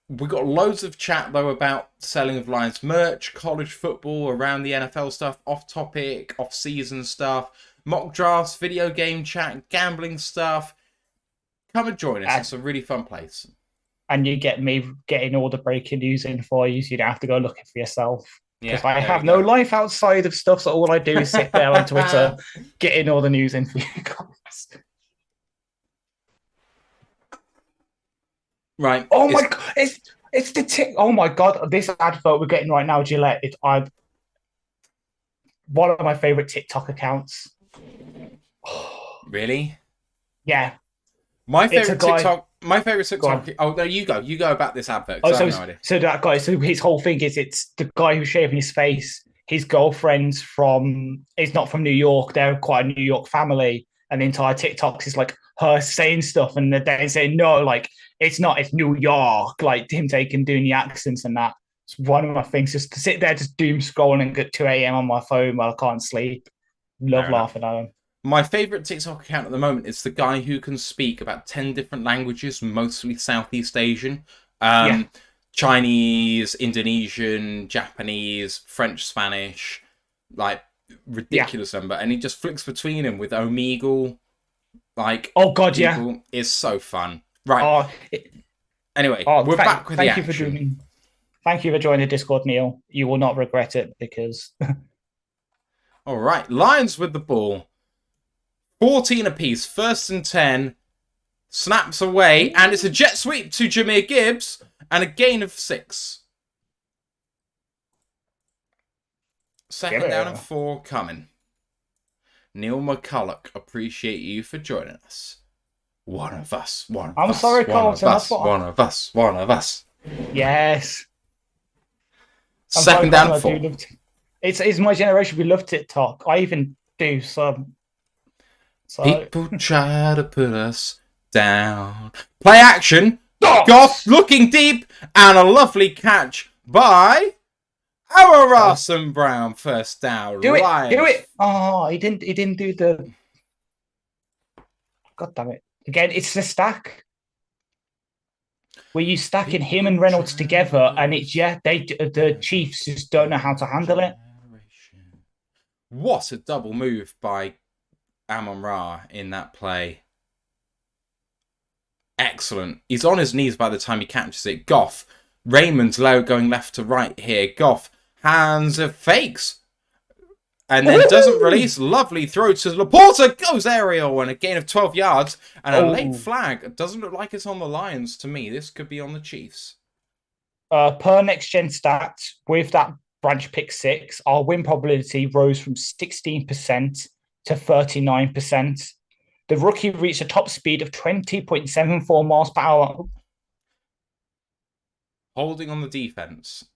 We got loads of chat though about selling of Lions merch, college football, around the NFL stuff, off topic, off season stuff, mock drafts, video game chat, gambling stuff. Come and join us. It's a really fun place. And you get me getting all the breaking news in for you, so you don't have to go looking for yourself. Because I have no life outside of stuff, so all I do is sit there on Twitter, getting all the news in for you guys. Right. Oh my god! It's the tick. Oh my god! This advert we're getting right now, Gillette. It's one of my favorite TikTok accounts. Really? Yeah. My favorite TikTok. My favorite TikTok. Oh no, you go. You go about this advert. I have no idea. So that guy. So his whole thing is it's the guy who's shaving his face. His girlfriend's from. It's not from New York. They're quite a New York family, and the entire TikToks is like her saying stuff, and they're saying no, like it's not. It's New York. Like him doing the accents and that. It's one of my things. Just to sit there, just doom scrolling at 2 a.m. on my phone while I can't sleep. Love laughing at him. My favourite TikTok account at the moment is the guy who can speak about 10 different languages, mostly Southeast Asian. Chinese, Indonesian, Japanese, French, Spanish. Like, ridiculous number. And he just flicks between them with Omegle. Like, oh, God, people. Yeah. It's so fun. Right. Anyway, we're back with the action. Thank you for joining the Discord, Neil. You will not regret it because... All right. Lions with the ball. 14 apiece, 1st and 10, snaps away, and it's a jet sweep to Jahmyr Gibbs, and a gain of 6. Second down and 4 coming. Neil McCulloch, appreciate you for joining us. One of us. I'm sorry, Carlton. One of us. Yes. Second down and 4. It's my generation. We love TikTok. I even do some. So... People try to put us down. Play action. Goff looking deep. And a lovely catch by Arrowhead Brown. First down. Do it. Oh, he didn't do the... God damn it. Again, it's the stack. Where you stacking him and Reynolds together. And it's, the Chiefs just don't know how to handle it. What a double move by Amon-Ra in that play. Excellent. He's on his knees by the time he catches it. Goff. Raymond's low going left to right here. Goff. Hands of fakes. And then doesn't release. Lovely throw to Laporta. Goes aerial and a gain of 12 yards. And a late flag. It doesn't look like it's on the Lions to me. This could be on the Chiefs. Per next gen stats, with that branch pick 6, our win probability rose from 16% to 39%. The rookie reached a top speed of 20.74 miles per hour Holding on the defense.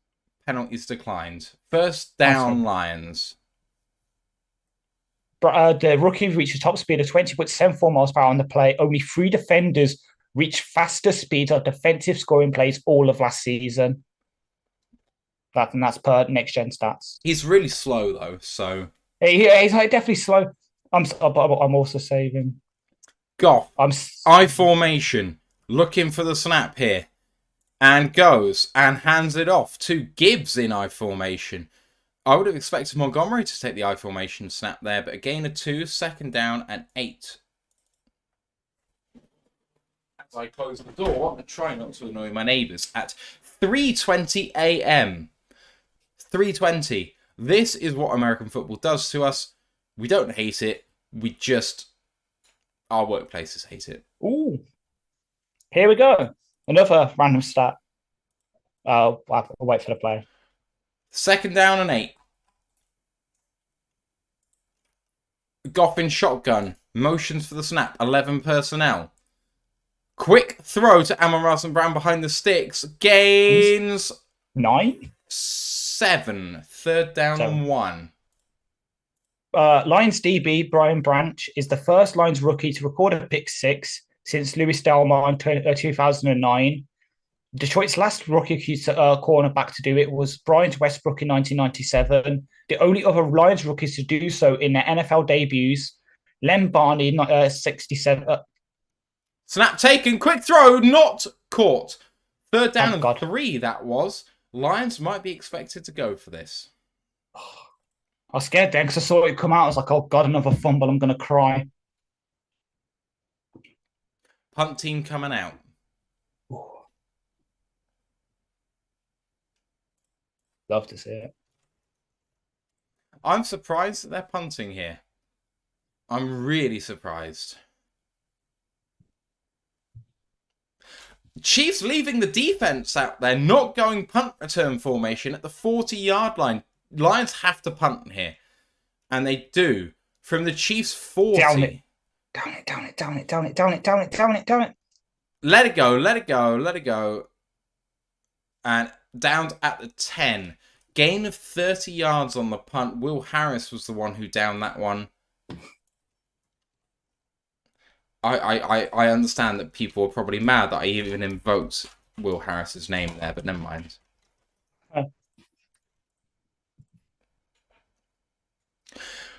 Penalties declined. First Awesome. down, Lions. The rookie reached a top speed of 20.74 miles per hour on the play. Only 3 defenders reached faster speeds on defensive scoring plays all of last season. And that's per next gen stats. He's really slow though, so He's definitely slow. I'm also saving. Goff. I formation. Looking for the snap here. And goes and hands it off to Gibbs in I formation. I would have expected Montgomery to take the I formation snap there, but a gain of 2, second down and 8. As I close the door and try not to annoy my neighbours at 3:20 a.m. 3:20. This is what American football does to us. We don't hate it. Our workplaces hate it. Ooh. Here we go. Another random stat. I'll wait for the play. Second down and 8. Goff in shotgun. Motions for the snap. 11 personnel. Quick throw to Amon-Ra St. Brown behind the sticks. Gains 9. 7. Third down and 1. Lions DB Brian Branch is the first Lions rookie to record a pick 6 since Louis Delmar in 2009. Detroit's last rookie cornerback to do it was Brian Westbrook in 1997. The only other Lions rookies to do so in their NFL debuts, Len Barney, 67. Snap taken, quick throw, not caught. Third down and 3, that was. Lions might be expected to go for this. I was scared then because I saw it come out. I was like, oh God, another fumble. I'm going to cry. Punt team coming out. Love to see it. I'm surprised that they're punting here. I'm really surprised. Chiefs leaving the defense out there, not going punt return formation at the 40-yard line. Lions have to punt here. And they do. From the Chiefs 40. Down it. Let it go. And down at the 10. Gain of 30 yards on the punt. Will Harris was the one who downed that one. I understand that people are probably mad that I even invoked Will Harris's name there, but never mind.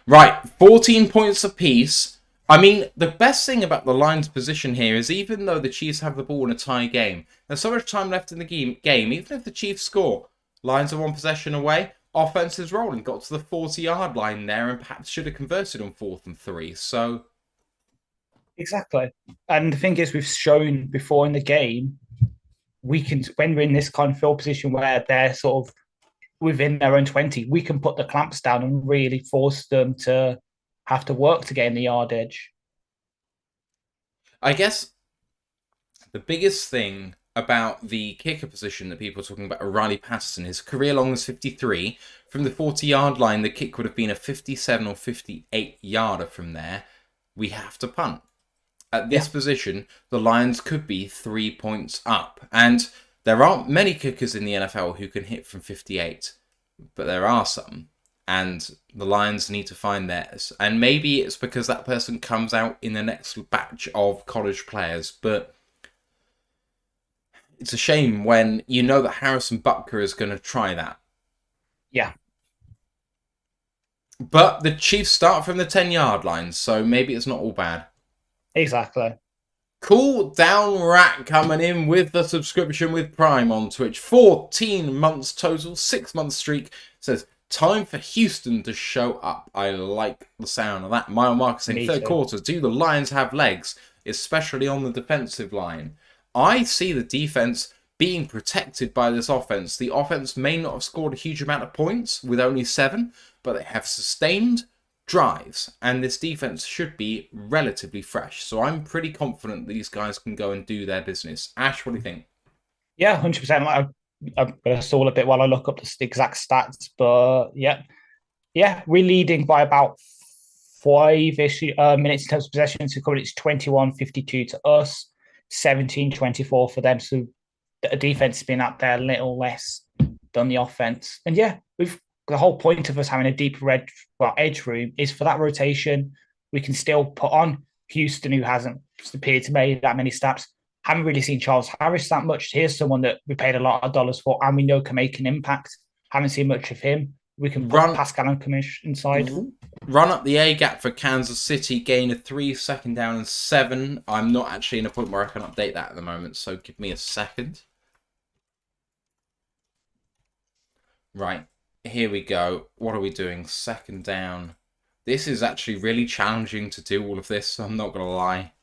Right, 14 points apiece. I mean, the best thing about the Lions' position here is even though the Chiefs have the ball in a tie game, there's so much time left in the game, even if the Chiefs score, Lions are 1 possession away, offense is rolling, got to the 40-yard line there and perhaps should have converted on 4th and 3, so... Exactly. And the thing is, we've shown before in the game, we can, when we're in this kind of field position where they're sort of within their own 20, we can put the clamps down and really force them to have to work to gain the yardage. I guess the biggest thing about the kicker position that people are talking about, Riley Patterson, his career long was 53. From the 40-yard line, the kick would have been a 57 or 58-yarder from there. We have to punt. At this position, the Lions could be 3 points up. And there aren't many kickers in the NFL who can hit from 58. But there are some. And the Lions need to find theirs. And maybe it's because that person comes out in the next batch of college players. But it's a shame when you know that Harrison Butker is going to try that. Yeah. But the Chiefs start from the 10-yard line, so maybe it's not all bad. Exactly. Cool Down Rat coming in with the subscription with Prime on Twitch. 14 months total, 6-month streak. Says, time for Houston to show up. I like the sound of that. Mile Marketing, third quarter. Do the Lions have legs, especially on the defensive line? I see the defense being protected by this offense. The offense may not have scored a huge amount of points with only 7, but they have sustained drives, and this defense should be relatively fresh. So I'm pretty confident these guys can go and do their business. Ash, what do you think? Yeah, 100%. I'm going to stall a bit while I look up the exact stats, but yeah, we're leading by about 5-ish minutes in terms of possession. So it's 21-52 to us, 17-24 for them. So the defense has been up there a little less than the offense. And yeah, the whole point of us having a deeper edge room is for that rotation. We can still put on Houston, who hasn't appeared to make that many snaps. Haven't really seen Charles Harris that much. Here's someone that we paid a lot of dollars for and we know can make an impact. Haven't seen much of him. We can put Pascal and Kamish inside. Run up the A gap for Kansas City. Gain of 3, 2nd down and 7. I'm not actually in a point where I can update that at the moment, so give me a second. Right, here we go. What are we doing? 2nd down. This is actually really challenging to do all of this, so I'm not going to lie.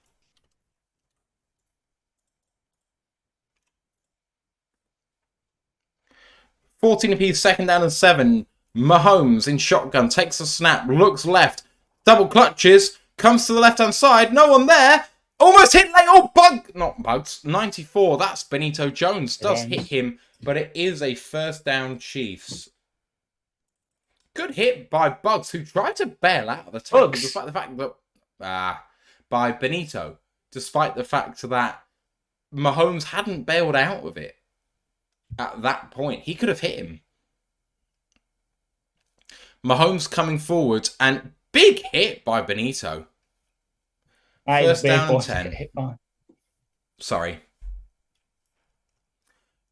$14 apiece, 2nd down and 7. Mahomes in shotgun, takes a snap, looks left, double clutches, comes to the left-hand side, no one there, almost hit late, not Bugs, 94, that's Benito Jones, does hit him, but it is a 1st down Chiefs. Good hit by Bugs, who tried to bail out of the tackle, despite the fact that, by Benito, despite the fact that Mahomes hadn't bailed out of it. At that point, he could have hit him. Mahomes coming forward and big hit by Benito. 1st down and 10. Sorry.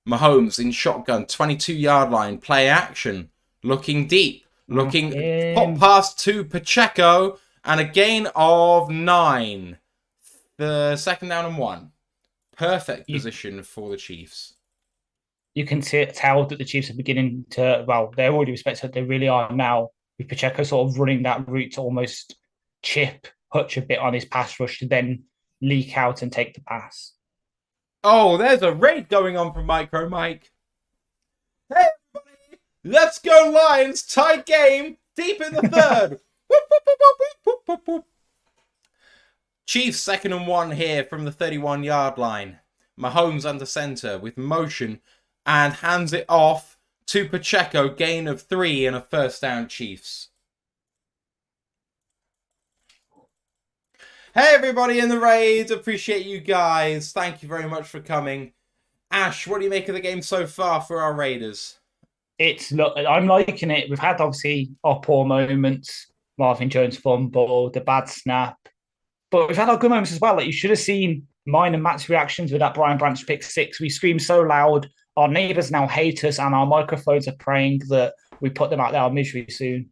Mahomes in shotgun, 22-yard line, play action, looking deep, pop pass to Pacheco, and a gain of 9. The 2nd down and 1. Perfect position for the Chiefs. You can tell that the Chiefs are beginning to, they're already respected. They really are now, with Pacheco sort of running that route to almost chip Hutch a bit on his pass rush to then leak out and take the pass. Oh, there's a raid going on from Micro Mike. Hey, everybody, let's go Lions, tight game, deep in the 3rd. Chiefs 2nd and 1 here from the 31-yard line. Mahomes under center with motion and hands it off to Pacheco. Gain of 3 and a 1st down Chiefs. Hey everybody in the raid, appreciate you guys. Thank you very much for coming. Ash, what do you make of the game so far for our Raiders? I'm liking it. We've had obviously our poor moments. Marvin Jones fumble, the bad snap. But we've had our good moments as well. Like you should have seen mine and Matt's reactions with that Brian Branch pick 6. We screamed so loud. Our neighbours now hate us and our microphones are praying that we put them out there of misery soon.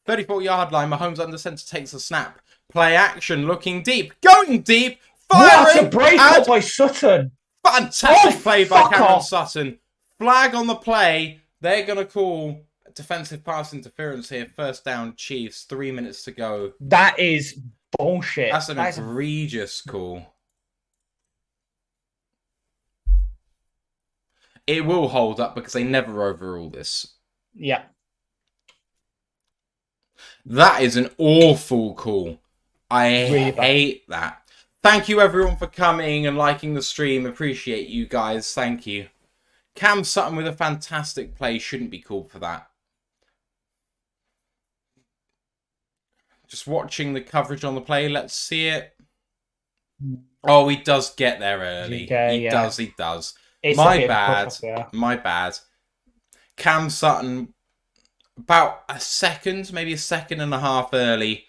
34-yard line. Mahomes under center takes a snap. Play action, looking deep. Going deep. Firing. What a breakup by Sutton. Fantastic play by Cameron Sutton. Flag on the play. They're going to call defensive pass interference here. 1st down Chiefs. 3 minutes to go. That is bullshit. That's an egregious call. It will hold up because they never overrule this. Yeah. That is an awful call. I hate that. Thank you everyone for coming and liking the stream. Appreciate you guys. Thank you. Cam Sutton with a fantastic play. Shouldn't be called for that. Just watching the coverage on the play. Let's see it. Oh, he does get there early. He does. It's My bad. Cam Sutton, about a second, maybe a 2.5 seconds early.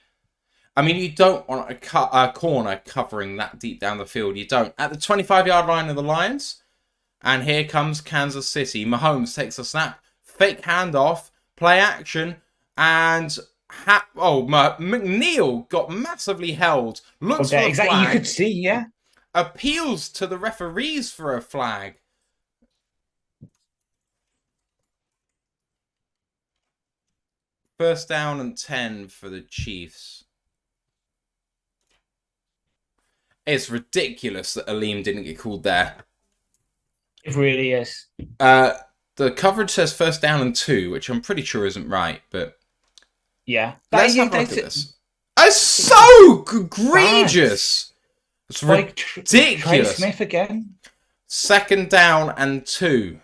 I mean, you don't want a corner covering that deep down the field. You don't. At the 25-yard line of the Lions. And here comes Kansas City. Mahomes takes a snap. Fake handoff. Play action. And McNeil got massively held. Looks for a flag. You could see, yeah. Appeals to the referees for a flag. First down and 10 for the Chiefs. It's ridiculous that Aleem didn't get called there. It really is. The coverage says 1st down and 2, which I'm pretty sure isn't right, but... Yeah. Let's have a look at this. It's so egregious! It's ridiculous. Trey Smith again. 2nd down and 2.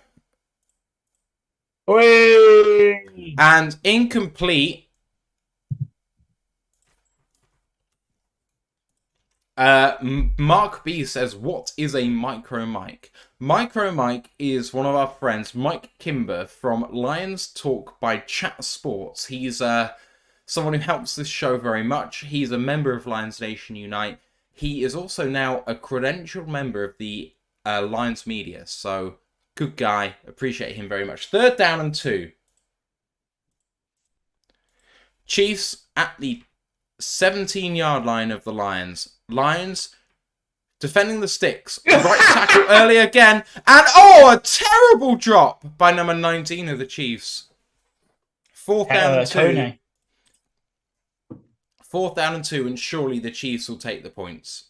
Whee! And incomplete. Mark B says, what is a micro mic? Micro mic is one of our friends, Mike Kimber from Lions Talk by Chat Sports. He's someone who helps this show very much. He's a member of Lions Nation Unite. He is also now a credentialed member of the Lions Media. So, good guy. Appreciate him very much. 3rd down and 2. Chiefs at the 17-yard line of the Lions. Lions defending the sticks. Right tackle early again. And, a terrible drop by number 19 of the Chiefs. 4th down and 2. Tony. 4th down and 2, and surely the Chiefs will take the points.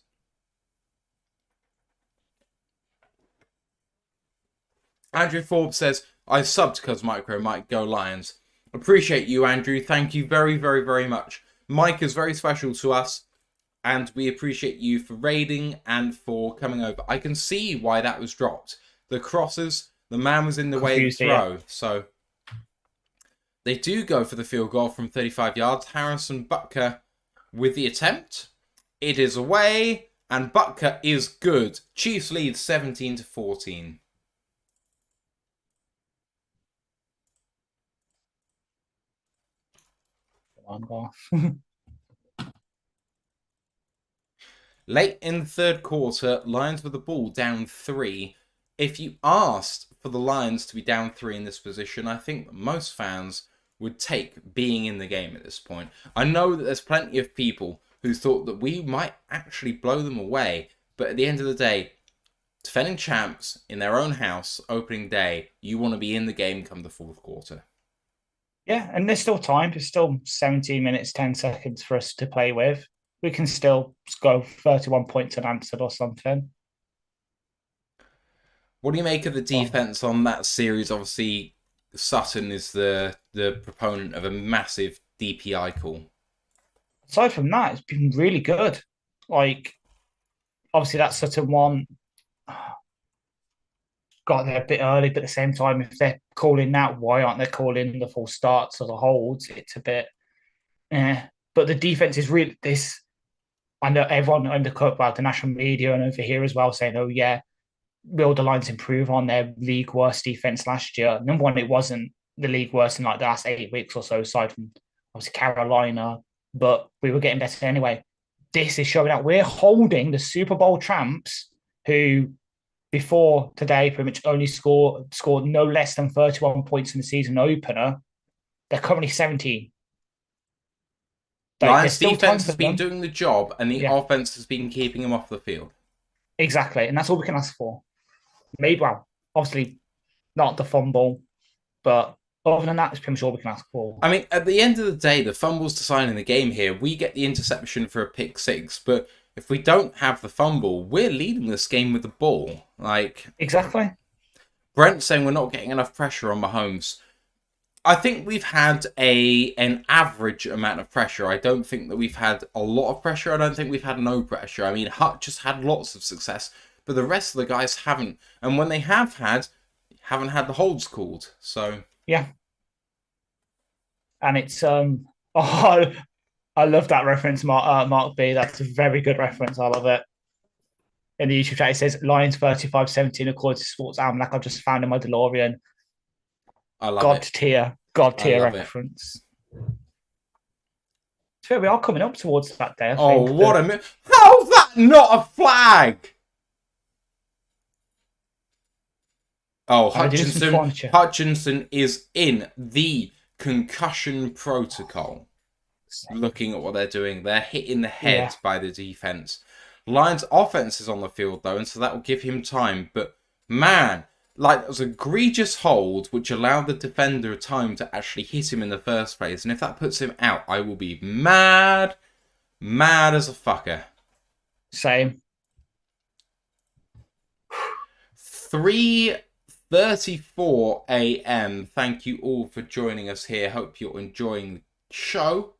Andrew Forbes says, I subbed because Micro might go Lions. Appreciate you, Andrew. Thank you very, very, very much. Mike is very special to us, and we appreciate you for raiding and for coming over. I can see why that was dropped. The crosses, the man was in the way of the throw. So they do go for the field goal from 35 yards. Harrison Butker with the attempt. It is away, and Butker is good. Chiefs lead 17-14. Late in the 3rd quarter, Lions with the ball down 3. If you asked for the Lions to be down 3 in this position, I think most fans would take being in the game at this point. I know that there's plenty of people who thought that we might actually blow them away, but at the end of the day, defending champs in their own house, opening day, you want to be in the game come the 4th quarter. Yeah, and there's still time. There's still 17 minutes, 10 seconds for us to play with. We can still go 31 points unanswered or something. What do you make of the defense on that series? Obviously, Sutton is the proponent of a massive DPI call. Aside from that, it's been really good. Like, obviously, that Sutton one got there a bit early, but at the same time, if they're calling that, why aren't they calling the full starts or the holds? It's a bit, But the defense is really this. I know everyone under the national media and over here as well saying, "Oh yeah, will the Lions improve on their league worst defense last year?" Number one, it wasn't the league worst in like the last 8 weeks or so, aside from obviously Carolina, but we were getting better anyway. This is showing out we're holding the Super Bowl champs who before today pretty much only scored no less than 31 points in the season opener. They're currently 17. Lions defense has been doing the job, and the offense has been keeping them off the field. Exactly, and that's all we can ask for. Maybe, well, obviously not the fumble, but other than that, it's pretty much all we can ask for. I mean, at the end of the day, the fumble's deciding the game here. We get the interception for a pick 6, but if we don't have the fumble, we're leading this game with the ball. Exactly. Brent saying we're not getting enough pressure on Mahomes. I think we've had an average amount of pressure. I don't think that we've had a lot of pressure. I don't think we've had no pressure. I mean, Hutch just had lots of success, but the rest of the guys haven't. And when they haven't had the holds called. So yeah. And it's I love that reference, Mark B. That's a very good reference. I love it. In the YouTube chat, it says Lions 35-17 according to Sports Almanac. I've just found in my DeLorean. I love it. God tier reference. So we are coming up towards that day. What a minute. How's that not a flag? Oh, Hutchinson is in the concussion protocol. Looking at what they're doing. They're hitting the head by the defense. Lions offense is on the field, though, and so that will give him time. But, man, that was an egregious hold, which allowed the defender time to actually hit him in the first place. And if that puts him out, I will be mad as a fucker. Same. 3:34 a.m. Thank you all for joining us here. Hope you're enjoying the show.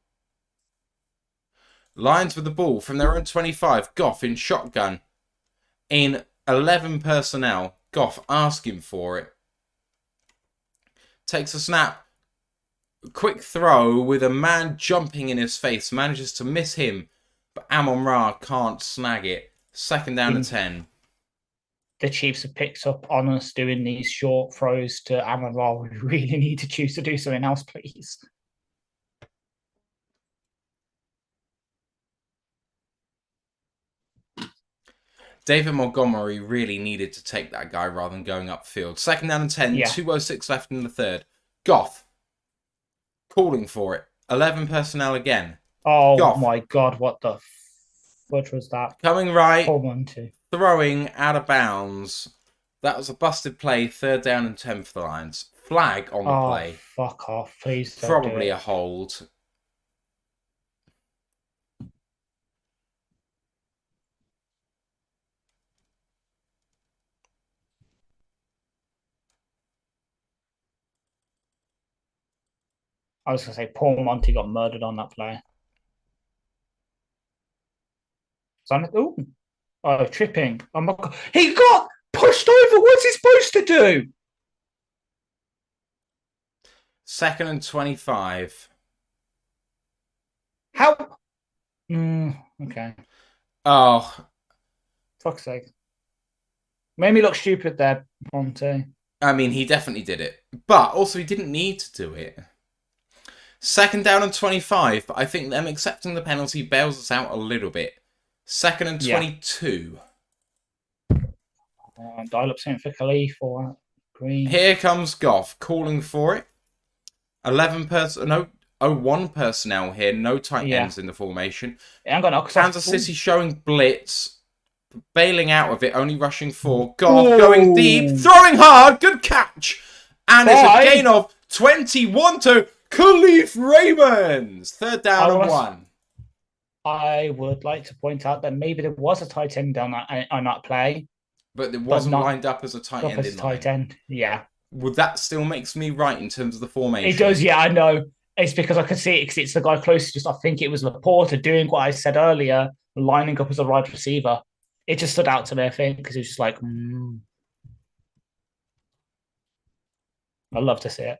Lions with the ball from their own 25. Goff in shotgun. In 11 personnel. Goff asking for it. Takes a snap. Quick throw with a man jumping in his face. Manages to miss him. but Amon-Ra can't snag it. Second down and 10. The Chiefs have picked up on us doing these short throws to Amon-Ra. We really need to choose to do something else, please. David Montgomery really needed to take that guy rather than going upfield. Second down and 10, 2:06 left in the third. Goff calling for it. 11 personnel again. Oh Goff. My God, what the fudge was that? Coming right, throwing out of bounds. That was a busted play. Third down and 10 for the Lions. Flag on the play. Fuck off, please. Probably a hold. I was going to say, Paul Monty got murdered on that play. Oh, tripping. Oh my God. He got pushed over. What's he supposed to do? Second and 25. How? Okay. Oh. Fuck's sake. Made me look stupid there, Monty. I mean, he definitely did it. But also, he didn't need to do it. Second down and 25. But I think them accepting the penalty bails us out a little bit. Second and 22. Dial up something for Khalif or Green. Here comes Goff calling for it. 1 personnel here. No tight ends in the formation. Kansas City showing blitz. Bailing out of it. Only rushing 4. Goff going deep. Throwing hard. Good catch. And it's a gain of 21 to Khalif Raymond. Third down and 1. I would like to point out that maybe there was a tight end on that play. But it wasn't lined up as a tight end in tight end, yeah. Would that still makes me right in terms of the formation? It does, yeah, I know. It's because I could see it because it's the guy closest. I think it was Laporta doing what I said earlier, lining up as a wide receiver. It just stood out to me, I think, because it was just like, I'd love to see it.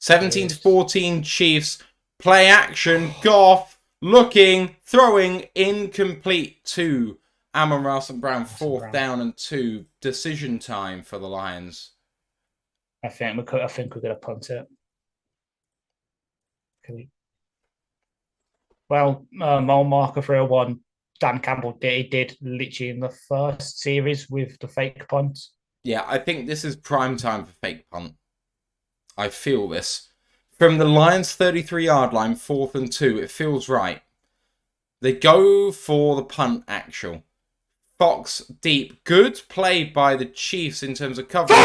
17-14 Chiefs. Play action. Goff looking, throwing, incomplete to Amon-Ra St. Brown. Fourth down and 2. Decision time for the Lions. I think we're gonna punt it. Well, mile marker 301. Dan Campbell did literally in the first series with the fake punt. Yeah, I think this is prime time for fake punt. I feel this. From the Lions' 33-yard line, 4th and 2, it feels right. They go for the punt actual. Fox deep. Good play by the Chiefs in terms of coverage.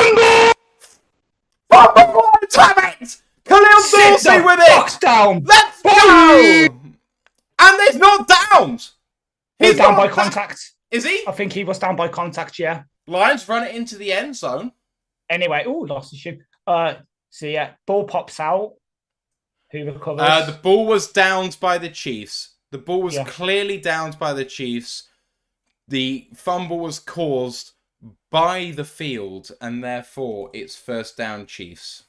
Time it! Khalil Dorsey with it! Down. Let's go! And there's not downs! He's down by contact. Is he? I think he was down by contact, yeah. Lions run it into the end zone. Anyway, lost the shoe. So yeah, ball pops out. Who recovers? The ball was downed by the Chiefs. The ball was clearly downed by the Chiefs. The fumble was caused by the field, and therefore it's first down Chiefs.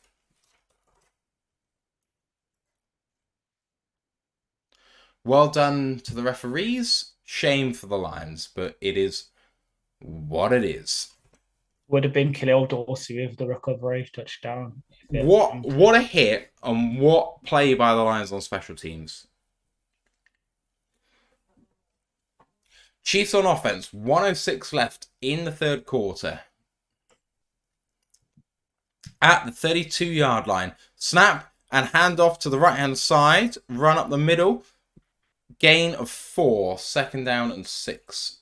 Well done to the referees. Shame for the Lions, but it is what it is. Would have been Khalil Dorsey with the recovery touchdown. What a hit and what play by the Lions on special teams. Chiefs on offense, 1:06 left in the third quarter. At the 32-yard line, snap and hand off to the right-hand side, run up the middle, gain of 4, second down and 6.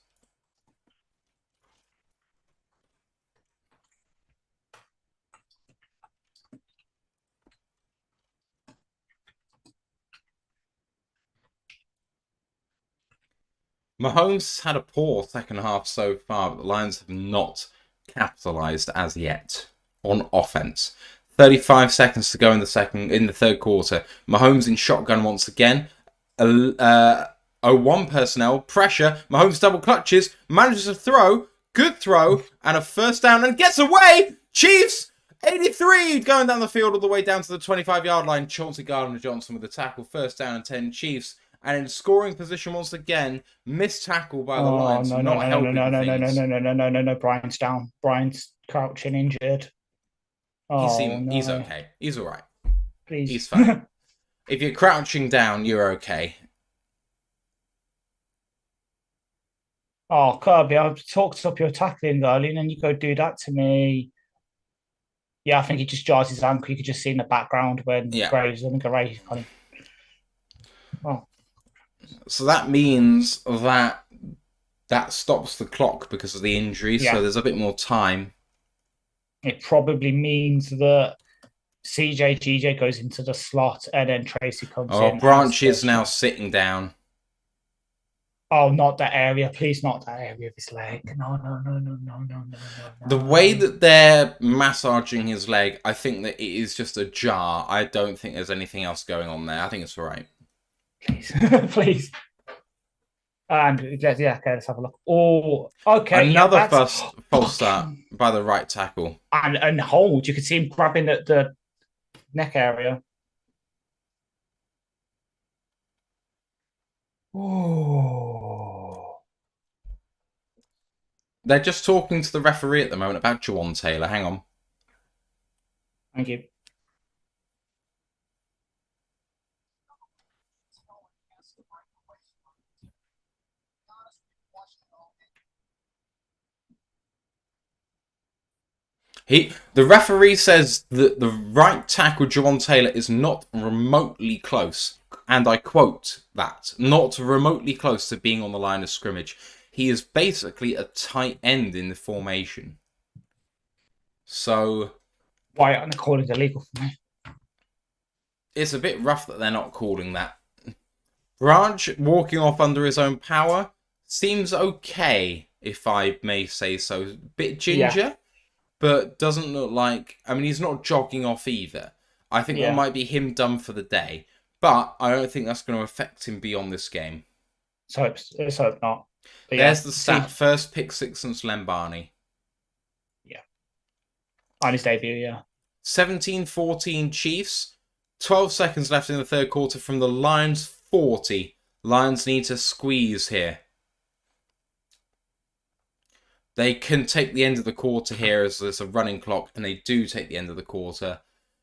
Mahomes had a poor second half so far, but the Lions have not capitalized as yet on offense. 35 seconds to go in the third quarter. Mahomes in shotgun once again. 0-1 personnel, pressure. Mahomes double clutches, manages to throw, good throw, and a first down and gets away. Chiefs, 83 going down the field all the way down to the 25-yard line. Chauncey Gardner-Johnson with the tackle, first down and 10 Chiefs. And in scoring position once again, missed tackle by the Oh Lions, no no not no no no no helping no no no things. no no no no no no! Brian's down. Brian's crouching, injured. Oh He's no! okay. He's all right. Please. He's fine. If you're crouching down, you're okay. Oh, Kirby, I've talked up your tackling early, and then you go do that to me. Yeah, I think he just jars his ankle. You could just see in the background when Yeah. Graves and Gray kind of. Oh, So that means that stops the clock because of the injury. So yeah. there's a bit more time. It probably means that CJ GJ goes into the slot, and then Tracy comes Oh, in as Branch the is now strike. sitting down. Oh, not that area, please! Not that area of his leg. No, no, no, no, no, no, no, The no, way no. that they're massaging his leg, I think that it is just a jar. I don't think there's anything else going on there. I think it's all right. Please, please. And yeah, okay, let's have a look. Oh, okay, yeah, Another that's first false start fucking by the right tackle. and hold. You could see him grabbing at the neck area. Oh, They're just talking to the referee at the moment about Juwan Taylor. Hang on. thank you. The referee says that the right tackle, Juwan Taylor, is not remotely close. And I quote that, not remotely close to being on the line of scrimmage. He is basically a tight end in the formation. So Why aren't they calling it illegal for me? it's a bit rough that they're not calling that. Branch walking off under his own power seems okay, if I may say so. Bit Yeah, ginger, but doesn't look like... I mean, he's not jogging off either. I think that yeah. might be him done for the day. But I don't think that's going to affect him beyond this game. Let's hope not. But yeah, There's the see, stat. First pick six since Len Barney. yeah, on his debut, yeah. 17-14 Chiefs. 12 seconds left in the third quarter from the Lions 40. Lions need to squeeze here. They can take the end of the quarter here as there's a running clock, and they do take the end of the quarter.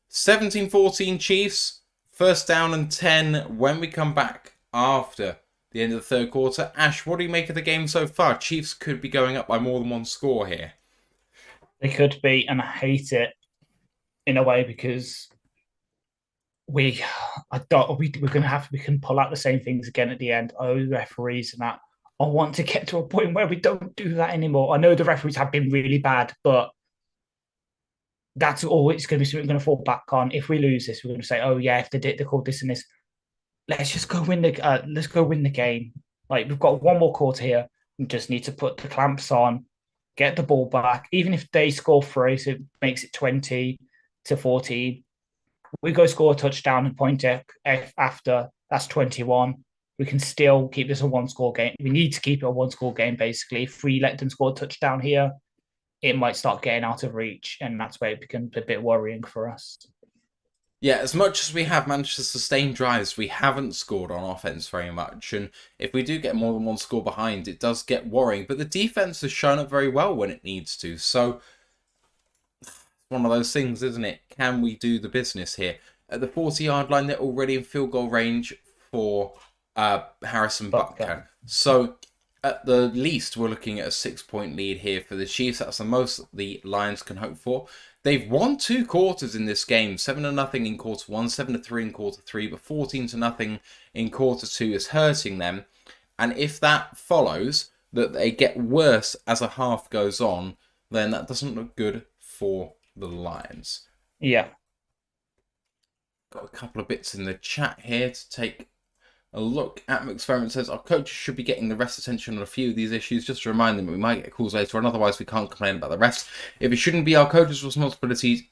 17-14 Chiefs. First down and 10 when we come back after the end of the third quarter. Ash, what do you make of the game so far? Chiefs could be going up by more than one score here. They could be, and I hate it in a way because we're gonna have we can pull out the same things again at the end. Oh, referees and that. I want to get to a point where we don't do that anymore. I know the referees have been really bad, but that's always going to be something we're going to fall back on. If we lose this, we're going to say, "Oh yeah, if they called this and this, let's just go win the let's go win the game." Like we've got one more quarter here. We just need to put the clamps on, get the ball back. Even if they score three, so it makes it 20-14. We go score a touchdown and point it after. That's 21. We can still keep this a one-score game. We need to keep it a one-score game, basically. If we let them score a touchdown here, it might start getting out of reach, and that's where it becomes a bit worrying for us. Yeah, as much as we have managed to sustain drives, we haven't scored on offense very much. And if we do get more than one score behind, it does get worrying. But the defense has shown up very well when it needs to. So, one of those things, isn't it? Can we do the business here? At the 40-yard line, they're already in field goal range for Harrison Butker. So, at the least, we're looking at a 6-point lead here for the Chiefs. That's the most the Lions can hope for. They've won 2 quarters in this game. 7-0 in quarter 1, 7-3 in quarter 3, but 14-0 in quarter 2 is hurting them. And if that follows, that they get worse as a half goes on, then that doesn't look good for the Lions. Yeah. Got a couple of bits in the chat here to take a look at. Experiment says our coaches should be getting the refs' attention on a few of these issues, just to remind them that we might get calls later on, otherwise we can't complain about the refs. If it shouldn't be our coaches' responsibility,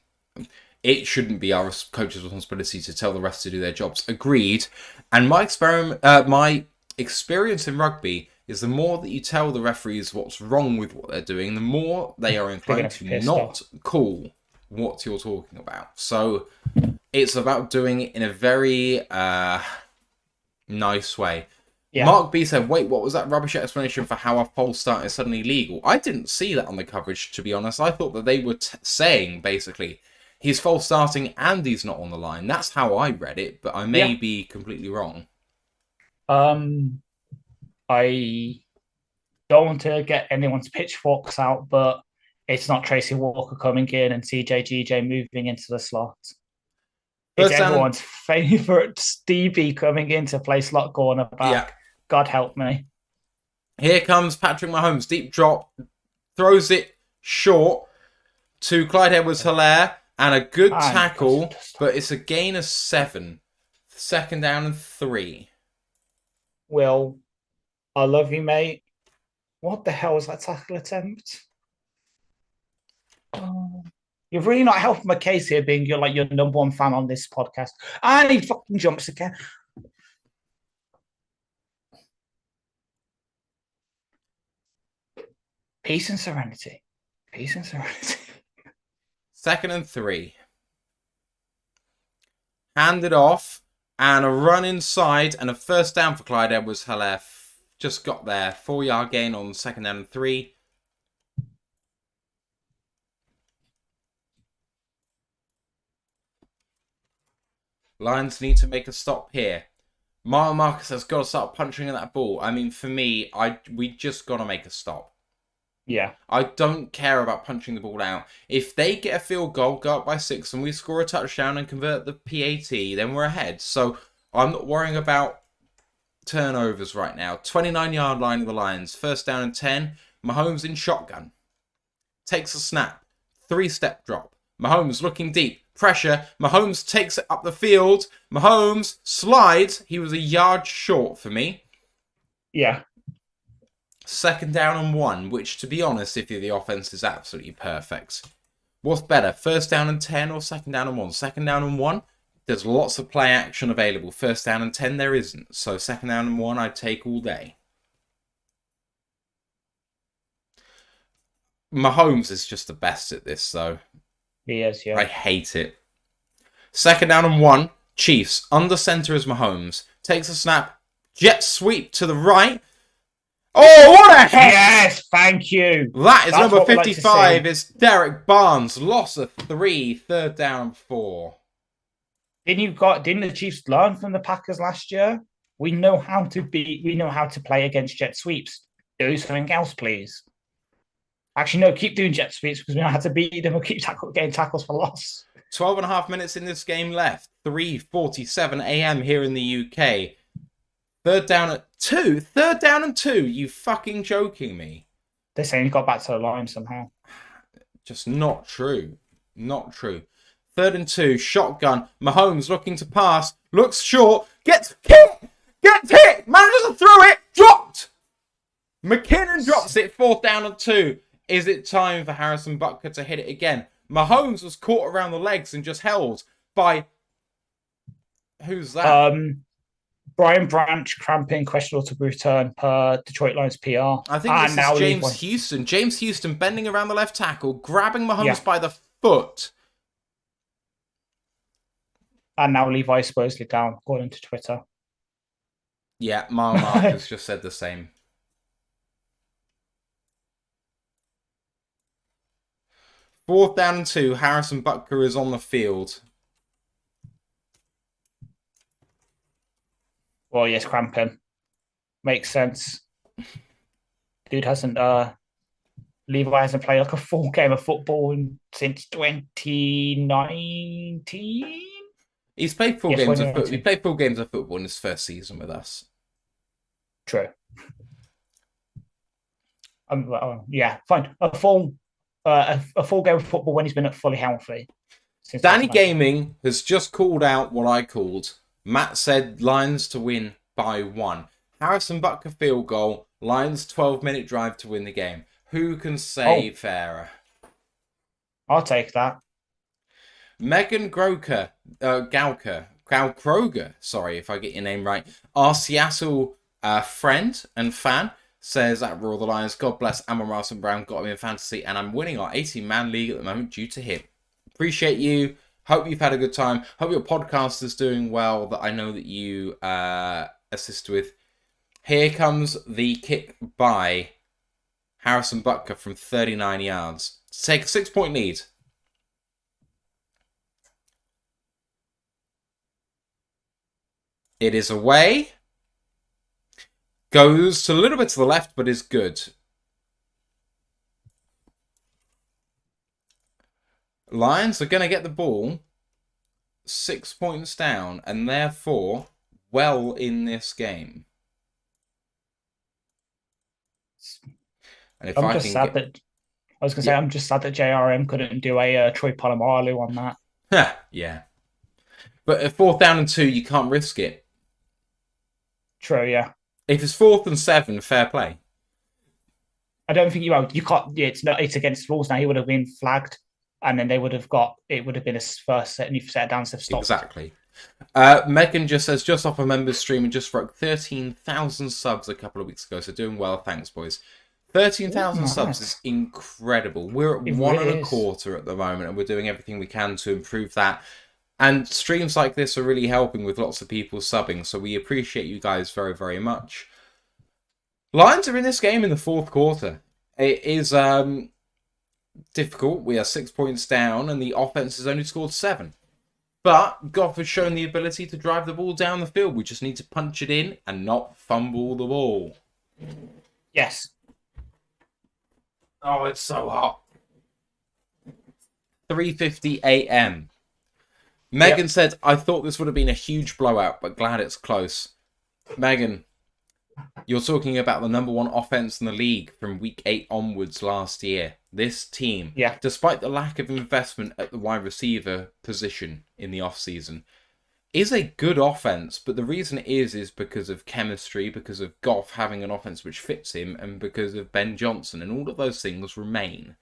it shouldn't be our coaches' responsibility to tell the refs to do their jobs. Agreed. And my experience in rugby is the more that you tell the referees what's wrong with what they're doing, the more they are inclined to not call what you're talking about. So it's about doing it in a very Nice way. Yeah. Mark B said, wait, what was that rubbish explanation for how a false start is suddenly legal? I didn't see that on the coverage, to be honest. I thought that they were saying, basically, he's false starting and he's not on the line. That's how I read it, but I may be completely wrong. I don't want to get anyone's pitchforks out, but it's not Tracy Walker coming in and CJ moving into the slot. It's everyone's favourite Stevie coming in to play slot cornerback. Yeah. God help me. Here comes Patrick Mahomes. Deep drop. Throws it short to Clyde Edwards-Helaire. And a good tackle, but it's a gain of 7. 2nd down and 3. Will, I love you, mate. What the hell was that tackle attempt? You're really not helping my case here, being your number one fan on this podcast. And he fucking jumps again. Peace and serenity. Peace and serenity. 2nd and 3. Handed off. And a run inside. And a 1st down for Clyde Edwards-Helaire. Just got there. 4-yard gain on 2nd down and 3. Lions need to make a stop here. Marcus has got to start punching at that ball. I mean, for me, we just got to make a stop. Yeah. I don't care about punching the ball out. If they get a field goal, go up by 6, and we score a touchdown and convert the PAT, then we're ahead. So I'm not worrying about turnovers right now. 29-yard line of the Lions. 1st down and 10. Mahomes in shotgun. Takes a snap. 3-step drop. Mahomes looking deep. Pressure. Mahomes takes it up the field. Mahomes slides. He was a yard short for me. Yeah. 2nd down and 1, which, to be honest, if you're the offense, is absolutely perfect. What's better, 1st down and 10 or 2nd down and 1? 2nd down and 1, there's lots of play action available. 1st down and 10, there isn't. So 2nd down and 1, I'd take all day. Mahomes is just the best at this, though. He is, yeah. I hate it. 2nd down and 1, Chiefs. Under center is Mahomes. Takes a snap. Jet sweep to the right. Oh, what a hit! Yes, thank you. That's number 55. It's Derek Barnes. Loss of 3. 3rd down and 4. Didn't the Chiefs learn from the Packers last year? We know how to play against jet sweeps. Do something else, please. Actually, no, keep doing jet sweeps because we know how to beat them. We'll keep getting tackles for loss. 12 and a half minutes in this game left. 3:47 a.m. here in the UK. 3rd down at 2. 3rd down and 2. You fucking joking me? They're saying he got back to the line somehow. Just not true. Not true. 3rd and 2. Shotgun. Mahomes looking to pass. Looks short. Gets hit. Gets hit. Manages to throw it. Dropped. McKinnon drops it. 4th down and 2. Is it time for Harrison Butker to hit it again? Mahomes was caught around the legs and just held by... Who's that? Brian Branch cramping, questionable to return per Detroit Lions PR. I think this is James Houston. James Houston bending around the left tackle, grabbing Mahomes by the foot. And now Levi supposedly down, according to Twitter. Yeah, Marcus just said the same. 4th down and 2. Harrison Butker is on the field. Well, yes, cramping. Makes sense. Dude hasn't... Levi hasn't played like a full game of football since 2019. He's played full games of football. He played full games of football in his first season with us. True. Yeah, fine. A full game of football when he's been fully healthy. Danny Gaming has just called out what I called. Matt said Lions to win by 1. Harrison Butker field goal. Lions 12-minute drive to win the game. Who can say fairer? I'll take that. Megan Gauker, sorry if I get your name right, our Seattle friend and fan, says at Roar the Lions, God bless Amon-Ra St. Brown, got him in fantasy, and I'm winning our 18-man league at the moment due to him. Appreciate you. Hope you've had a good time. Hope your podcast is doing well. That I know that you assist with. Here comes the kick by Harrison Butker from 39 yards to take a 6-point lead. It is away. Goes a little bit to the left, but is good. Lions are going to get the ball 6 points down, and therefore well in this game. And if I'm I just can sad get, that I was going to say I'm just sad that JRM couldn't do a Troy Polamalu on that. yeah. But at 4th down and 2, you can't risk it. True, yeah. If it's 4th and 7, fair play. I don't think you can't. Yeah, it's against rules now. He would have been flagged, and then they would have got. It would have been his first set, and you've set down to stop. Exactly. Megan just says, just off a members stream and just broke 13,000 subs a couple of weeks ago. So doing well. Thanks, boys. 13,000 subs is incredible. We're at 1.25 at the moment, and we're doing everything we can to improve that. And streams like this are really helping with lots of people subbing, so we appreciate you guys very, very much. Lions are in this game in the 4th quarter. It is difficult. We are 6 points down, and the offense has only scored 7. But Goff has shown the ability to drive the ball down the field. We just need to punch it in and not fumble the ball. Yes. Oh, it's so hot. 3:50 a.m. Megan said, I thought this would have been a huge blowout, but glad it's close. Megan, you're talking about the number 1 offense in the league from week 8 onwards last year. This team, despite the lack of investment at the wide receiver position in the offseason, is a good offense. But the reason it is because of chemistry, because of Goff having an offense which fits him, and because of Ben Johnson, and all of those things remain.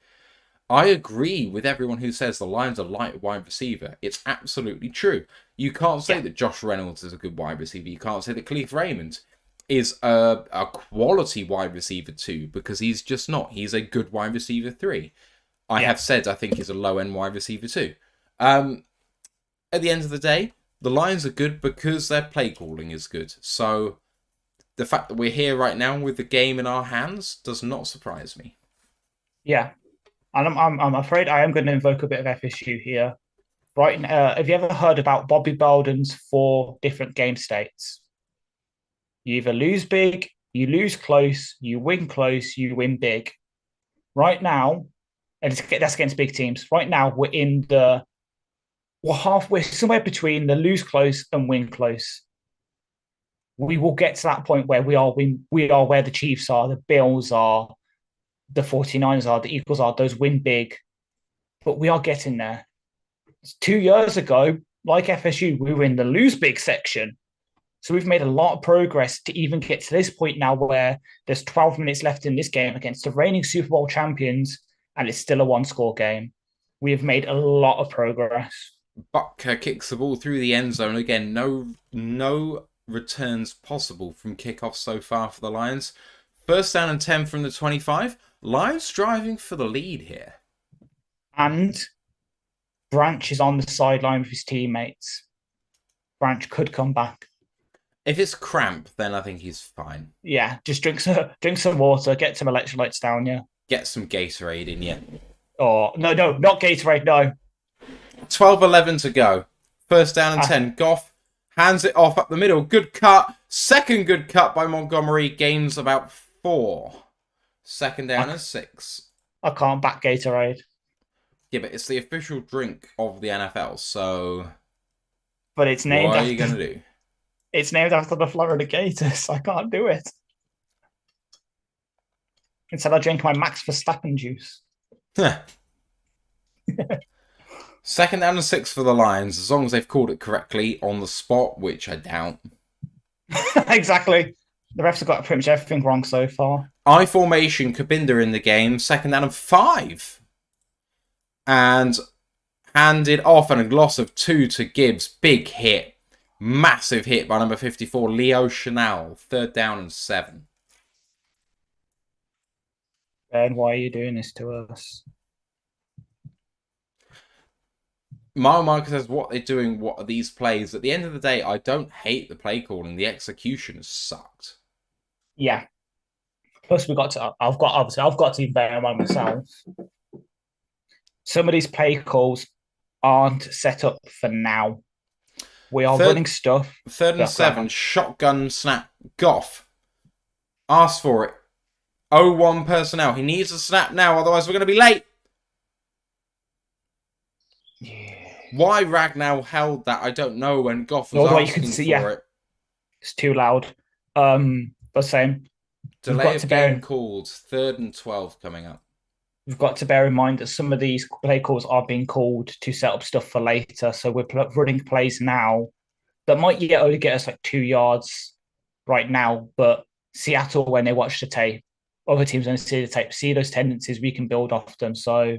I agree with everyone who says the Lions are light wide receiver. It's absolutely true. You can't say that Josh Reynolds is a good wide receiver. You can't say that Khalif Raymond is a quality wide receiver 2, because he's just not. He's a good wide receiver 3. I have said I think he's a low-end wide receiver 2. At the end of the day, the Lions are good because their play calling is good. So the fact that we're here right now with the game in our hands does not surprise me. Yeah. And I'm afraid I am going to invoke a bit of FSU here. Right now, have you ever heard about Bobby Bowden's 4 different game states? You either lose big, you lose close, you win big. Right now, and that's against big teams. Right now, we're somewhere between the lose close and win close. We will get to that point where we are where the Chiefs are, the Bills are, the 49ers are, the Eagles are, those win big. But we are getting there. 2 years ago, like FSU, we were in the lose big section. So we've made a lot of progress to even get to this point now where there's 12 minutes left in this game against the reigning Super Bowl champions, and it's still a 1-score game. We have made a lot of progress. Butker kicks the ball through the end zone. Again, no returns possible from kickoff so far for the Lions. 1st down and 10 from the 25. Lions driving for the lead here. And Branch is on the sideline with his teammates. Branch could come back. If it's cramp, then I think he's fine. Yeah, just drink some water, get some electrolytes down you. Get some Gatorade in you. Oh, no, not Gatorade, no. 12:11 to go. 1st down and 10. Goff hands it off up the middle. Good cut. Second good cut by Montgomery. Gains about 4. 2nd down and 6. I can't back Gatorade. Yeah, but it's the official drink of the NFL, so... But it's named What are you going to do? It's named after the Florida Gators. I can't do it. Instead, I drink my Max Verstappen juice. 2nd down and 6 for the Lions, as long as they've called it correctly on the spot, which I doubt. Exactly. The refs have got pretty much everything wrong so far. I formation, Kabinda in the game. 2nd down and 5. And handed off and a loss of 2 to Gibbs. Big hit. Massive hit by number 54, Leo Chanel. 3rd down and 7. Ben, why are you doing this to us? Mile Marker says, what they're doing, what are these plays? At the end of the day, I don't hate the play calling. The execution has sucked. Yeah. Plus, I've got to bear in mind myself. Some of these play calls aren't set up for now. We are running stuff. 3rd and 7, shotgun snap. Goff. Ask for it. 0-1 personnel. He needs a snap now, otherwise we're going to be late. Yeah. Why Ragnar held that, I don't know, when Goff was asking for it. It's too loud. But same. Delay of game called. 3rd and 12 coming up. We've got to bear in mind that some of these play calls are being called to set up stuff for later. So we're running plays now that might only get us like 2 yards right now. But Seattle, when they watch the tape, other teams when they see the tape, see those tendencies, we can build off them. So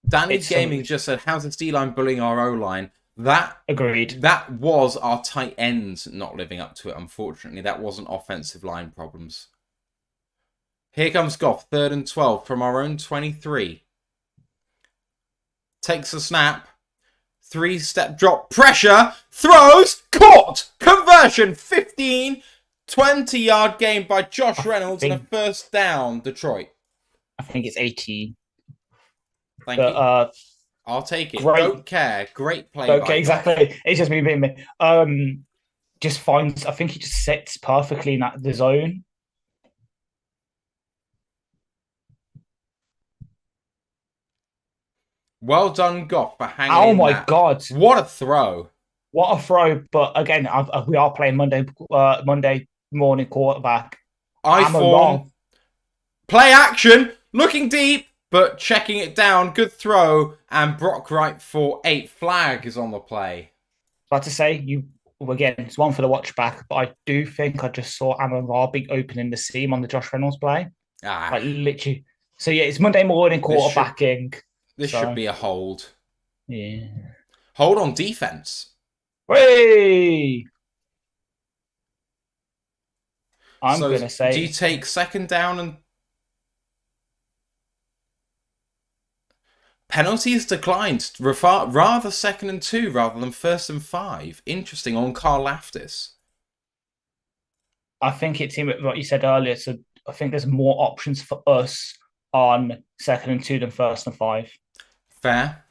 Danny's Gaming just said, how's the D-line bullying our O-line? That agreed. That was our tight ends not living up to it, unfortunately. That wasn't offensive line problems. Here comes Goff, 3rd and 12 from our own 23. Takes a snap. 3-step drop. Pressure. Throws. Caught. Conversion. 15. 20-yard game by Josh Reynolds and a first down, Detroit. I think it's 18. Thank you. I'll take it. Don't care. Great play. Okay, exactly. It's just me being me. Just finds. I think he just sits perfectly in the zone. Well done, Goff, for hanging. Oh my God! What a throw! What a throw! But again, we are playing Monday morning quarterback. I-form. Play action. Looking deep, but checking it down. Good throw. And Brock Wright for 8. Flag is on the play. About to say, again, it's one for the watch back, but I do think I just saw Amon Ra being opening the seam on the Josh Reynolds play. Like literally. So yeah, it's Monday morning quarterbacking. This should be a hold. Yeah. Hold on defense. Hey! I'm going to say... Do you take 2nd down and... Penalties declined. Rather 2nd and 2 rather than 1st and 5. Interesting on Carl Laftis. I think it's what you said earlier. So I think there's more options for us on 2nd and 2 than 1st and 5. Fair.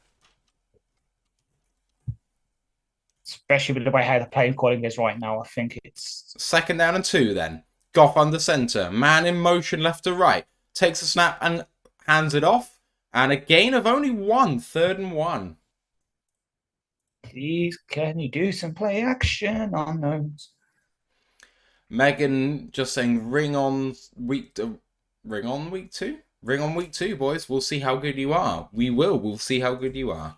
Especially with the way how the play calling is right now, I think it's... 2nd down and 2 then. Goff under centre. Man in motion left to right. Takes a snap and hands it off. And a gain of only 1. 3rd and 1. Please, can you do some play action on those? Megan just saying, ring on week 2? Ring on week 2, boys. We'll see how good you are. We'll see how good you are.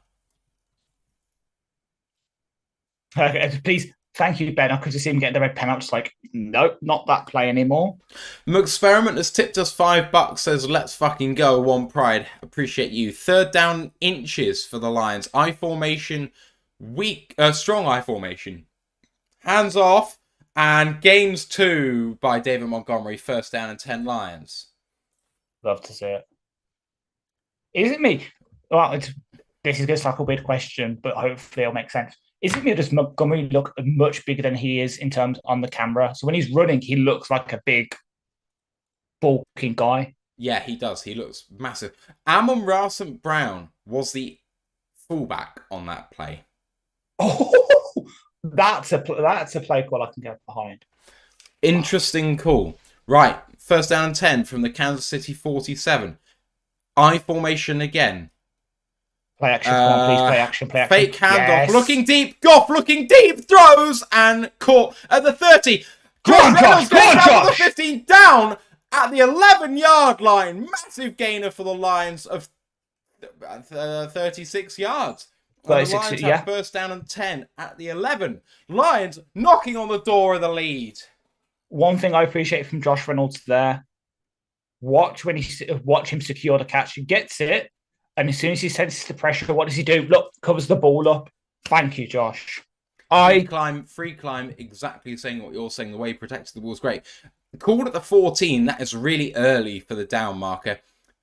Please, thank you, Ben. I could just see him getting the red pen out. Just like, nope, not that play anymore. McSperiment has tipped us $5. Says, let's fucking go. One pride. Appreciate you. 3rd down inches for the Lions. I formation, strong I formation. Hands off and gains 2 by David Montgomery. 1st down and 10 Lions. Love to see it. Is it me? Well, this is going to sound like a weird question, but hopefully it'll make sense. Is it me or does Montgomery look much bigger than he is in terms on the camera? So when he's running, he looks like a big, bulking guy. Yeah, he does. He looks massive. Amon-Ra St. Brown was the fullback on that play. Oh, that's a play call I can get behind. Interesting call. Right, 1st down and 10 from the Kansas City 47. I formation again. Play action, come on, please. Play action. Fake handoff, looking deep. Goff looking deep, throws and caught at the 30. Josh Reynolds goes down to the 15, down at the 11-yard line. Massive gainer for the Lions of 36 yards. 36, the Lions have 1st down and 10 at the 11. Lions knocking on the door of the lead. One thing I appreciate from Josh Reynolds there, watch him secure the catch. He gets it, and as soon as he senses the pressure, what does he do? Look, covers the ball up. Thank you, Josh. Free climb, exactly saying what you're saying. The way he protected the ball is great. Called at the 14, that is really early for the down marker.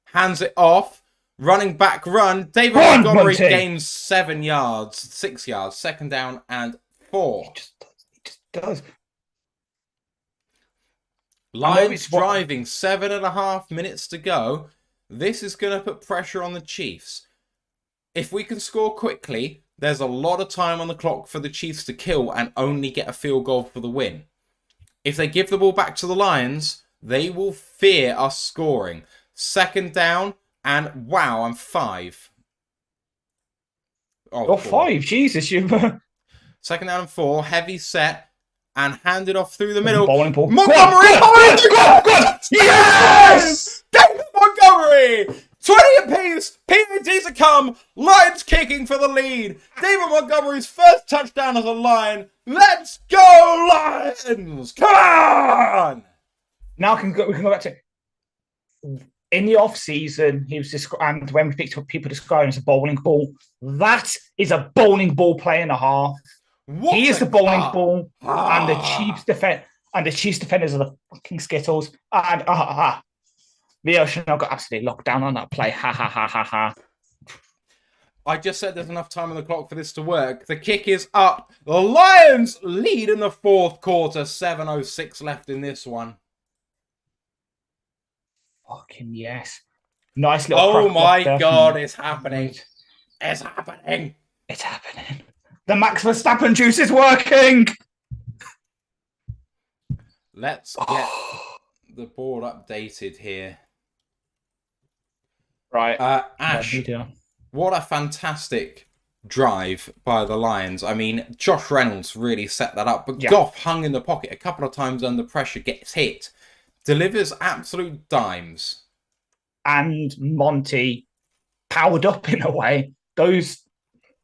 Hands it off. Running back run. David Run, Montgomery Monty! gains 7 yards, 6 yards. Second down and 4. He just does. Lions driving 7.5 minutes to go. This is going to put pressure on the Chiefs. If we can score quickly, there's a lot of time on the clock for the Chiefs to kill and only get a field goal for the win. If they give the ball back to the Lions, they will fear us scoring. Second down, and wow, I'm 5. Oh, 5, Jesus, you. Second down and 4, heavy set, and handed off through the middle. Bowling ball. Montgomery! Yes! David Montgomery! 20 apiece, PATs to come, Lions kicking for the lead. David Montgomery's first touchdown as a Lion. Let's go, Lions! Come on! Now we can go back to in the off season. He was and when we picked up people describing as a bowling ball. That is a bowling ball play and a half. He is the bowling ball, and the Chiefs defenders are the fucking Skittles. And the Ocean got absolutely locked down on that play. Ha ha ha ha ha. I just said there's enough time on the clock for this to work. The kick is up. The Lions lead in the fourth quarter. 7:06 left in this one. Fucking yes. Nice little. Oh my God, it's happening. It's happening. It's happening. The Max Verstappen juice is working. Let's get the board updated here. Right. Ash, what a fantastic drive by the Lions. I mean, Josh Reynolds really set that up, but Goff hung in the pocket a couple of times under pressure, gets hit, delivers absolute dimes. And Monty powered up in a way. Those,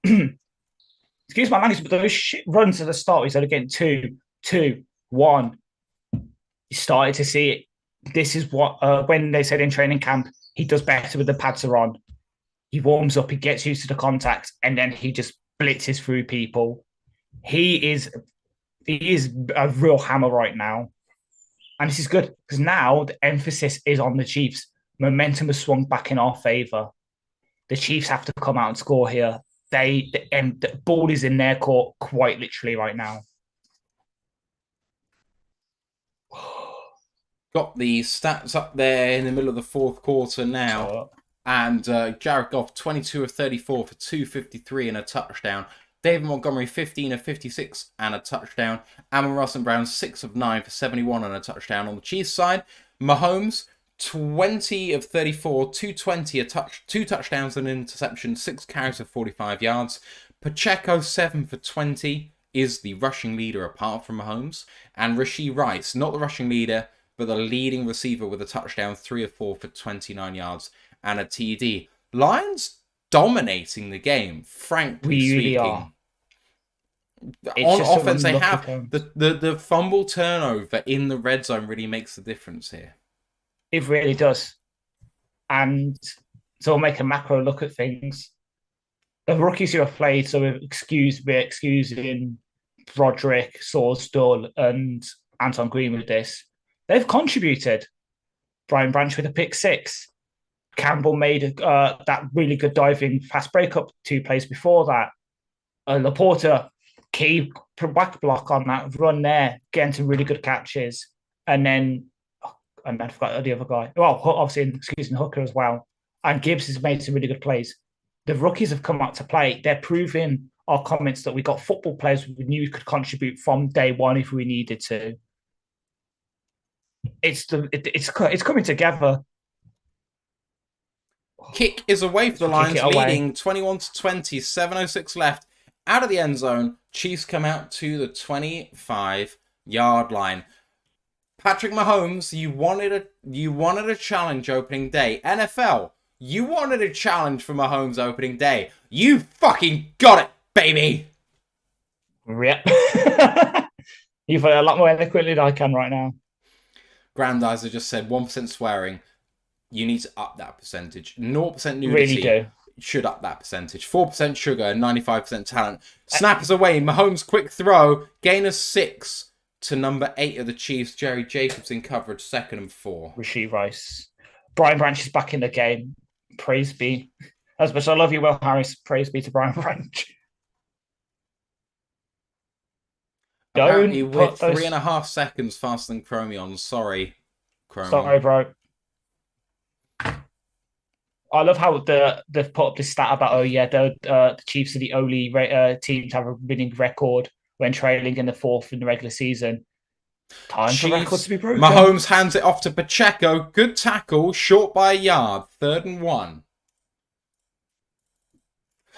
excuse my language, but those shit runs at the start, he started getting 2, 2, 1. You started to see it. This is what, when they said in training camp, he does better with the pads are on. He warms up, he gets used to the contact, and then he just blitzes through people. He is a real hammer right now. And this is good, because now the emphasis is on the Chiefs. Momentum has swung back in our favour. The Chiefs have to come out and score here. The ball is in their court quite literally right now. Got the stats up there in the middle of the fourth quarter now. Sure. And Jared Goff, 22 of 34 for 253 and a touchdown. David Montgomery, 15 of 56 and a touchdown. Amon-Ra St. Brown, 6 of 9 for 71 and a touchdown on the Chiefs side. Mahomes, 20 of 34, 220, 2 touchdowns and an interception, 6 carries for 45 yards. Pacheco, 7 for 20, is the rushing leader apart from Mahomes. And Rashee Rice, not the rushing leader, but the leading receiver with a touchdown, 3 of 4 for 29 yards and a TD. Lions dominating the game, frankly speaking. Are. On offense, they have the fumble turnover in the red zone really makes the difference here. It really does. And so we'll make a macro look at things. The rookies who have played, so we're excusing Broderick, Sorsdal, and Anton Green with this. They've contributed. Brian Branch with a pick 6. Campbell made that really good diving fast breakup 2 plays before that. Laporta, key back block on that run there, getting some really good catches. And then, I forgot the other guy. Well, obviously, excusing Hooker as well. And Gibbs has made some really good plays. The rookies have come out to play. They're proving our comments that we got football players we knew could contribute from day one if we needed to. It's coming together. Kick is away for the Lions, leading 21-20, 7:06 left. Out of the end zone, Chiefs come out to the 25-yard line. Patrick Mahomes, you wanted a challenge opening day. NFL, you wanted a challenge for Mahomes opening day. You fucking got it, baby. Yep. You've a lot more eloquently than I can right now. Grandizer just said 1% swearing. You need to up that percentage. 0% nudity. Really do. Should up that percentage. 4% sugar, 95% talent. Snap is away. Mahomes quick throw. Gain of 6 to number 8 of the Chiefs. Jerry Jacobs in coverage, 2nd and 4. Rashee Rice. Brian Branch is back in the game. Praise be. As much as I love you, Will Harris, praise be to Brian French. Apparently, Don't we're put those. 3.5 seconds faster than Chromion. Sorry, Chromion. Sorry, bro. I love how they've put up this stat about the Chiefs are the only team to have a winning record when trailing in the fourth in the regular season. Time for records Chiefs. to be broken. Mahomes hands it off to Pacheco. Good tackle, short by a yard. 3rd and 1.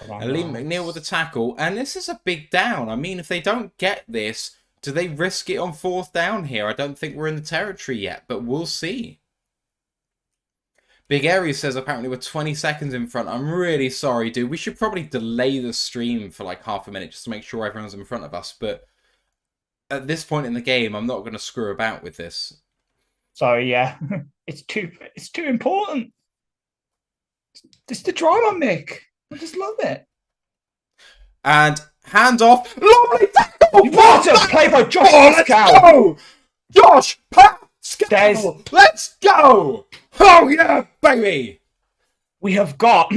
And Lee McNeil with the tackle. And this is a big down. I mean, if they don't get this, do they risk it on 4th down here? I don't think we're in the territory yet, but we'll see. Big Aries says apparently we're 20 seconds in front. I'm really sorry, dude. We should probably delay the stream for like half a minute just to make sure everyone's in front of us. But at this point in the game, I'm not going to screw about with this. Sorry, yeah. It's too important. It's the drama, Mick. I just love it. And hand off. Lovely tackle! What a play by Josh Pascal! Let's go! Josh Pascal! Let's go! Oh yeah, baby! We have got...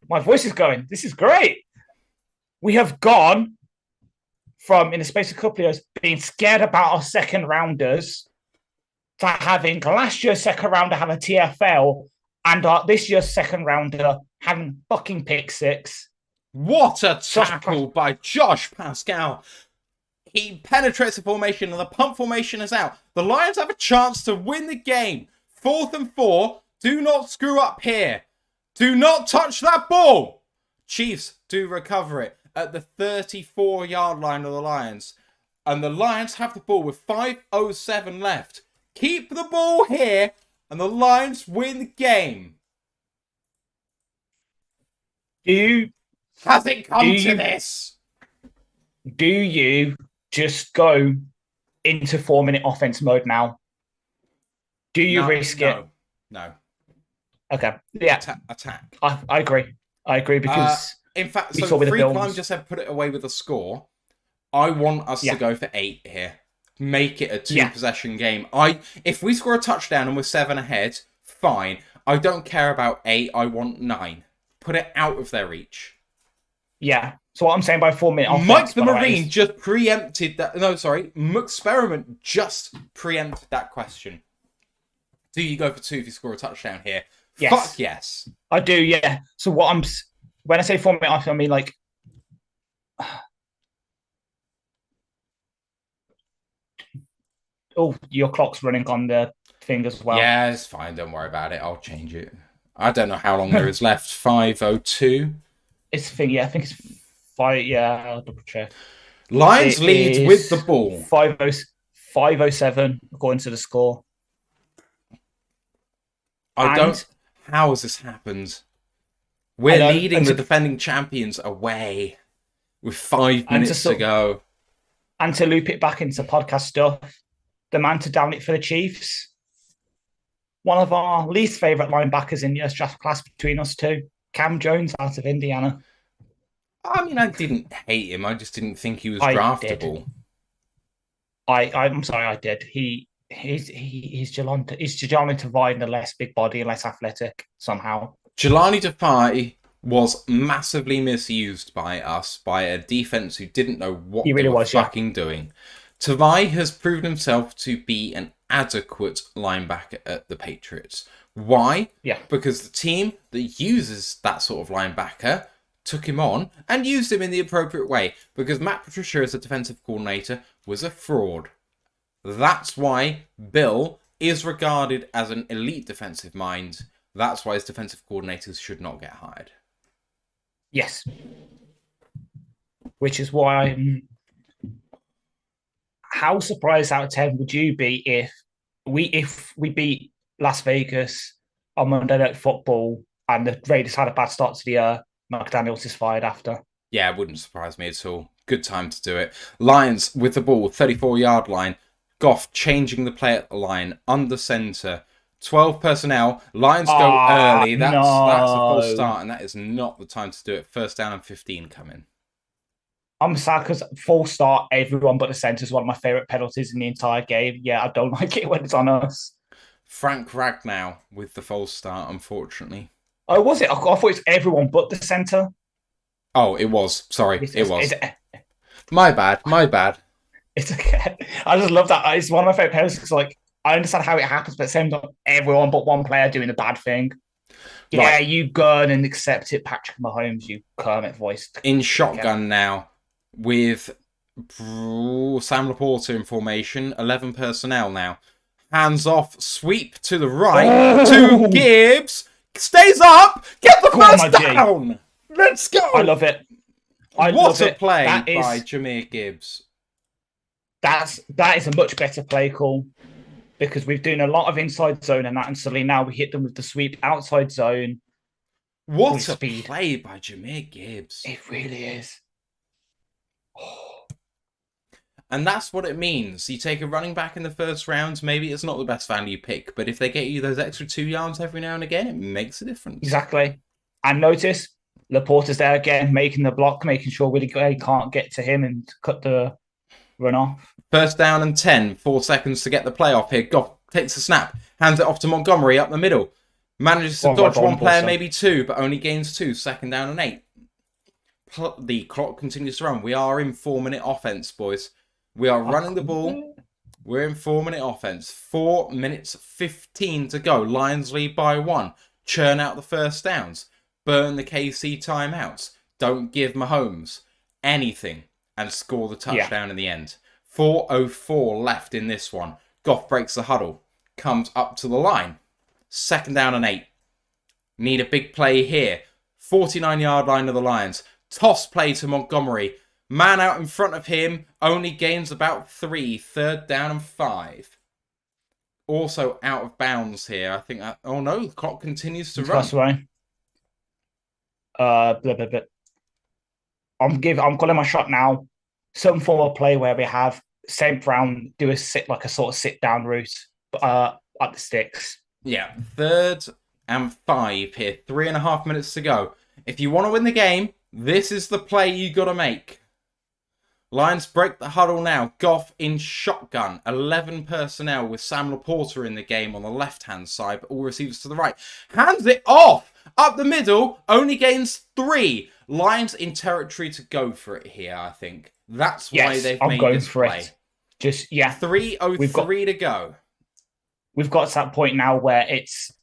my voice is going. This is great. We have gone from, in the space of a couple of years, being scared about our second rounders to having last year's second rounder have a TFL and this year's second rounder having fucking pick six. What a tackle by Josh Pascal. He penetrates the formation and the punt formation is out. The Lions have a chance to win the game. 4th and 4. Do not screw up here. Do not touch that ball. Chiefs do recover it at the 34-yard line of the Lions. And the Lions have the ball with 5:07 left. Keep the ball here and the Lions win the game. Has it come to this? Do you just go into 4-minute offense mode now? Do you risk it? No. Okay. Yeah. Attack. I agree. I agree because... in fact, so Free Climb just said put it away with a score. I want us to go for 8 here. Make it a 2-possession game. If we score a touchdown and we're 7 ahead, fine. I don't care about 8. I want 9. Put it out of their reach. Yeah. So what I'm saying by 4-minute offense... Mike the Marine just preempted that... No, sorry. Experiment just preempted that question. Do you go for 2 if you score a touchdown here? Yes. Fuck yes. I do, yeah. So what I'm... When I say 4-minute offense, I mean like... Oh, your clock's running on the thing as well. Yeah, it's fine. Don't worry about it. I'll change it. I don't know how long there is left. 5:02. It's thing. Yeah, I think it's 5. Yeah, I'll double check. Lions lead with the ball. 5:07 according to the score. How has this happened? We're leading the defending champions away with 5 minutes to go. And to loop it back into podcast stuff, the man to down it for the Chiefs, one of our least favourite linebackers in the draft class between us two, Cam Jones out of Indiana. I mean, I didn't hate him. I just didn't think he was draftable. I'm sorry, I did. He's Jelani Tavai in the less big body and less athletic somehow. Jelani Tavai was massively misused by us, by a defense who didn't know what they were fucking doing. Tavai has proven himself to be an adequate linebacker at the Patriots. Why? Yeah. Because the team that uses that sort of linebacker took him on and used him in the appropriate way. Because Matt Patricia as a defensive coordinator was a fraud. That's why Bill is regarded as an elite defensive mind. That's why his defensive coordinators should not get hired. Yes. Which is why how surprised out of 10 would you be if we beat Las Vegas on Monday Night Football and the Raiders had a bad start to the year, McDaniels is fired after? Yeah, it wouldn't surprise me at all. Good time to do it. Lions with the ball, 34-yard line. Goff changing the play at the line, under centre. 12 personnel. Lions go early. That's a false start, and that is not the time to do it. 1st down and 15 coming. I'm sad because full start, everyone but the centre is one of my favourite penalties in the entire game. Yeah, I don't like it when it's on us. Frank Ragnow with the false start, unfortunately. Oh, was it? I thought it was everyone but the centre. Oh, it was. Sorry, It's, it it's, was. it's, My bad. My bad. it's okay. I just love that. It's one of my favorite players because, like, I understand how it happens, but at the same time, everyone but one player doing the bad thing. Right. Yeah, you go and accept it, Patrick Mahomes, you Kermit voiced. In shotgun now with Sam Laporta in formation. 11 personnel now. Hands off. Sweep to the right. To Oh, Gibbs. Stays up. Get the go on, my first G. down. Let's go. I love it. I What love a it. play by Jameer Gibbs. That is a much better play call because we've done a lot of inside zone and that, and suddenly now we hit them with the sweep outside zone What with a speed. play by Jameer Gibbs. It really is. And that's what it means. You take a running back in the first round, maybe it's not the best value pick, but if they get you those extra 2 yards every now and again, it makes a difference. Exactly. And notice Laporta's there again, making the block, making sure Willie Gay can't get to him and cut the run off. First down and 10, 4 seconds to get the play off here. Goff takes a snap, hands it off to Montgomery up the middle. Manages to dodge one player, maybe two, but only gains 2. Second down and 8. The clock continues to run. We are in 4-minute offense, boys. We are running the ball. We're in 4-minute offense. 4 minutes 15 to go. Lions lead by 1. Churn out the first downs. Burn the KC timeouts. Don't give Mahomes anything and score the touchdown in the end. 4:04 left in this one. Goff breaks the huddle. Comes up to the line. Second down and 8. Need a big play here. 49-yard line of the Lions. Toss play to Montgomery. Man out in front of him only gains about 3. Third down and 5. Also out of bounds here. I think that... Oh no, the clock continues to run. Away. I'm calling my shot now. Some form of play where we have same round, do a sort of sit down route at the sticks. Yeah, 3rd and 5 here. 3.5 minutes to go. If you want to win the game, this is the play you got to make. Lions break the huddle now. Goff in shotgun. 11 personnel with Sam Laporta in the game on the left-hand side, but all receivers to the right. Hands it off! Up the middle, only gains 3. Lions in territory to go for it here, I think. That's why they've made this play. It. Just, yeah. 3:03 to go. We've got to that point now where it's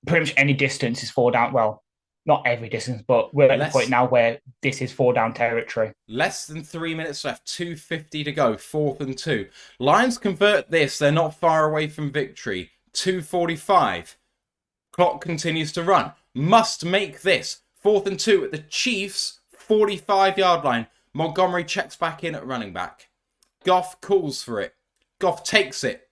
pretty much any distance is 4 down. Well, not every distance, but we're at the point now where this is 4 down territory. Less than 3 minutes left. 2:50 to go. 4th and 2. Lions convert this. They're not far away from victory. 2:45. Clock continues to run. Must make this. 4th and 2 at the Chiefs' 45-yard line. Montgomery checks back in at running back. Goff calls for it. Goff takes it.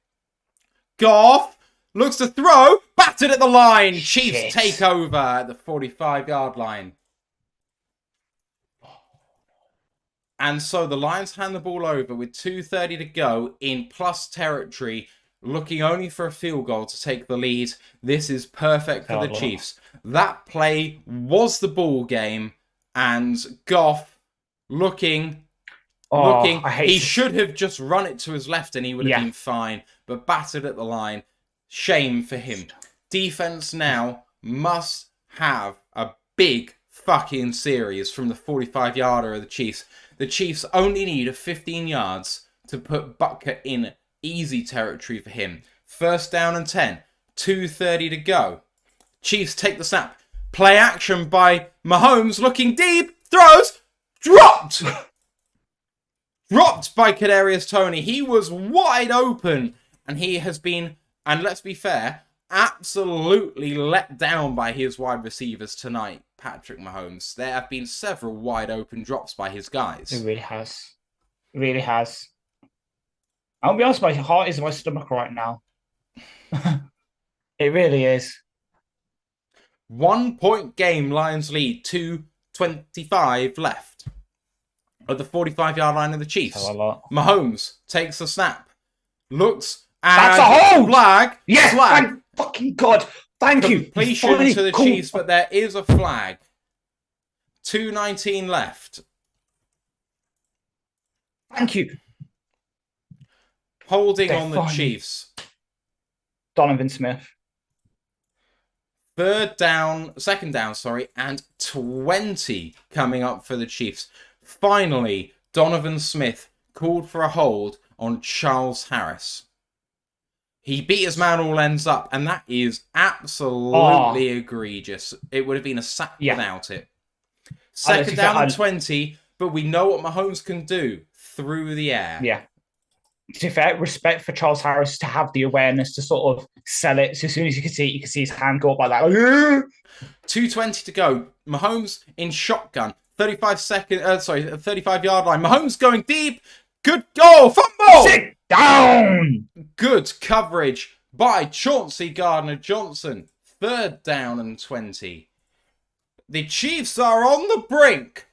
Goff looks to throw. Battered at the line. Chiefs take over at the 45-yard line. And so the Lions hand the ball over with 2:30 to go in plus territory, looking only for a field goal to take the lead. This is perfect for the Chiefs. That play was the ball game, and Goff looking. He should have just run it to his left and he would have been fine, but battered at the line. Shame for him. Defense now must have a big fucking series from the 45-yarder of the Chiefs. The Chiefs only need a 15 yards to put Butker in easy territory for him. First down and 10. 2:30 to go. Chiefs take the snap. Play action by Mahomes, looking deep. Throws. Dropped! Dropped by Kadarius Toney. He was wide open. And he has been, and let's be fair, absolutely let down by his wide receivers tonight, Patrick Mahomes. There have been several wide open drops by his guys. It really has. It really has. I'll be honest, my heart is in my stomach right now. It really is. 1 point game, Lions lead. 2:25 left. At the 45-yard line of the Chiefs. Mahomes takes the snap. Looks and that's a hold! Flag. Yes, flag. thank fucking God. Thank you. Completion to the Chiefs, but there is a flag. 2:19 left. Thank you. Holding on the Chiefs. Donovan Smith. second down, and 20 coming up for the Chiefs. Finally, Donovan Smith called for a hold on Charles Harris. He beat his man all ends up, and that is absolutely egregious. It would have been a sack without it. Second down and 20, but we know what Mahomes can do through the air. Yeah. To be fair, respect for Charles Harris to have the awareness to sort of sell it. So as soon as you can see his hand go up like that. 2:20 to go. Mahomes in shotgun. 35-yard line. Mahomes going deep. Good goal. Fumble. Sit down. Good coverage by Chauncey Gardner-Johnson. 3rd down and 20. The Chiefs are on the brink.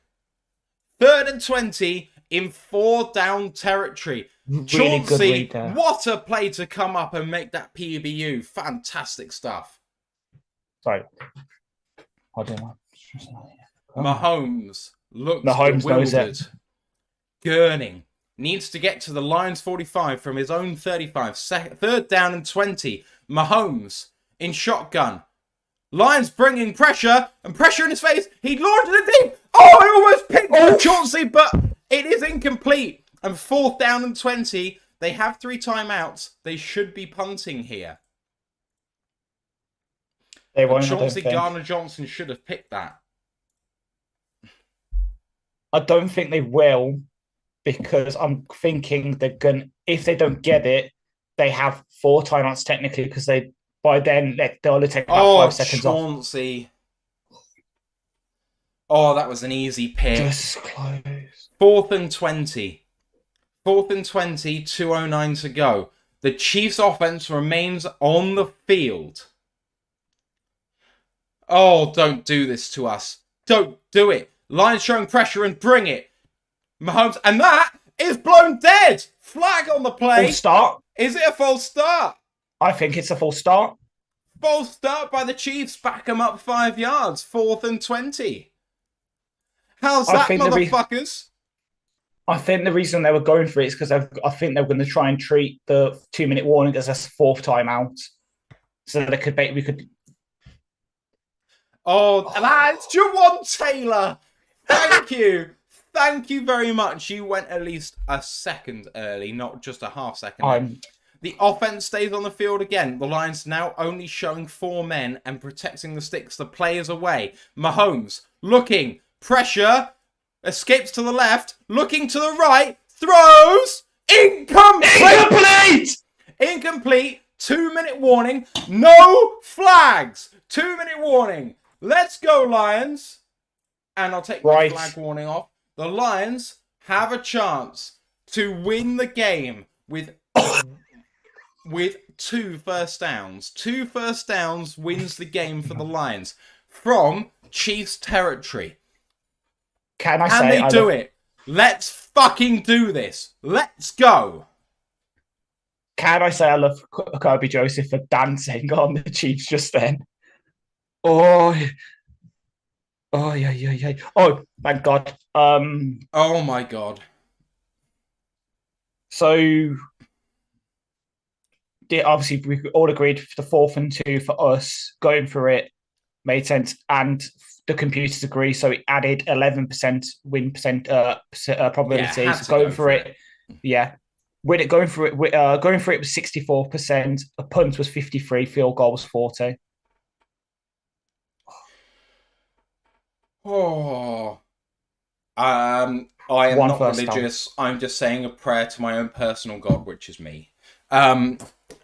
3rd and 20 in 4-down territory. Really Chauncey, what a play to come up and make that PBU. Fantastic stuff. Sorry. Mahomes looks bewildered. Gurning needs to get to the Lions 45 from his own 35. 3rd down and 20. Mahomes in shotgun. Lions bringing pressure and pressure in his face. He launched it deep. Oh, he almost picked on Chauncey, but it is incomplete. And 4th down and 20. They have 3 timeouts. They should be punting here. They won't. Chauncey Gardner-Johnson should have picked that. I don't think they will, because I'm thinking they're going. If they don't get it, they have 4 timeouts technically, because by then they'll only take about 5 seconds Chauncey. Oh, that was an easy pick. Just close. 4th and 20. 4th and 20, 2:09 to go. The Chiefs' offense remains on the field. Oh, don't do this to us. Don't do it. Lions showing pressure and bring it. Mahomes, and that is blown dead. Flag on the play. Full start. Is it a false start? I think it's a full start. False start by the Chiefs. Back them up 5 yards. 4th and 20. How's that, motherfuckers? I think the reason they were going for it is because I think they were going to try and treat the 2-minute warning as a 4th timeout, so that we could. Oh, that's Jawan Taylor. Thank you. Thank you very much. You went at least a second early, not just a half second. The offense stays on the field again. The Lions now only showing 4 men and protecting the sticks. The players away. Mahomes looking. Pressure. Escapes to the left. Looking to the right. Throws. Incomplete! Incomplete. 2-minute warning. No flags. 2-minute warning. Let's go, Lions. And I'll take my flag warning off. The Lions have a chance to win the game with 2 first downs. 2 first downs wins the game for the Lions from Chiefs territory. Can they do it? Let's fucking do this. Let's go. Can I say I love Kirby Joseph for dancing on the Chiefs just then? Oh, yeah. Oh, thank God. Oh, my God. So, obviously, we all agreed for the 4th and 2 for us. Going for it made sense. And the computers agree. So, it added 11% win probability. Yeah, so going for it. Yeah. Going for it was 64%. A punt was 53%. Field goal was 40%. Oh, I am not religious. I'm just saying a prayer to my own personal God, which is me. I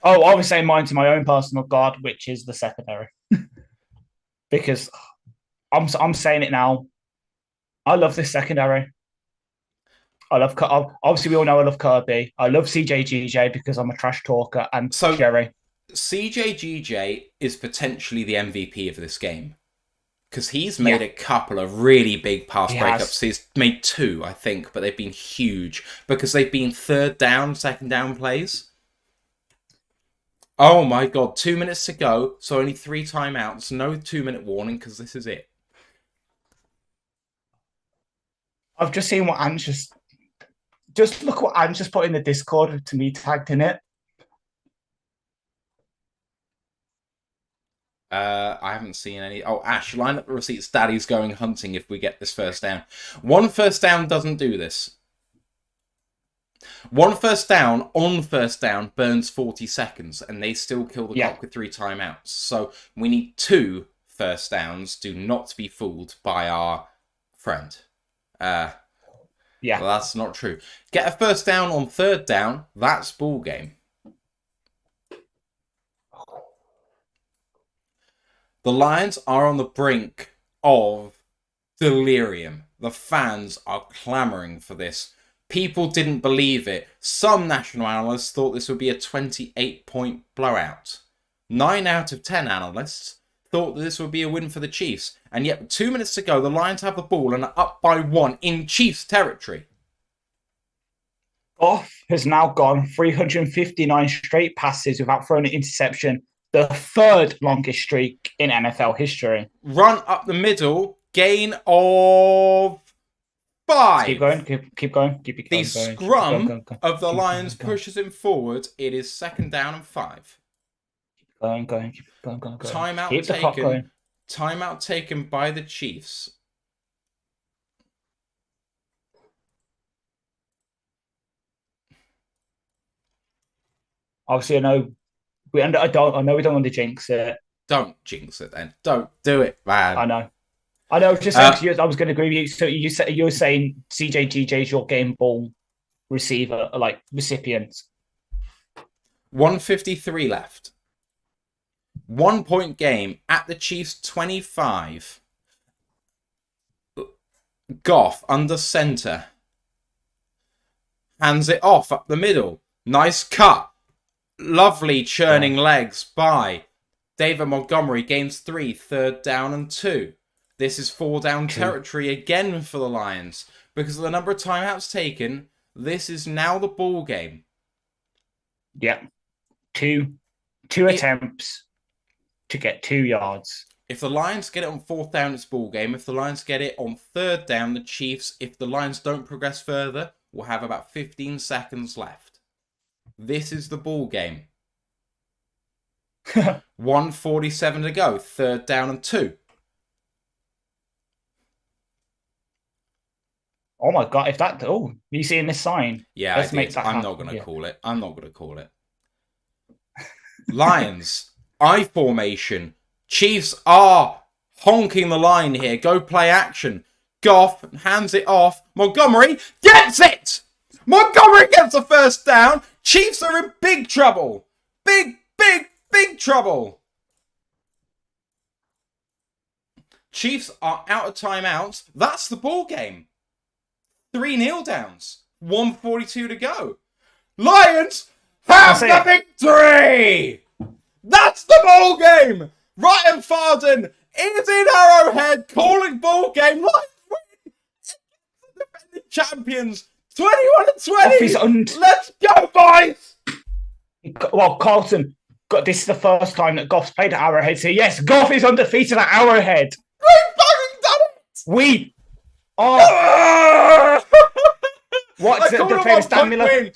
was saying mine to my own personal God, which is the secondary. Because I'm saying it now. I love this secondary. Obviously, we all know I love Kirby. I love CJGJ because I'm a trash talker, and Jerry. CJGJ is potentially the MVP of this game. Because he's made a couple of really big pass breakups. He's made 2, I think, but they've been huge. Because they've been 3rd down, 2nd down plays. Oh my God, 2 minutes to go. So only 3 timeouts. No 2-minute warning, because this is it. I've just seen what Ange just look what Ange just put in the Discord to me tagged in it. I haven't seen any. Oh, Ash, line up the receipts. Daddy's going hunting if we get this first down. One first down doesn't do this. One first down on first down burns 40 seconds, and they still kill the clock with 3 timeouts. So we need 2 first downs. Do not be fooled by our friend. Well, that's not true. Get a first down on third down. That's ball game. The Lions are on the brink of delirium. The fans are clamoring for this. People didn't believe it. Some national analysts thought this would be a 28-point blowout. 9 out of 10 analysts thought that this would be a win for the Chiefs. And yet, with 2 minutes to go, the Lions have the ball and are up by 1 in Chiefs territory. Goff has now gone 359 straight passes without throwing an interception. The 3rd longest streak in NFL history. Run up the middle, gain of 5. Keep going. Keep going. The scrum of the Lions pushes him forward. It is 2nd down and 5. Keep going. Timeout Keep taken. the clock going. Timeout taken by the Chiefs. Obviously, I know we don't want to jinx it. Don't jinx it, then. Don't do it, man. I know. Just saying, I was going to agree with you. So you were saying CJGJ is your game ball receiver, like recipient. 1:53 left. 1 point game at the Chiefs 25. Goff under center. Hands it off up the middle. Nice cut. Lovely churning legs by David Montgomery. Gains 3, 3rd down and 2. This is 4 down territory again for the Lions. Because of the number of timeouts taken, this is now the ball game. Yeah. Two attempts to get 2 yards. If the Lions get it on 4th down, it's ball game. If the Lions get it on 3rd down, the Chiefs, if the Lions don't progress further, will have about 15 seconds left. This is the ball game. 1:47 to go. 3rd down and 2. Oh my God! If that, you seeing this sign? Yeah, I'm not going to call it. I'm not going to call it. Lions, I formation. Chiefs are honking the line here. Go play action. Goff hands it off. Montgomery gets it. Montgomery gets the first down. Chiefs are in big trouble. Big trouble. Chiefs are out of timeouts. That's the ball game. 3 kneel downs. 1:42 to go. Lions have the victory. That's the ball game. Ryan Farden is in Arrowhead calling ball game. Lions win. The defending champions. 21-20. Let's go, boys. Well, Carlton, this is the first time that Goff's played at Arrowhead. So yes, Goff is undefeated at Arrowhead. We've fucking done it. We are. What's the famous Dan Miller?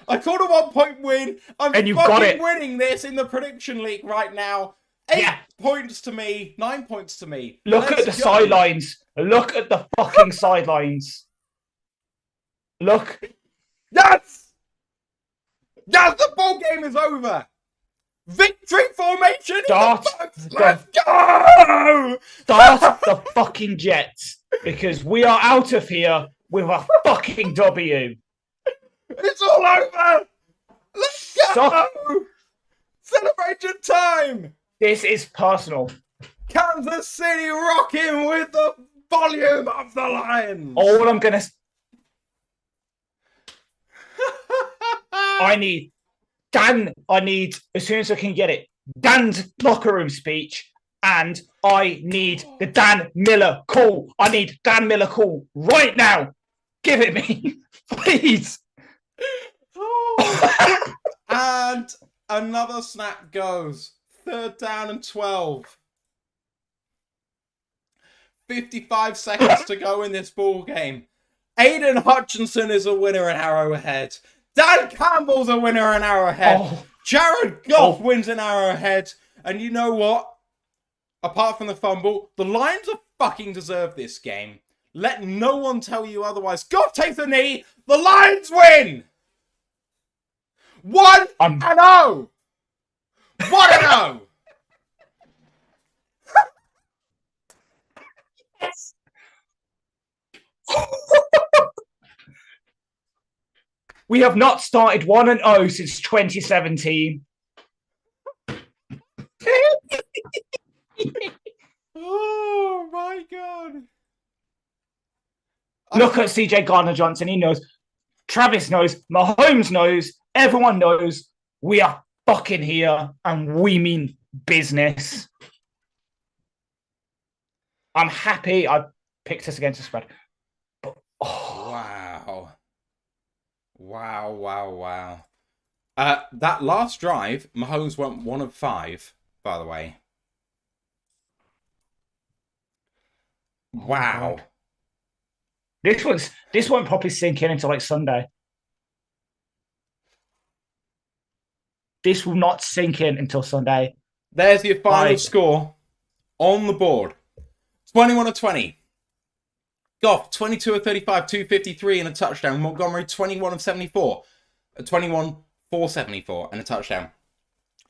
I called a 1 point win. And you got it. Winning this in the prediction league right now. 8 points to me. 9 points to me. Look at the sidelines. Look at the fucking sidelines. Look. Yes! The ball game is over. Victory formation. Let's go! Start the fucking Jets. Because we are out of here with a fucking W. It's all over. Let's go. Celebration time. This is personal. Kansas City rocking with the volume of the Lions. All I'm going to... I need, as soon as I can get it, Dan's locker room speech, and I need the Dan Miller call. I need Dan Miller call right now. Give it me, please. And another snap goes. 3rd down and 12. 55 seconds to go in this ball game. Aiden Hutchinson is a winner in Arrowhead. Dan Campbell's a winner in Arrowhead. Jared Goff wins in Arrowhead. And you know what? apart from the fumble, the Lions have fucking deserved this game. Let no one tell you otherwise. God, take the knee. The Lions win. 1-0. 1-0. Yes. We have not started 1-0 since 2017. Oh my god. Look at CJ Gardner-Johnson. He knows. Travis knows. Mahomes knows. Everyone knows. We are fucking here and we mean business. I'm happy I picked us against the spread. But, Wow. Wow. That last drive, Mahomes went 1 of 5, by the way. Wow. This won't probably sink in until like Sunday. This will not sink in until Sunday. There's your final score on the board. 21 of 20. Goff, 22 of 35, 253 and a touchdown. Montgomery, 21 of 74. 21 for 74 and a touchdown.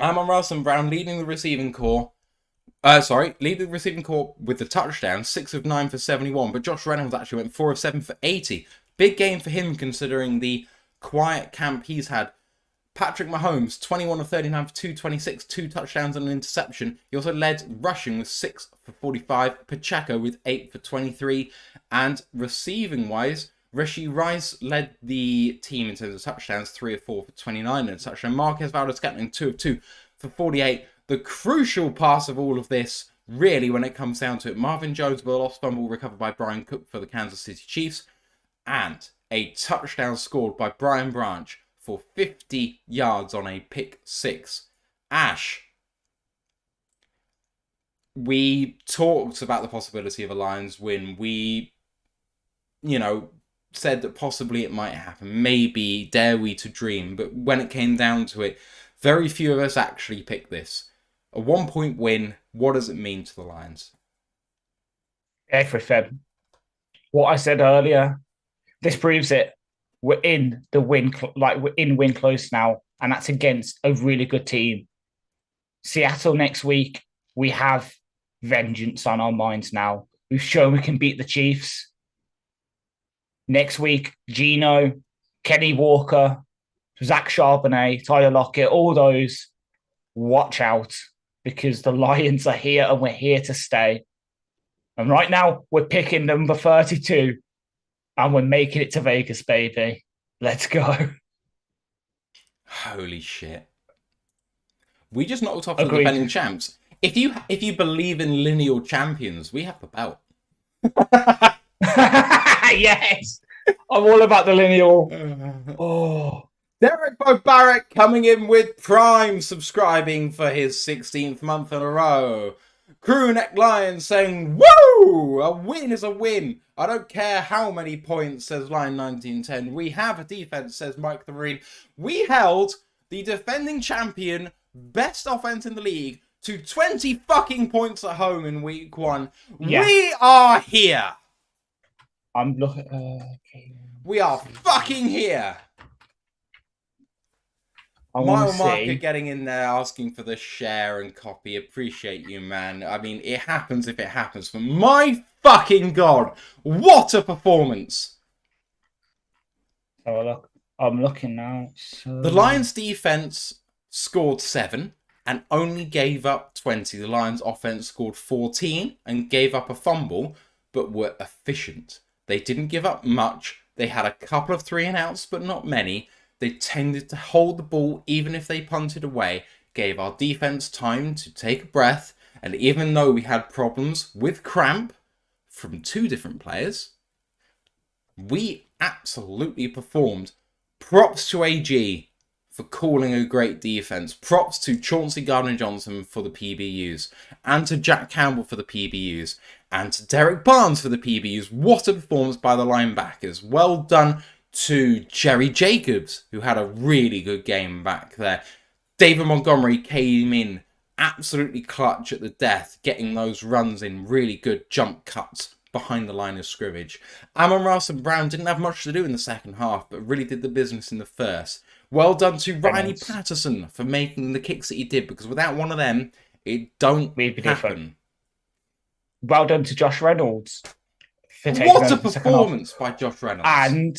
Amon-Ra St. Brown leading the receiving core. Leading the receiving core with the touchdown, 6 of 9 for 71. But Josh Reynolds actually went 4 of 7 for 80. Big game for him considering the quiet camp he's had. Patrick Mahomes, 21 of 39 for 226, 2 touchdowns and an interception. He also led rushing with 6 for 45. Pacheco with 8 for 23. And receiving-wise, Rashee Rice led the team in terms of touchdowns, 3 of 4 for 29 and a touchdown. Marquez Valdes-Scantling, 2 of 2 for 48. The crucial pass of all of this, really, when it comes down to it, Marvin Jones with a lost fumble recovered by Brian Cook for the Kansas City Chiefs. And a touchdown scored by Brian Branch for 50 yards on a pick 6. Ash, we talked about the possibility of a Lions win. We, said that possibly it might happen. Maybe, dare we to dream. But when it came down to it, very few of us actually picked this. A 1-point win, what does it mean to the Lions? Everything. What I said earlier, this proves it. We're in the win, we're in win close now, and that's against a really good team. Seattle next week, we have vengeance on our minds now. We've shown we can beat the Chiefs. Next week, Geno, Kenny Walker, Zach Charbonnet, Tyler Lockett, all those, watch out, because the Lions are here and we're here to stay. And right now, we're picking number 32. And we're making it to Vegas, baby. Let's go. Holy shit. We just knocked off the defending champs. If you believe in lineal champions, we have the belt. Yes. I'm all about the lineal. Oh. Derek Barrett coming in with Prime, subscribing for his 16th month in a row. Crewneck Lion saying, woo! A win is a win. I don't care how many points, says Lion 1910. We have a defense, says Mike the Marine. We held the defending champion, best offense in the league, to 20 fucking points at home in week 1. Yeah. We are here. I'm looking. Okay. We are fucking here. Mile Marker getting in there, asking for the share and copy. Appreciate you, man. I mean, it happens if it happens. But my fucking God, what a performance. Oh, look. I'm looking now. So... The Lions defense scored 7 and only gave up 20. The Lions offense scored 14 and gave up a fumble, but were efficient. They didn't give up much. They had a couple of 3-and-outs, but not many. They tended to hold the ball even if they punted away, gave our defense time to take a breath, and even though we had problems with cramp from 2 different players, we absolutely performed. Props to AG for calling a great defense. Props to Chauncey Gardner-Johnson for the PBUs, and to Jack Campbell for the PBUs, and to Derek Barnes for the PBUs. What a performance by the linebackers. Well done to Jerry Jacobs, who had a really good game back there. David Montgomery came in absolutely clutch at the death, getting those runs in really good jump cuts behind the line of scrimmage. Amon-Ra St. Brown didn't have much to do in the second half, but really did the business in the first. Well done to Very Riley nice. Patterson for making the kicks that he did, because without one of them, it don't We'd be different. happen. Well done to Josh Reynolds for taking What a over the second half. performance by Josh Reynolds. And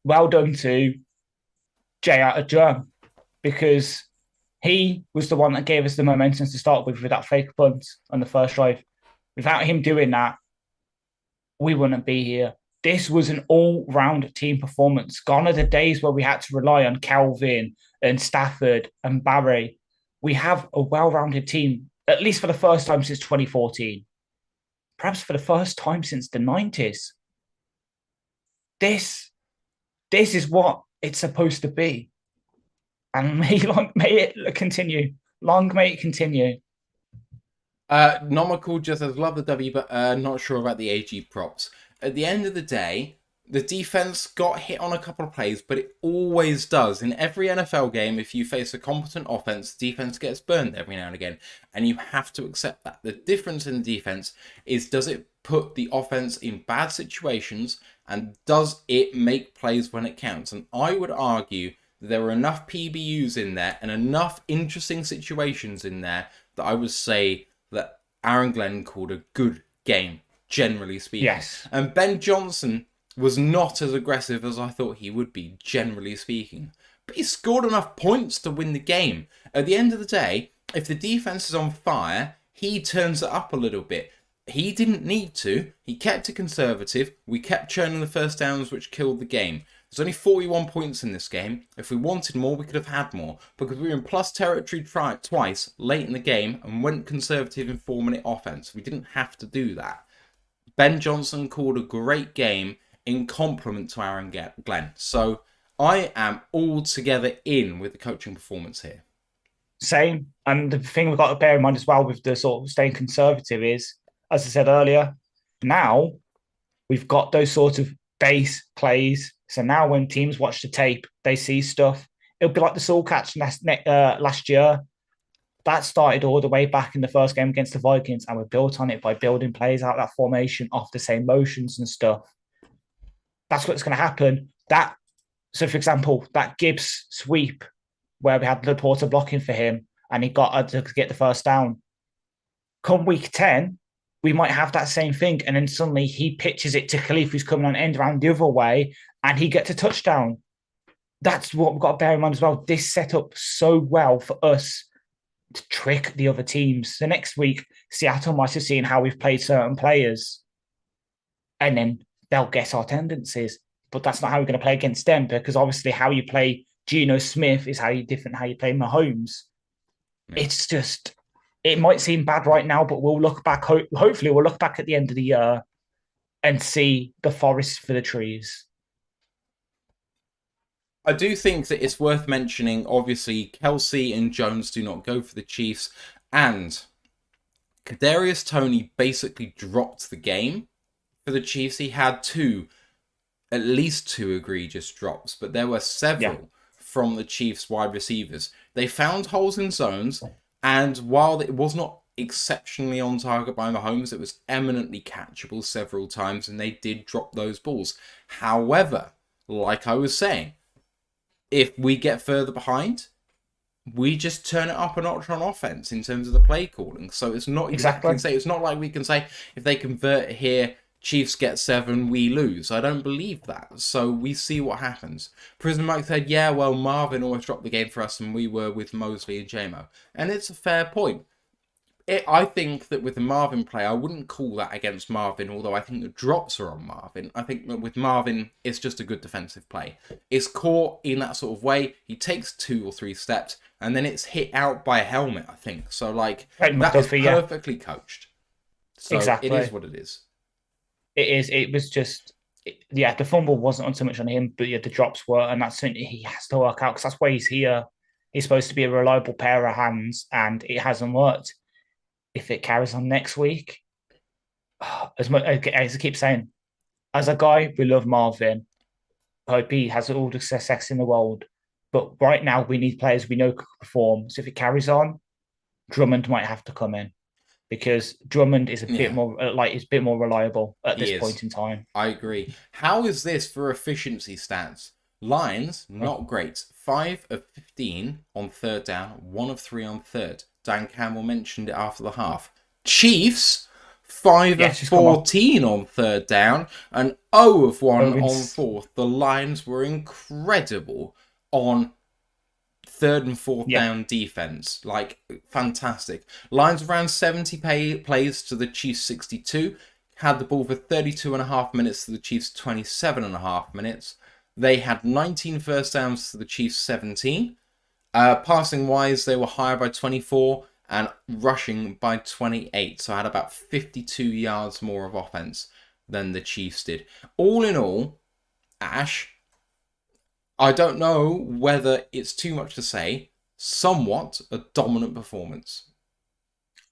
well done to Jay out of Germ, because he was the one that gave us the momentum to start with that fake punt on the first drive. Without him doing that, we wouldn't be here. This was an all-round team performance. Gone are the days where we had to rely on Calvin and Stafford and Barry. We have a well-rounded team, at least for the first time since 2014. Perhaps for the first time since the 90s. This is what it's supposed to be. And may it continue. Long may it continue. Nomical just says, love the W, but not sure about the AG props. At the end of the day, the defense got hit on a couple of plays, but it always does. In every NFL game, if you face a competent offense, the defense gets burned every now and again, and you have to accept that. The difference in the defense is, does it put the offense in bad situations, and does it make plays when it counts? And I would argue that there were enough PBUs in there and enough interesting situations in there that I would say that Aaron Glenn called a good game, generally speaking. Yes. And Ben Johnson was not as aggressive as I thought he would be, generally speaking. But he scored enough points to win the game. At the end of the day, if the defense is on fire, he turns it up a little bit. He didn't need to. He kept it conservative. We kept churning the first downs, which killed the game. There's only 41 points in this game. If we wanted more, we could have had more, because we were in plus territory twice late in the game and went conservative in 4-minute offense. We didn't have to do that. Ben Johnson called a great game in compliment to Aaron Glenn. So I am altogether in with the coaching performance here. Same. And the thing we've got to bear in mind as well with the sort of staying conservative is, as I said earlier, now we've got those sort of base plays. So now when teams watch the tape, they see stuff. It'll be like the Soul Catch last year. That started all the way back in the first game against the Vikings, and we built on it by building plays out of that formation off the same motions and stuff. That's what's going to happen. So, for example, that Gibbs sweep where we had Laporta blocking for him and he got to get the first down. Come week 10, we might have that same thing, and then suddenly he pitches it to Khalif, who's coming on end around the other way, and he gets a touchdown. That's what we've got to bear in mind as well. This set up so well for us to trick the other teams. The next week, Seattle might have seen how we've played certain players, and then they'll guess our tendencies. But that's not how we're going to play against them, because obviously how you play Geno Smith is how you play Mahomes. Yeah. It's just, it might seem bad right now, but we'll look back. Hopefully, we'll look back at the end of the year and see the forest for the trees. I do think that it's worth mentioning, obviously, Kelsey and Jones do not go for the Chiefs, and Kadarius Toney basically dropped the game for the Chiefs. He had at least two egregious drops, but there were several from the Chiefs wide receivers. They found holes in zones, and while it was not exceptionally on target by Mahomes, it was eminently catchable several times, and they did drop those balls. However, like I was saying, if we get further behind, we just turn it up a notch on offense in terms of the play calling. So it's not exactly it's not like we can say if they convert here, Chiefs get 7, we lose. I don't believe that. So we see what happens. Prison Mike said, yeah, well, Marvin always dropped the game for us and we were with Mosley and JMO. And it's a fair point. I think that with the Marvin play, I wouldn't call that against Marvin, although I think the drops are on Marvin. I think that with Marvin, it's just a good defensive play. It's caught in that sort of way. He takes 2 or 3 steps, and then it's hit out by a helmet, I think. So, like, that is perfectly coached. So exactly. It is what it is. It is. It was just, the fumble wasn't on so much on him, but the drops were, and that's something he has to work out, because that's why he's here. He's supposed to be a reliable pair of hands, and it hasn't worked. If it carries on next week, as I keep saying, as a guy, we love Marvin. I hope he has all the success in the world. But right now, we need players we know can perform. So if it carries on, Drummond might have to come in because Drummond is a bit more is a bit more reliable at this point in time. I agree. How is this for efficiency stats? Lions, not great. 5 of 15 on third down, 1 of 3 on third. Dan Campbell mentioned it after the half. Chiefs, 5 of 14 on third down, and 0 of 1 on fourth. The Lions were incredible on third and fourth down defense. Like, fantastic. Lions around 70 plays to the Chiefs 62. Had the ball for 32.5 minutes to the Chiefs 27.5 minutes. They had 19 first downs to the Chiefs 17. Passing wise, they were higher by 24 and rushing by 28. So I had about 52 yards more of offense than the Chiefs did. All in all, Ash, I don't know whether it's too much to say, somewhat a dominant performance.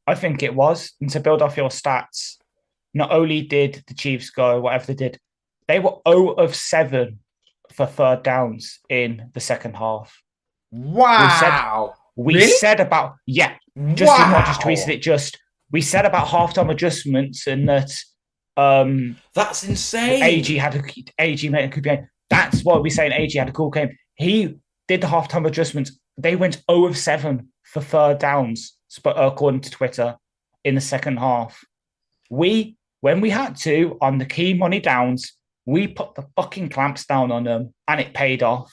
I think it was. And to build off your stats, not only did the Chiefs go whatever they did, they were 0 of 7 for third downs in the second half. Wow. We said about, Justin Rogers tweeted it we said about halftime adjustments and that that's insane. AG made a good game. That's what we're saying. AG had a cool game. He did the halftime adjustments. They went 0 of 7 for third downs, according to Twitter, in the second half. When we had to, on the key money downs, we put the fucking clamps down on them, and it paid off.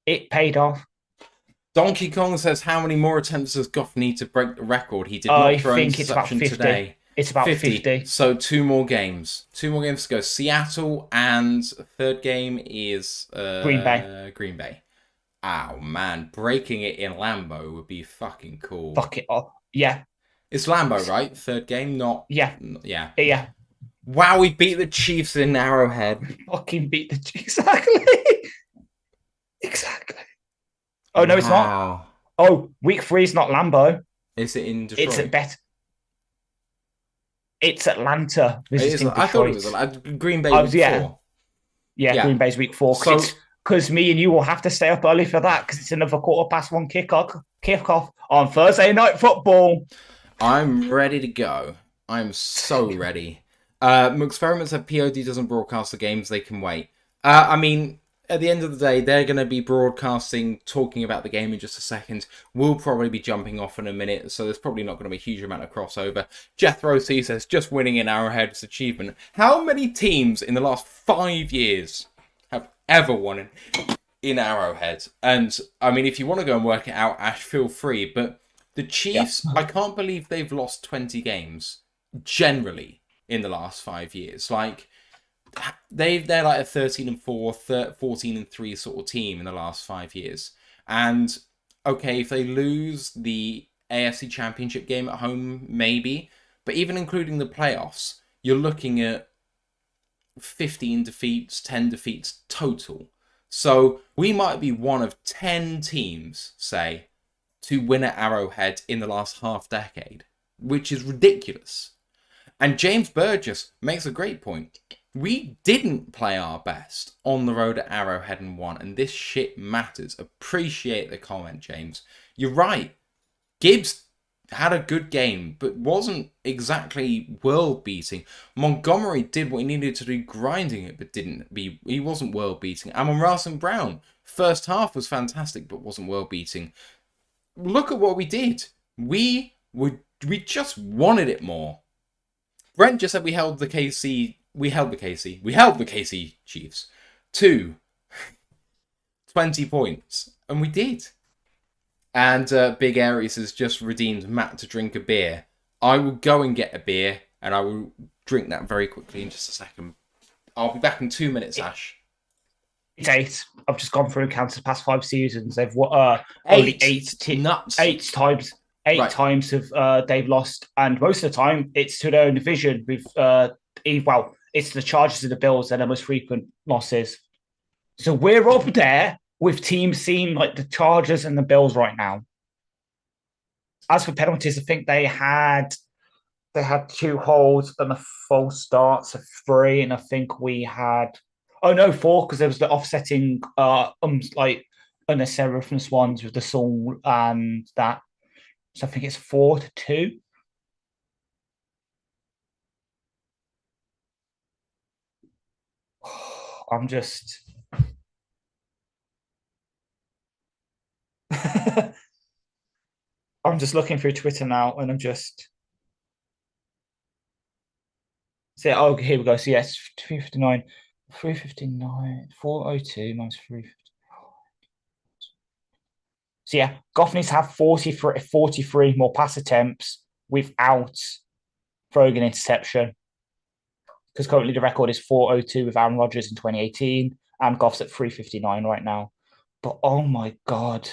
It paid off. Donkey Kong says, how many more attempts does Goff need to break the record? He did not throw an interception today. It's about 50. So 2 more games. 2 more games to go. Seattle, and third game is Green Bay. Green Bay. Oh, man. Breaking it in Lambeau would be fucking cool. Fuck it up. Yeah. It's Lambeau, right? Third game? Yeah. Yeah. Wow, we beat the Chiefs in Arrowhead. Fucking beat the Chiefs. Exactly. Oh, no, it's not. Oh, week 3 is not Lambeau. Is it in Detroit? It's at It's Atlanta visiting Detroit. I thought it was Green Bay week 4. Yeah, Green Bay's week 4. Because me and you will have to stay up early for that because it's another 1:15 kickoff on Thursday Night Football. I'm ready to go. I'm so ready. Experiment said POD doesn't broadcast the games, they can wait. I mean, at the end of the day, they're going to be broadcasting, talking about the game in just a second. We'll probably be jumping off in a minute, so there's probably not going to be a huge amount of crossover. Jethro C says, just winning in Arrowhead is achievement. How many teams in the last 5 years have ever won in Arrowhead? And, I mean, if you want to go and work it out, Ash, feel free. But the Chiefs, I can't believe they've lost 20 games, generally, in the last 5 years. Like, they're like a 13-4, 14-3 sort of team in the last 5 years. And okay, if they lose the AFC Championship game at home, maybe, but even including the playoffs, you're looking at 15 defeats, 10 defeats total. So we might be one of 10 teams, say, to win at Arrowhead in the last half decade, which is ridiculous. And James Burgess makes a great point. We didn't play our best on the road at Arrowhead and won, and this shit matters. Appreciate the comment, James. You're right. Gibbs had a good game, but wasn't exactly world-beating. Montgomery did what he needed to do, grinding it, but he wasn't world-beating. Amon-Ra St. Brown, first half was fantastic, but wasn't world-beating. Look at what we did. We just wanted it more. Brent just said we held the KC Chiefs to 20 points, and we did. And Big Aries has just redeemed Matt to drink a beer. I will go and get a beer, and I will drink that very quickly in just a second. I'll be back in 2 minutes, Ash. It's 8. I've just gone through and counted the past 5 seasons. They've only 8 times. 8 times have they've lost, and most of the time it's to their own division. With it's the Chargers and the Bills that are the most frequent losses. So we're up there with teams seeing like the Chargers and the Bills right now. As for penalties, I think they had 2 holds and a false start, so 3, and I think we had 4 because there was the offsetting unnecessary roughness ones with the Saul and that. So I think it's 4-2. I'm just. I'm just looking through Twitter now, and I'm just. So, oh, here we go. So yes, 359, 359, 402 minus 350. So yeah, Goff needs to have 43 more pass attempts without throwing an interception. Because currently the record is 402 with Aaron Rodgers in 2018, and Goff's at 359 right now. But oh my God.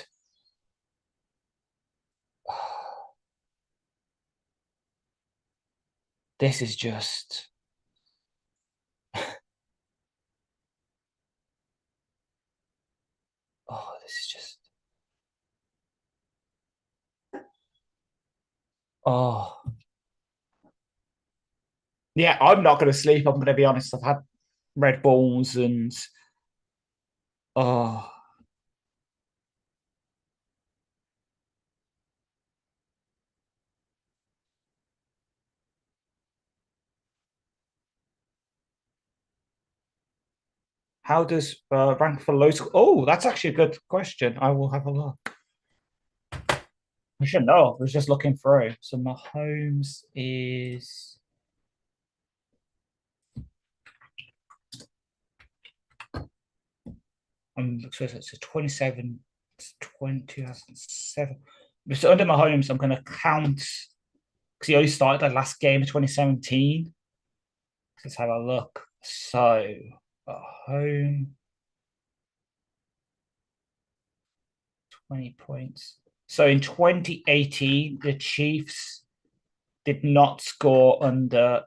This is just. Oh, this is just. Oh. Yeah, I'm not going to sleep. I'm going to be honest. I've had Red Bulls and. Oh. How does rank for low school? Oh, that's actually a good question. I will have a look. I should know. I was just looking through. So Mahomes is. So it's a 27, 2007. So under Mahomes, I'm going to count because he only started that last game of 2017. Let's have a look. So, home 20 points. So in 2018, the Chiefs did not score under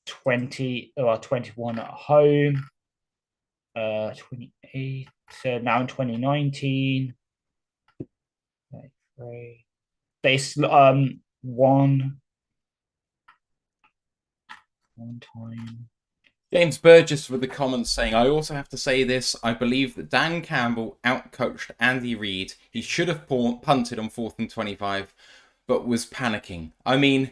20 or 21 at home. 28. So now in 2019, they won one time. James Burgess with the comments saying, I also have to say this. I believe that Dan Campbell outcoached Andy Reid. He should have punted on 4th and 25, but was panicking. I mean,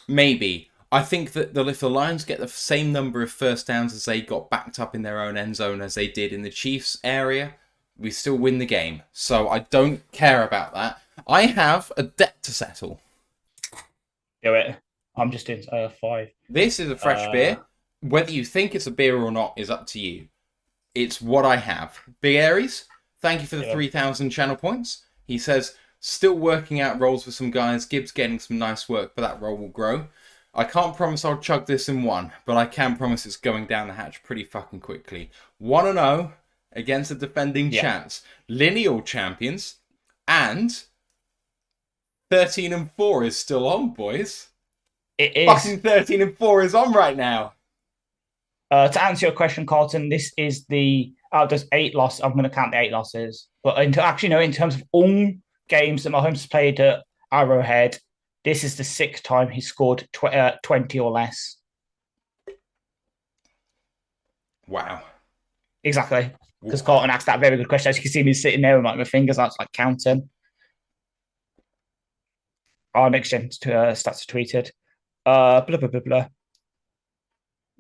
maybe. I think that if the Lions get the same number of first downs as they got backed up in their own end zone as they did in the Chiefs area, we still win the game. So I don't care about that. I have a debt to settle. Do it. I'm just doing 5. This is a fresh beer. Whether you think it's a beer or not is up to you. It's what I have. Big Aries, thank you for the 3,000 channel points. He says, still working out roles with some guys. Gibbs getting some nice work, but that role will grow. I can't promise I'll chug this in one, but I can promise it's going down the hatch pretty fucking quickly. 1-0 against the defending champs, lineal champions, and 13-4 is still on, boys. It is. Fucking 13-4 is on right now. To answer your question, Carlton, this is there's 8 losses. I'm going to count the 8 losses. But in terms of all games that Mahomes has played at Arrowhead, this is the 6th time he scored 20 or less. Wow. Exactly. Because Carlton asked that very good question. As you can see me sitting there with my fingers out, like counting. Our next gen stats are tweeted. Blah, blah, blah, blah.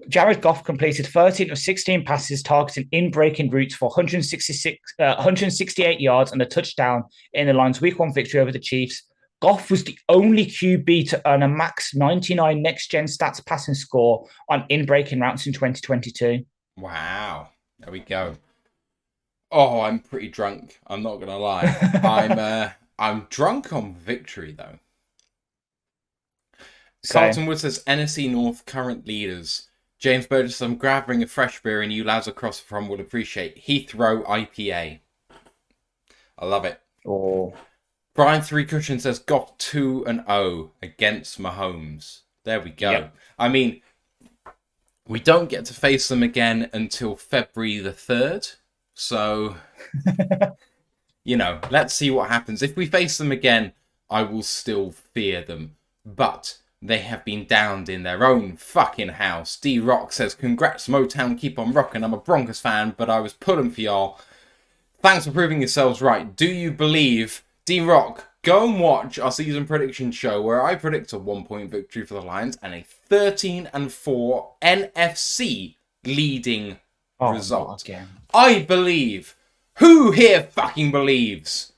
Jared Goff completed 13 of 16 passes targeting in-breaking routes for 168 yards and a touchdown in the Lions' Week 1 victory over the Chiefs. Goff was the only QB to earn a max 99 next-gen stats passing score on in-breaking routes in 2022. Wow. There we go. Oh, I'm pretty drunk. I'm not going to lie. I'm drunk on victory, though. Carlton Wood says, NFC North current leaders. James Burgess, I'm grabbing a fresh beer and you lads across from will appreciate. Heathrow IPA. I love it. Oh. Brian 3 Cushion says, got 2-0 against Mahomes. There we go. Yep. I mean, we don't get to face them again until February the 3rd. So, let's see what happens. If we face them again, I will still fear them. But they have been downed in their own fucking house. D-Rock says, congrats Motown, keep on rocking. I'm a Broncos fan, but I was pulling for y'all. Thanks for proving yourselves right. Do you believe, D-Rock, Go and watch our season prediction show where I predict a 1-point victory for the Lions and a 13-4 NFC leading Oh, not result. again. I believe. Who here fucking believes?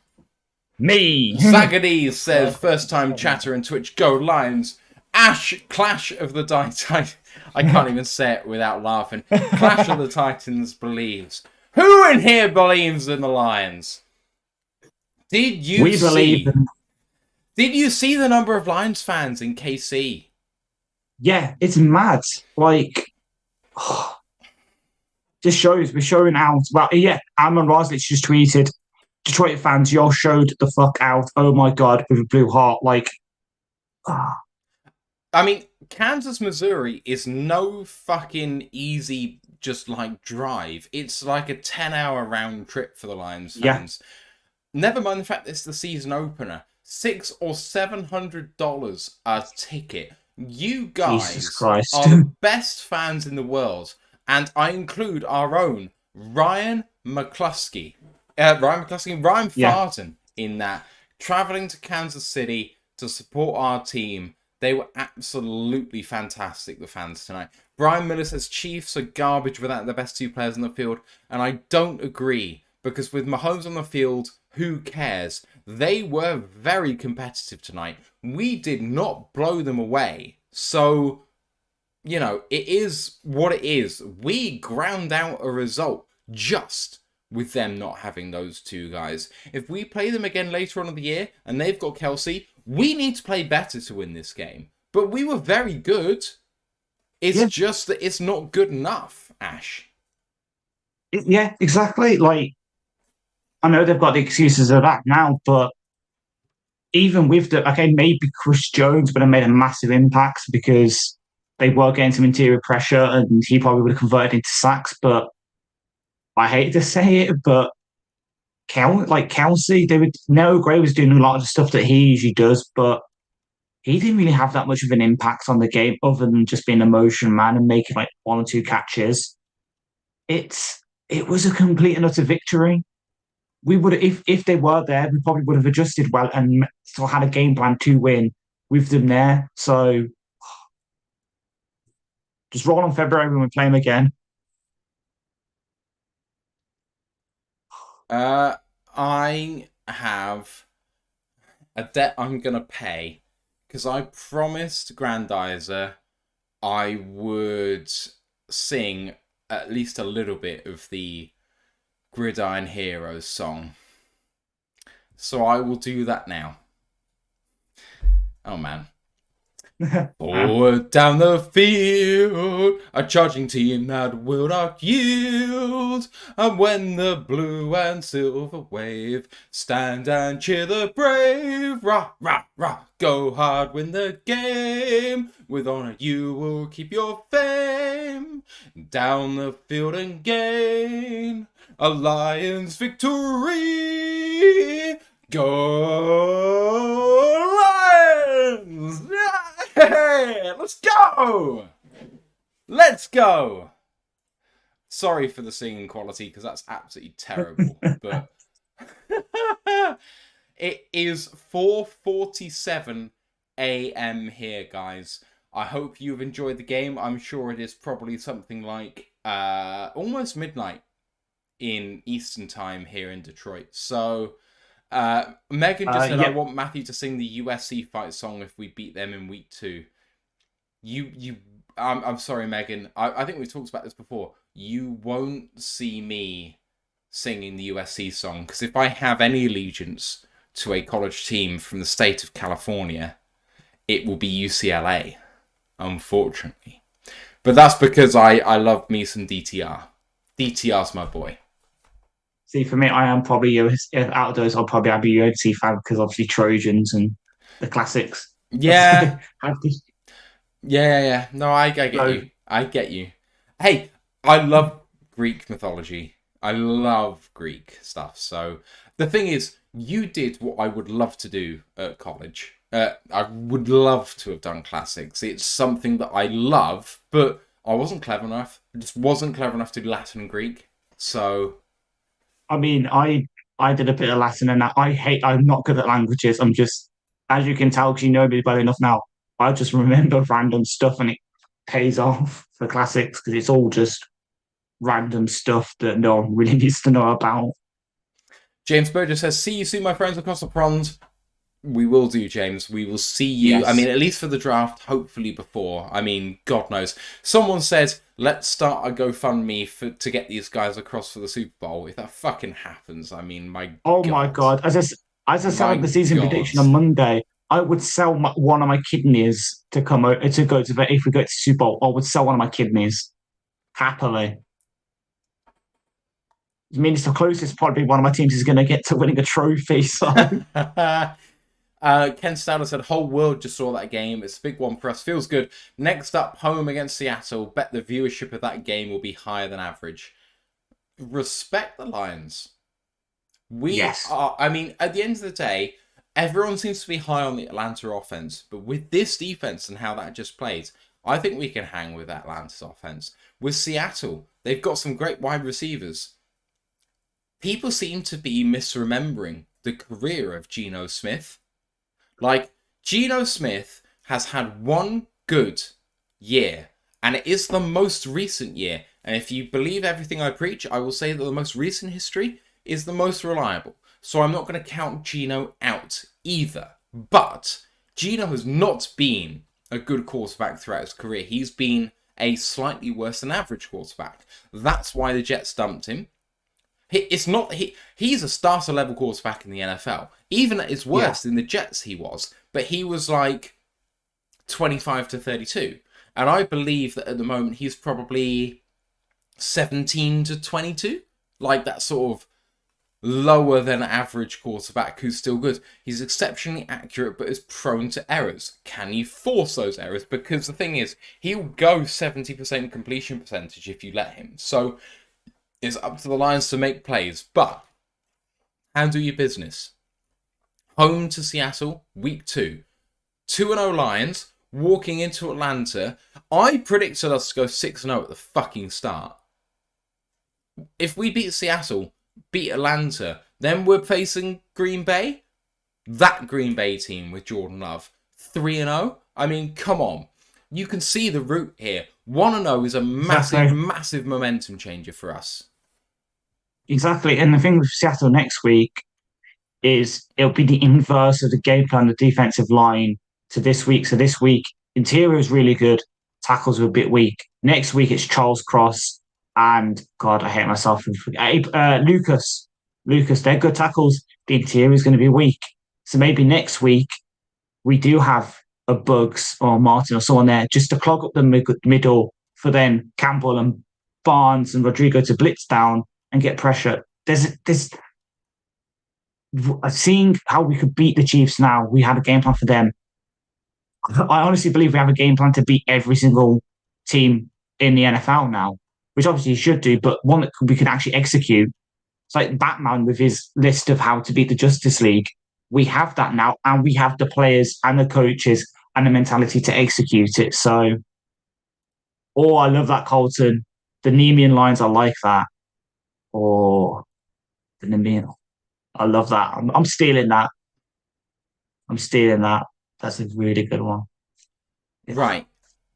Me. Zagadee says, first time chatter in Twitch, go Lions. Ash, Clash of the Titans. I can't even say it without laughing. Clash of the Titans believes. Who in here believes in the Lions? Did you see the number of Lions fans in KC? Yeah, it's mad. Like, just shows we're showing out. Well, yeah, Amon Roslich just tweeted, Detroit fans, y'all showed the fuck out. Oh my god, with a blue heart. Like, I mean, Kansas, Missouri is no fucking easy, just like drive. It's like a 10-hour round trip for the Lions fans. Yeah. Never mind the fact that it's the season opener. $600 or $700 a ticket. You guys are the best fans in the world, and I include our own Ryan McCluskey, Ryan Farton in that, traveling to Kansas City to support our team. They were absolutely fantastic, the fans tonight. Brian Miller says Chiefs are garbage without the best two players on the field, and I don't agree, because with Mahomes on the field, who cares? They were very competitive tonight. We did not blow them away. So, you know, it is what it is. We ground out a result just with them not having those two guys. If we play them again later on in the year and they've got Kelsey, we need to play better to win this game. But we were very good. It's just that it's not good enough, Ash. Yeah, exactly. Like, I know they've got the excuses of that now, but even with maybe Chris Jones would have made a massive impact because they were getting some interior pressure and he probably would have converted into sacks, but I hate to say it, but Kelsey, Noah Gray was doing a lot of the stuff that he usually does, but he didn't really have that much of an impact on the game other than just being a motion man and making like 1 or 2 catches. It was a complete and utter victory. We would, if they were there, we probably would have adjusted well and still had a game plan to win with them there. So just roll on February when we play them again. I have a debt I'm gonna pay because I promised Grandizer I would sing at least a little bit of the Gridiron Heroes song. So I will do that now. Oh man. Forward down the field, a charging team that will not yield. And when the blue and silver wave, stand and cheer the brave. Rah, rah, rah, go hard, win the game. With honor you will keep your fame. Down the field and gain a Lions victory. Go Lions! Hey, let's go! Let's go! Sorry for the singing quality, because that's absolutely terrible. But it is 4:47 a.m. here, guys. I hope you've enjoyed the game. I'm sure it is probably something like almost midnight in Eastern time here in Detroit. So Megan just said, I want Matthew to sing the USC fight song if we beat them in week 2. I'm sorry, Megan. I think we've talked about this before. You won't see me singing the USC song, because if I have any allegiance to a college team from the state of California, it will be UCLA, unfortunately. But that's because I love me some DTR. DTR's my boy. See, for me, I am probably out of those. I'll probably be a UNC fan because obviously Trojans and the classics. Yeah. Yeah. No, I get you. I get you. Hey, I love Greek mythology. I love Greek stuff. So the thing is, you did what I would love to do at college. I would love to have done classics. It's something that I love, but I wasn't clever enough. I just wasn't clever enough to do Latin and Greek. So, I mean, I I did a bit of Latin and that. I'm not good at languages. I'm just, as you can tell, because you know me well enough now, I just remember random stuff and it pays off for classics because it's all just random stuff that no one really needs to know about. James Burgess says, "See you soon, my friends across the pond." We will do, James. We will see you. I mean, Yes. at least for the draft, hopefully before. I mean, God knows. Someone said, let's start a GoFundMe to get these guys across for the Super Bowl. If that fucking happens, I mean, my Oh my God. God. As I said at My the season God. prediction on Monday, I would sell one of my kidneys to come out to go to the if we go to Super Bowl. I would sell one of my kidneys happily. I mean, it's the closest probably one of my teams is going to get to winning a trophy. So Ken Stouter said, whole world just saw that game. It's a big one for us. Feels good. Next up, home against Seattle. Bet the viewership of that game will be higher than average. Respect the Lions. We yes, are, I mean, at the end of the day, everyone seems to be high on the Atlanta offense. But with this defense and how that just played, I think we can hang with Atlanta's offense. With Seattle, they've got some great wide receivers. People seem to be misremembering the career of Geno Smith. Like, Geno Smith has had one good year, and it is the most recent year. And if you believe everything I preach, I will say that the most recent history is the most reliable. So I'm not going to count Geno out either. But Geno has not been a good quarterback throughout his career. He's been a slightly worse than average quarterback. That's why the Jets dumped him. He's a starter level quarterback in the NFL. Even at his yeah, worst in the Jets he was, but he was like 25 to 32. And I believe that at the moment he's probably 17 to 22. Like that sort of lower than average quarterback who's still good. He's exceptionally accurate but is prone to errors. Can you force those errors? Because the thing is, he'll go 70% completion percentage if you let him. So it's up to the Lions to make plays, but handle your business. Home to Seattle, week 2. 2-0 Lions, walking into Atlanta. I predicted us to go 6-0 at the fucking start. If we beat Seattle, beat Atlanta, then we're facing Green Bay. That Green Bay team with Jordan Love, 3-0. I mean, come on. You can see the route here. 1-0 is a massive, exactly, massive momentum changer for us. exactly. And the thing with Seattle next week is it'll be the inverse of the game plan, the defensive line to this week. So this week, interior is really good, tackles are a bit weak. Next week, it's Charles Cross and God, I hate myself. Lucas. Lucas, they're good tackles. The interior is going to be weak. So maybe next week we do have a Bugs or Martin or someone there just to clog up the middle for then Campbell and Barnes and Rodrigo to blitz down and get pressure. There's seeing how we could beat the Chiefs now. We have a game plan for them. I honestly believe we have a game plan to beat every single team in the NFL now, which obviously you should do, but one that we can actually execute. It's like Batman with his list of how to beat the Justice League. We have that now, and we have the players and the coaches and the mentality to execute it. So, oh, I love that, Colton. The Nemean lines are like that. Or the Nemean. I love that. I'm stealing that. I'm stealing that. That's a really good one. Right.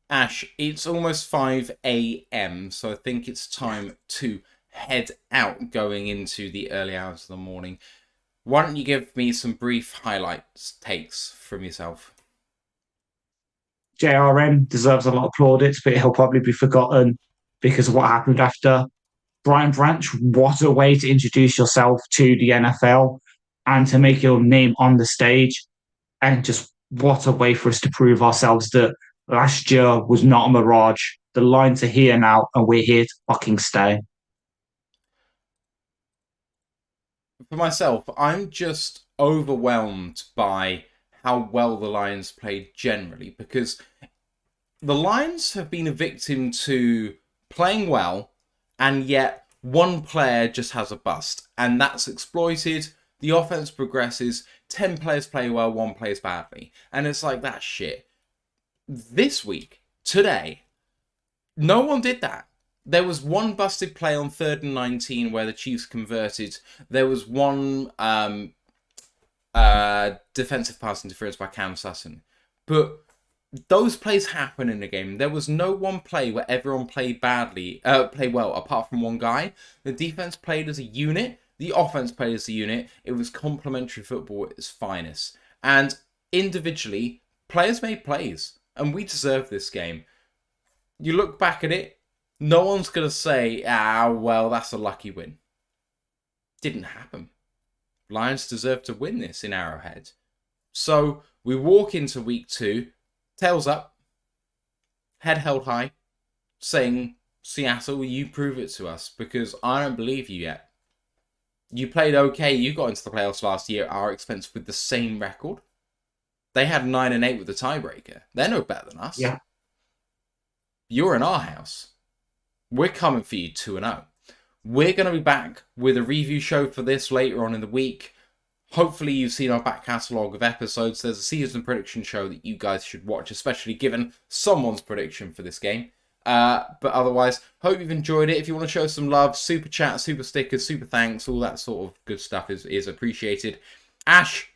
Ash, it's almost 5 a.m., so I think it's time to head out going into the early hours of the morning. Why don't you give me some brief highlights, takes from yourself? JRM deserves a lot of plaudits, but he'll probably be forgotten because of what happened after. Brian Branch, what a way to introduce yourself to the NFL and to make your name on the stage. And just what a way for us to prove ourselves that last year was not a mirage. The lines are here now, and we're here to fucking stay. For myself, I'm just overwhelmed by how well the Lions played generally, because the Lions have been a victim to playing well, and yet one player just has a bust, and that's exploited. The offense progresses, 10 players play well, one plays badly, and it's like that shit. This week, today, no one did that. There was one busted play on 3rd and 19 where the Chiefs converted. There was one defensive pass interference by Cam Sutton. But those plays happen in the game. There was no one play where everyone played well, apart from one guy. The defense played as a unit. The offense played as a unit. It was complementary football at its finest. And individually, players made plays. And we deserved this game. You look back at it, no one's going to say, well, that's a lucky win. Didn't happen. Lions deserve to win this in Arrowhead. So we walk into week 2, tails up, head held high, saying, Seattle, you prove it to us, because I don't believe you yet. You played okay, you got into the playoffs last year at our expense with the same record. They had 9-8 with the tiebreaker. They're no better than us. Yeah. You're in our house. We're coming for you 2-0. We're going to be back with a review show for this later on in the week. Hopefully you've seen our back catalogue of episodes. There's a season prediction show that you guys should watch, especially given someone's prediction for this game. But otherwise, hope you've enjoyed it. If you want to show some love, super chat, super stickers, super thanks, all that sort of good stuff is appreciated. Ash,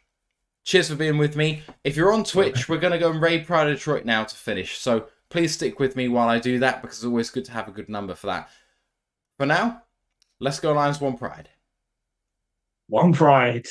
cheers for being with me. If you're on Twitch, we're going to go and raid Pride of Detroit now to finish. So please stick with me while I do that, because it's always good to have a good number for that. For now, let's go Lions, one pride. One pride.